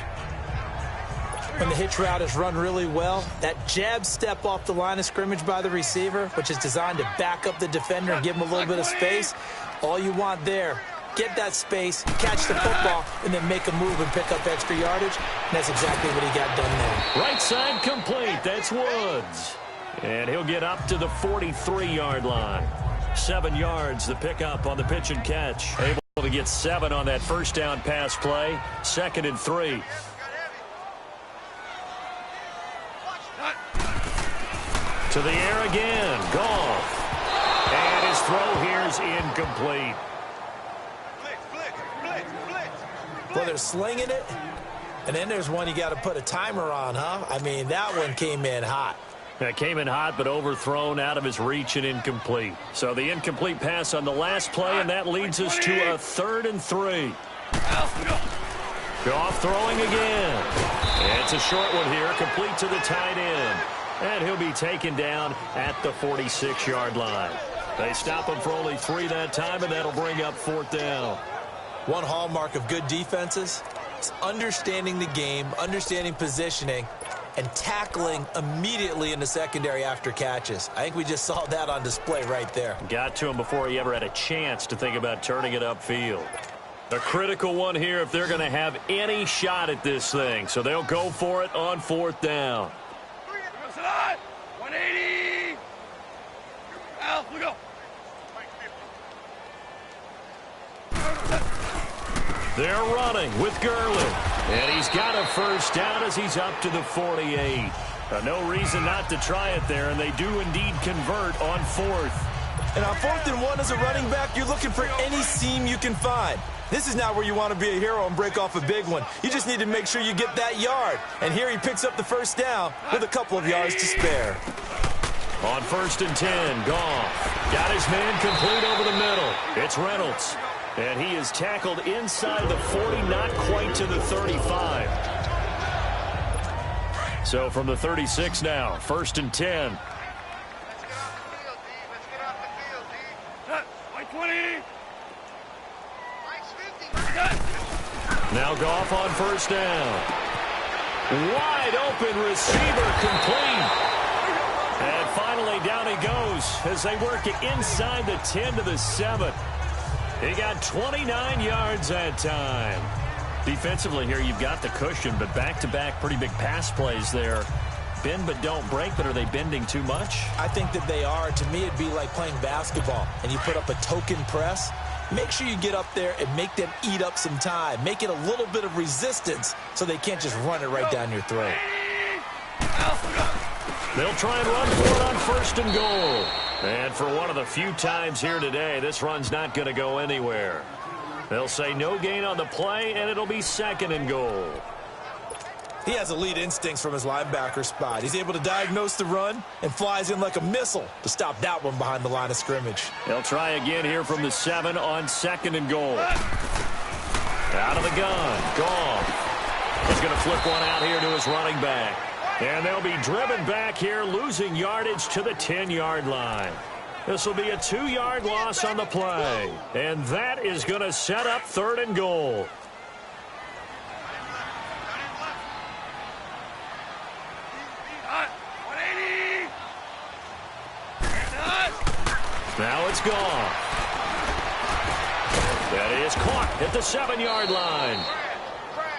When the hitch route is run really well, that jab step off the line of scrimmage by the receiver, which is designed to back up the defender and give him a little bit of space, all you want there, get that space, catch the football, and then make a move and pick up extra yardage. And that's exactly what he got done there. Right side complete. That's Woods. And he'll get up to the 43-yard line. 7 yards, the pickup on the pitch and catch. Able to get 7 on that first down pass play. 2nd and 3. To the air again. Goff. And his throw here is incomplete. Well, they're slinging it, and then there's one you got to put a timer on, huh? I mean, that one came in hot. That came in hot, but overthrown out of his reach and incomplete. So the incomplete pass on the last play, and that leads us to a 3rd and 3. Goff throwing again. It's a short one here, complete to the tight end. And he'll be taken down at the 46-yard line. They stop him for only 3 that time, and that'll bring up 4th down. One hallmark of good defenses is understanding the game, understanding positioning, and tackling immediately in the secondary after catches. I think we just saw that on display right there. Got to him before he ever had a chance to think about turning it upfield. A critical one here if they're going to have any shot at this thing. So they'll go for it on 4th down. 180. Al, we go. They're running with Gurley. And he's got a 1st down as he's up to the 48. No reason not to try it there, and they do indeed convert on 4th. And on 4th and 1 as a running back, you're looking for any seam you can find. This is not where you want to be a hero and break off a big one. You just need to make sure you get that yard. And here he picks up the 1st down with a couple of yards to spare. On 1st and 10, Goff got his man complete over the middle. It's Reynolds. And he is tackled inside the 40, not quite to the 35. So from the 36 now, 1st and 10. Let's get off the field, D. White 20. Now Goff on 1st down. Wide open receiver complete. And finally down he goes as they work it inside the 10 to the 7. He got 29 yards that time. Defensively here, you've got the cushion, but back-to-back pretty big pass plays there. Bend but don't break, but are they bending too much? I think that they are. To me, it'd be like playing basketball, and you put up a token press. Make sure you get up there and make them eat up some time. Make it a little bit of resistance so they can't just run it right down your throat. They'll try and run for it on 1st and goal. And for one of the few times here today, this run's not going to go anywhere. They'll say no gain on the play, and it'll be 2nd and goal. He has elite instincts from his linebacker spot. He's able to diagnose the run and flies in like a missile to stop that one behind the line of scrimmage. They'll try again here from the 7 on 2nd and goal. Out of the gun, Goff. He's going to flip one out here to his running back. And they'll be driven back here, losing yardage to the 10-yard line. This will be a 2-yard loss on the play. And that is going to set up 3rd and goal. Now it's gone. That is caught at the 7-yard line.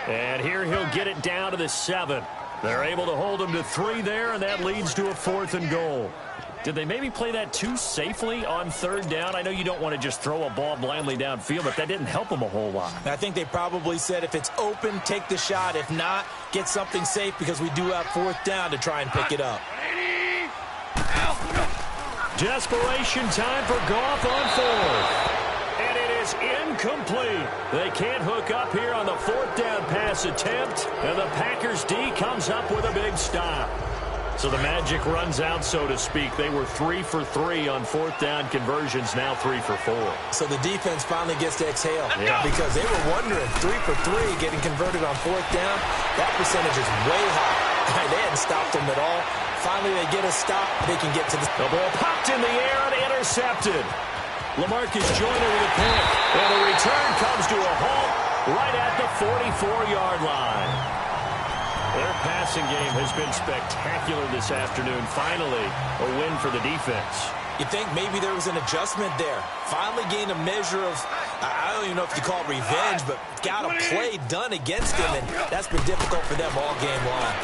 And here he'll get it down to the 7. They're able to hold him to 3 there, and that leads to a 4th and goal. Did they maybe play that too safely on 3rd down? I know you don't want to just throw a ball blindly downfield, but that didn't help them a whole lot. I think they probably said if it's open, take the shot. If not, get something safe because we do have 4th down to try and pick it up. Desperation time for Goff on 4th. And it is incomplete. They can't hook up here on the 4th down pass attempt. And the Packers D comes up with a big stop. So the magic runs out, so to speak. They were 3 for 3 on 4th down conversions, now 3 for 4. So the defense finally gets to exhale. Yeah. Because they were wondering, 3 for 3 getting converted on 4th down. That percentage is way high. They hadn't stopped them at all. Finally, they get a stop. They can get to the ball popped in the air and intercepted. LaMarcus Joyner with a pick. And the return comes to a halt right at the 44-yard line. Their passing game has been spectacular this afternoon. Finally, a win for the defense. You think maybe there was an adjustment there. Finally gained a measure of, I don't even know if you call it revenge, but got a play done against him, and that's been difficult for them all game long.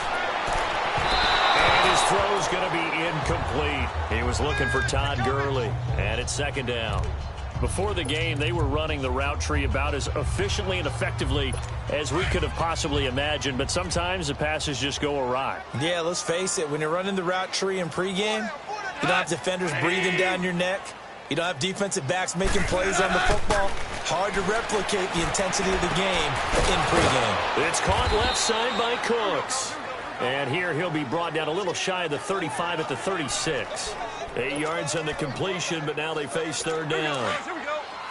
And his throw is going to be incomplete. He was looking for Todd Gurley, and it's 2nd down. Before the game, they were running the route tree about as efficiently and effectively as we could have possibly imagined, but sometimes the passes just go awry. Yeah, let's face it. When you're running the route tree in pregame, you don't have defenders breathing down your neck. You don't have defensive backs making plays on the football. Hard to replicate the intensity of the game in pregame. It's caught left side by Cooks. And here he'll be brought down a little shy of the 35 at the 36. 8 yards on the completion, but now they face third down.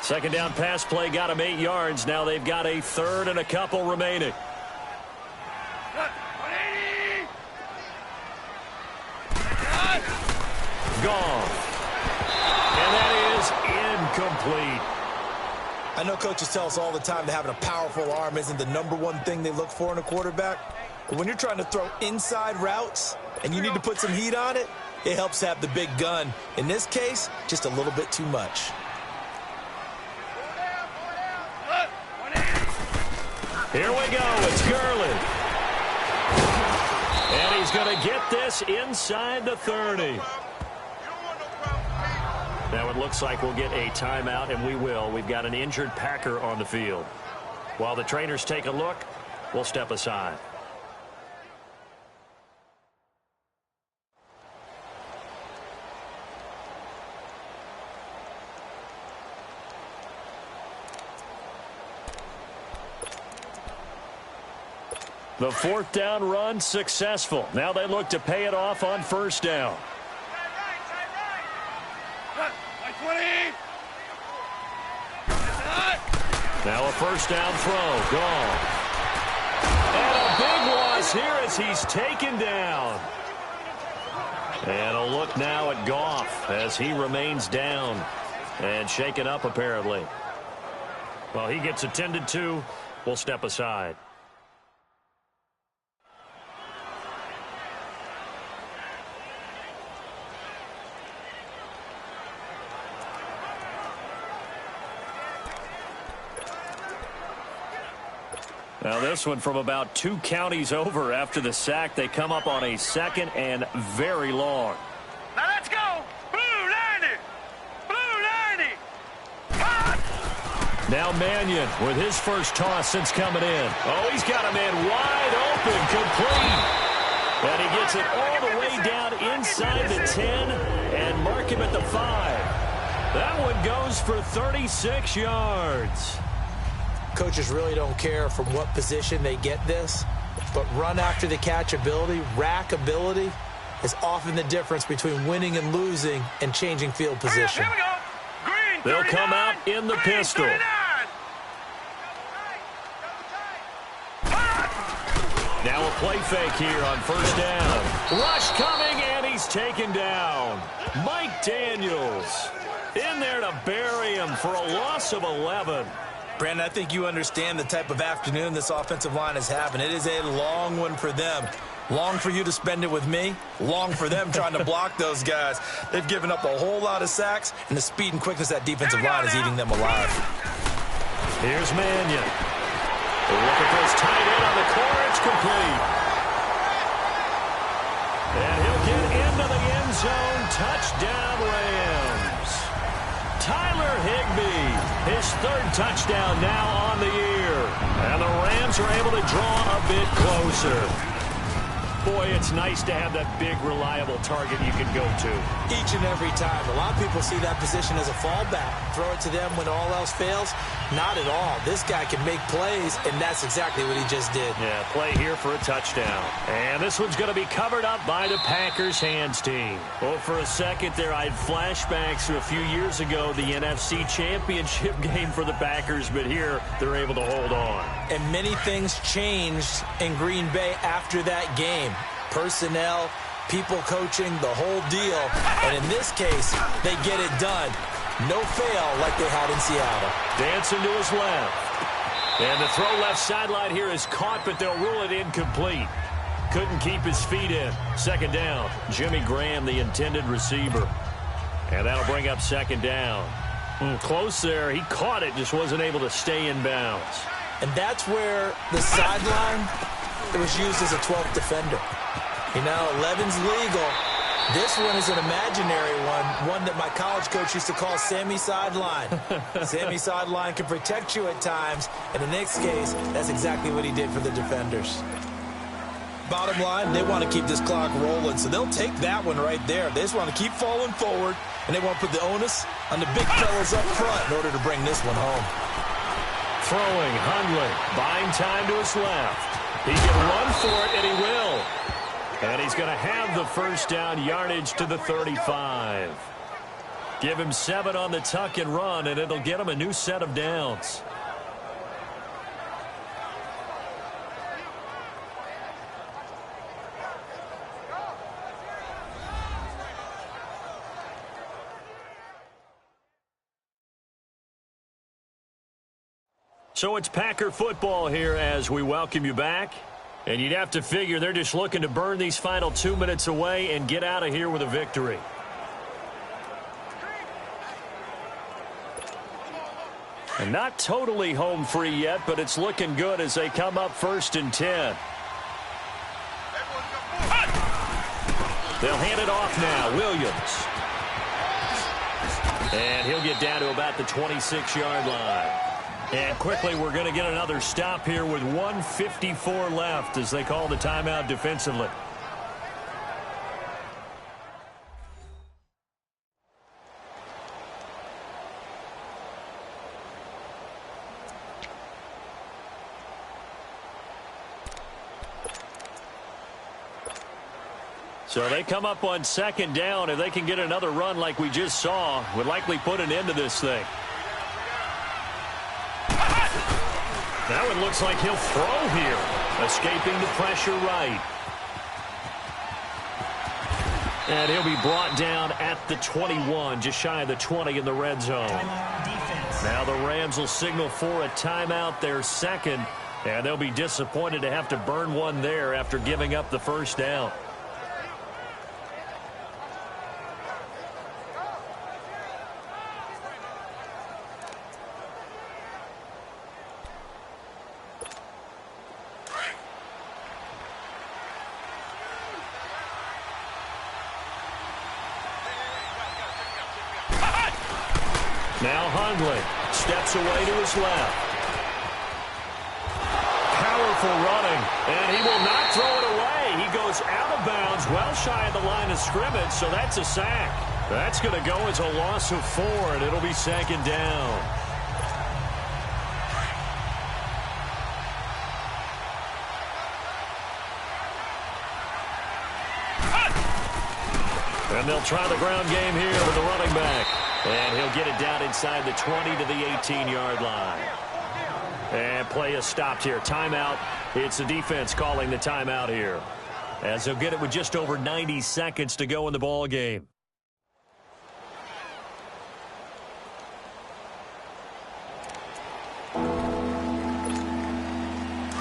Second down pass play got him 8 yards. Now they've got a third and a couple remaining. Gone. And that is incomplete. I know coaches tell us all the time that having a powerful arm isn't the #1 thing they look for in a quarterback. But when you're trying to throw inside routes and you need to put some heat on it, it helps to have the big gun. In this case, just a little bit too much. Here we go. It's Gurley. And he's going to get this inside the 30. Now it looks like we'll get a timeout, and we will. We've got an injured Packer on the field. While the trainers take a look, we'll step aside. The fourth down run successful. Now they look to pay it off on first down. Now a first down throw. Gone. And a big loss here as he's taken down. And a look now at Goff as he remains down and shaken up apparently. Well, he gets attended to. We'll step aside. Now this one from about 2 counties over after the sack. They come up on a second and very long. Now let's go. Blue 90. Blue 90. Hot. Now Mannion with his first toss since coming in. Oh, he's got a man wide open, complete. And he gets it all the way down inside the 10 and mark him at the 5. That one goes for 36 yards. Coaches really don't care from what position they get this, but run after the catch ability, rack ability, is often the difference between winning and losing and changing field position. Here we go. Green 39. They'll come out in the Green pistol. 39. Now a play fake here on first down. Rush coming, and he's taken down. Mike Daniels in there to bury him for a loss of 11. Brandon, I think you understand the type of afternoon this offensive line is having. It is a long one for them. Long for you to spend it with me. Long for them trying to block those guys. They've given up a whole lot of sacks, and the speed and quickness of that defensive line is eating them alive. Here's Mannion. Look at this tight end on the corner. It's complete. And he'll get into the end zone. Touchdown, Rams. Tyler Higbee, his third touchdown now on the year. And the Rams are able to draw a bit closer. Boy, it's nice to have that big, reliable target you can go to. Each and every time. A lot of people see that position as a fallback. Throw it to them when all else fails. Not at all. This guy can make plays, and that's exactly what he just did. Yeah, play here for a touchdown. And this one's going to be covered up by the Packers hands team. Well, for a second there, I had flashbacks to a few years ago, the NFC Championship game for the Packers, but here they're able to hold on. And many things changed in Green Bay after that game. Personnel, people coaching, the whole deal. And in this case, they get it done. No fail like they had in Seattle. Dancing to his left. And the throw left sideline here is caught, but they'll rule it incomplete. Couldn't keep his feet in. Second down. Jimmy Graham, the intended receiver. And that'll bring up second down. Close there. He caught it, just wasn't able to stay in bounds. And that's where the sideline, it was used as a 12th defender. You know, 11's legal. This one is an imaginary one that my college coach used to call Sammy Sideline. Sammy Sideline can protect you at times, and in this case, that's exactly what he did for the defenders. Bottom line, they want to keep this clock rolling, so they'll take that one right there. They just want to keep falling forward, and they want to put the onus on the big fellas up front in order to bring this one home. Throwing, Hundley, buying time to his left. He can run for it, and he will. And he's going to have the first down, yardage to the 35. Give him 7 on the tuck and run, and it'll get him a new set of downs. So it's Packer football here as we welcome you back. And you'd have to figure they're just looking to burn these final 2 minutes away and get out of here with a victory. And not totally home free yet, but it's looking good as they come up 1st and 10. They'll hand it off now. Williams. And he'll get down to about the 26-yard line. And quickly, we're going to get another stop here with 1:54 left as they call the timeout defensively. So they come up on 2nd down. If they can get another run like we just saw, would likely put an end to this thing. That one looks like he'll throw here. Escaping the pressure right. And he'll be brought down at the 21, just shy of the 20 in the red zone. Now the Rams will signal for a timeout, their 2nd, and they'll be disappointed to have to burn one there after giving up the first down. Now Hundley steps away to his left. Powerful running, and he will not throw it away. He goes out of bounds, well shy of the line of scrimmage, so that's a sack. That's going to go as a loss of 4, and it'll be 2nd down. And they'll try the ground game here with the running back. And he'll get it down inside the 20 to the 18-yard line. And play is stopped here. Timeout. It's the defense calling the timeout here, as they'll get it with just over 90 seconds to go in the ball game.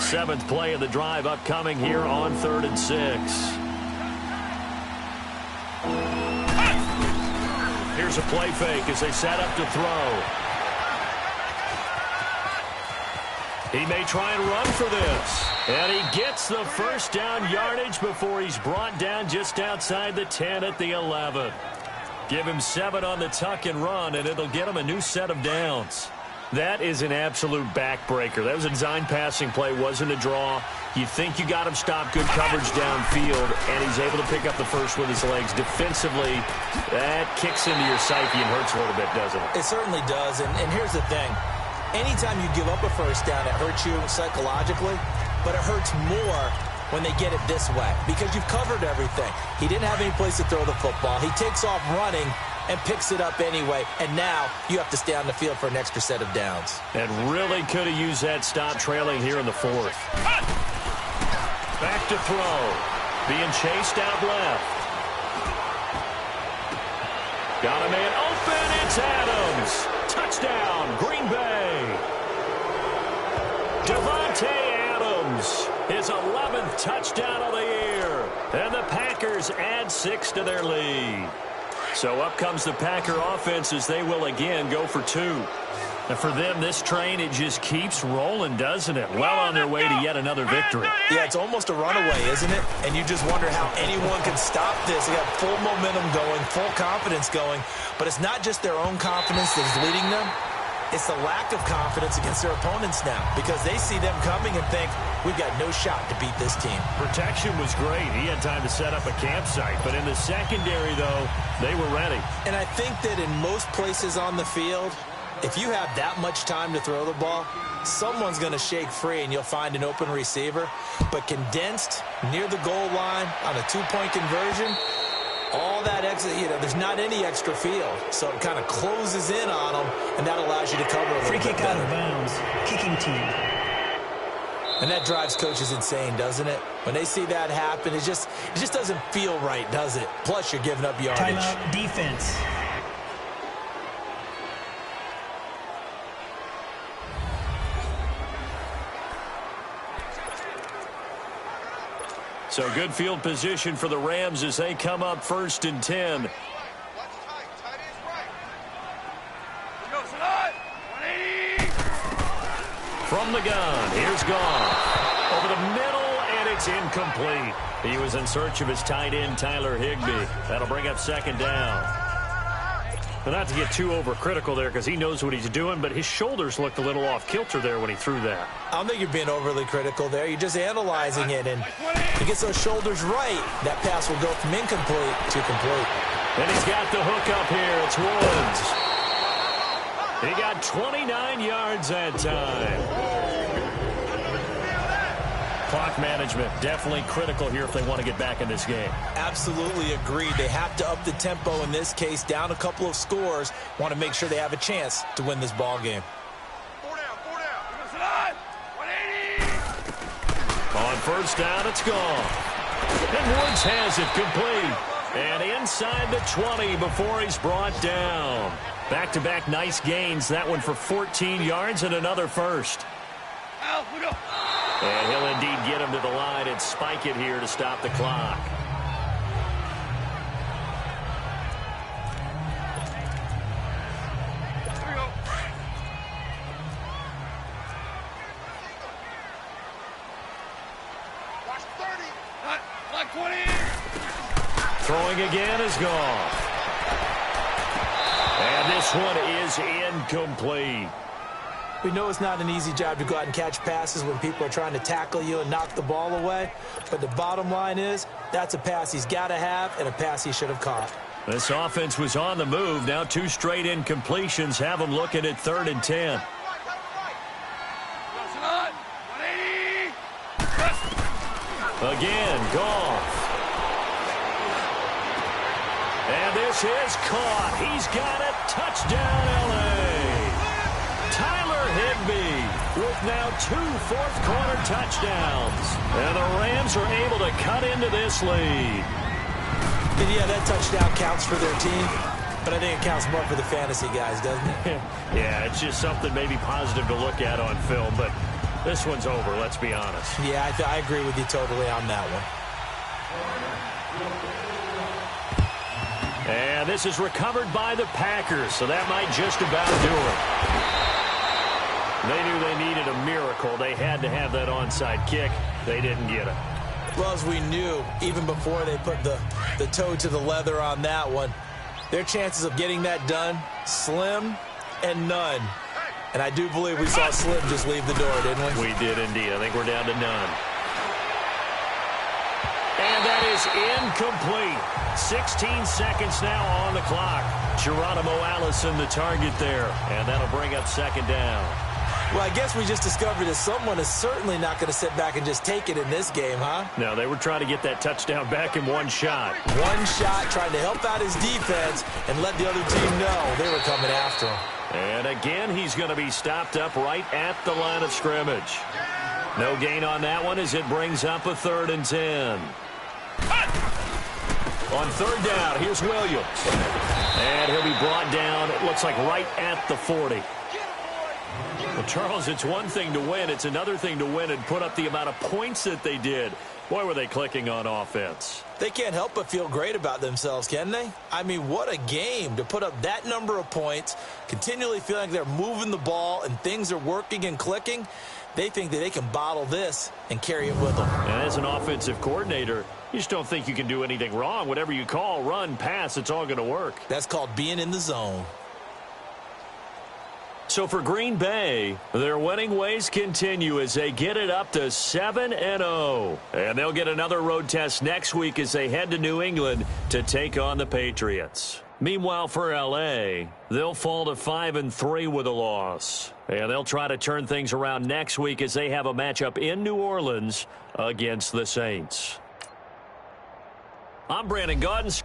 Seventh play of the drive upcoming here on 3rd and 6. Here's a play fake as they set up to throw. He may try and run for this. And he gets the first down yardage before he's brought down just outside the 10 at the 11. Give him 7 on the tuck and run, and it'll get him a new set of downs. That is an absolute backbreaker. That was a design passing play, wasn't a draw. You think you got him stopped, good coverage downfield, and he's able to pick up the first with his legs. Defensively, that kicks into your psyche and hurts a little bit, doesn't it? It certainly does, and here's the thing. Anytime you give up a first down, it hurts you psychologically, but it hurts more when they get it this way because you've covered everything. He didn't have any place to throw the football. He takes off running and picks it up anyway, and now you have to stay on the field for an extra set of downs. And really could have used that stop trailing here in the 4th. Back to throw. Being chased out left. Got a man open. It's Adams. Touchdown, Green Bay. Devontae Adams, his 11th touchdown of the year. And the Packers add 6 to their lead. So up comes the Packer offense as they will again go for 2. And for them, this train, it just keeps rolling, doesn't it? Well on their way to yet another victory. Yeah, it's almost a runaway, isn't it? And you just wonder how anyone can stop this. They got full momentum going, full confidence going. But it's not just their own confidence that is leading them. It's the lack of confidence against their opponents now because they see them coming and think, we've got no shot to beat this team. Protection was great. He had time to set up a campsite. But in the secondary, though, they were ready. And I think that in most places on the field, If you have that much time to throw the ball, someone's going to shake free and you'll find an open receiver. But condensed near the goal line on a two-point conversion, all that extra, there's not any extra field. So it kind of closes in on them, and that allows you to cover a little Free bit kick out better. of bounds. Kicking team. And that drives coaches insane, doesn't it? When they see that happen, it just doesn't feel right, does it? Plus, you're giving up yardage. Timeout defense. So good field position for the Rams as they come up 1st and 10. From the gun, here's Goff. Over the middle, and it's incomplete. He was in search of his tight end, Tyler Higbee. That'll bring up 2nd down. But not to get too overcritical there because he knows what he's doing, but his shoulders looked a little off kilter there when he threw that. I don't think you're being overly critical there. You're just analyzing it, and he gets those shoulders right. That pass will go from incomplete to complete. And he's got the hook up here. It's Woods. He got 29 yards that time. Clock management definitely critical here if they want to get back in this game. Absolutely agreed. They have to up the tempo in this case, down a couple of scores. Want to make sure they have a chance to win this ball game. 4 down. 180. On 1st down, it's gone. And Woods has it complete. And inside the 20 before he's brought down. Back-to-back nice gains. That one for 14 yards and another first. And he'll indeed get him to the line and spike it here to stop the clock. Here we go. Watch 30. Like 20. Throwing again is gone. And this one is incomplete. We know it's not an easy job to go out and catch passes when people are trying to tackle you and knock the ball away. But the bottom line is, that's a pass he's got to have and a pass he should have caught. This offense was on the move. Now 2 straight incompletions have them looking at 3rd and 10. Again, Goff. And this is caught. He's got it. Touchdown, L.A. Tyler Higbee with now 2 fourth-quarter touchdowns. And the Rams are able to cut into this lead. And yeah, that touchdown counts for their team, but I think it counts more for the fantasy guys, doesn't it? Yeah, it's just something maybe positive to look at on film, but this one's over, let's be honest. Yeah, I agree with you totally on that one. And this is recovered by the Packers, so that might just about do it. They knew they needed a miracle. They had to have that onside kick. They didn't get it. Well, as we knew, even before they put the toe to the leather on that one, their chances of getting that done, slim and none. And I do believe we saw Slim just leave the door, didn't we? We did indeed. I think we're down to none. And that is incomplete. 16 seconds now on the clock. Geronimo Allison the target there. And that'll bring up 2nd down. Well, I guess we just discovered that someone is certainly not going to sit back and just take it in this game, huh? No, they were trying to get that touchdown back in one shot. One shot, trying to help out his defense and let the other team know they were coming after him. And again, he's going to be stopped up right at the line of scrimmage. No gain on that one as it brings up a 3rd and 10. On 3rd down, here's Williams. And he'll be brought down, it looks like right at the 40. Well, Charles, it's one thing to win. It's another thing to win and put up the amount of points that they did. Boy, were they clicking on offense. They can't help but feel great about themselves, can they? I mean, what a game to put up that number of points, continually feeling like they're moving the ball and things are working and clicking. They think that they can bottle this and carry it with them. And as an offensive coordinator, you just don't think you can do anything wrong. Whatever you call, run, pass, it's all going to work. That's called being in the zone. So for Green Bay, their winning ways continue as they get it up to 7-0. And they'll get another road test next week as they head to New England to take on the Patriots. Meanwhile, for L.A., they'll fall to 5-3 with a loss. And they'll try to turn things around next week as they have a matchup in New Orleans against the Saints. I'm Brandon Gaudin.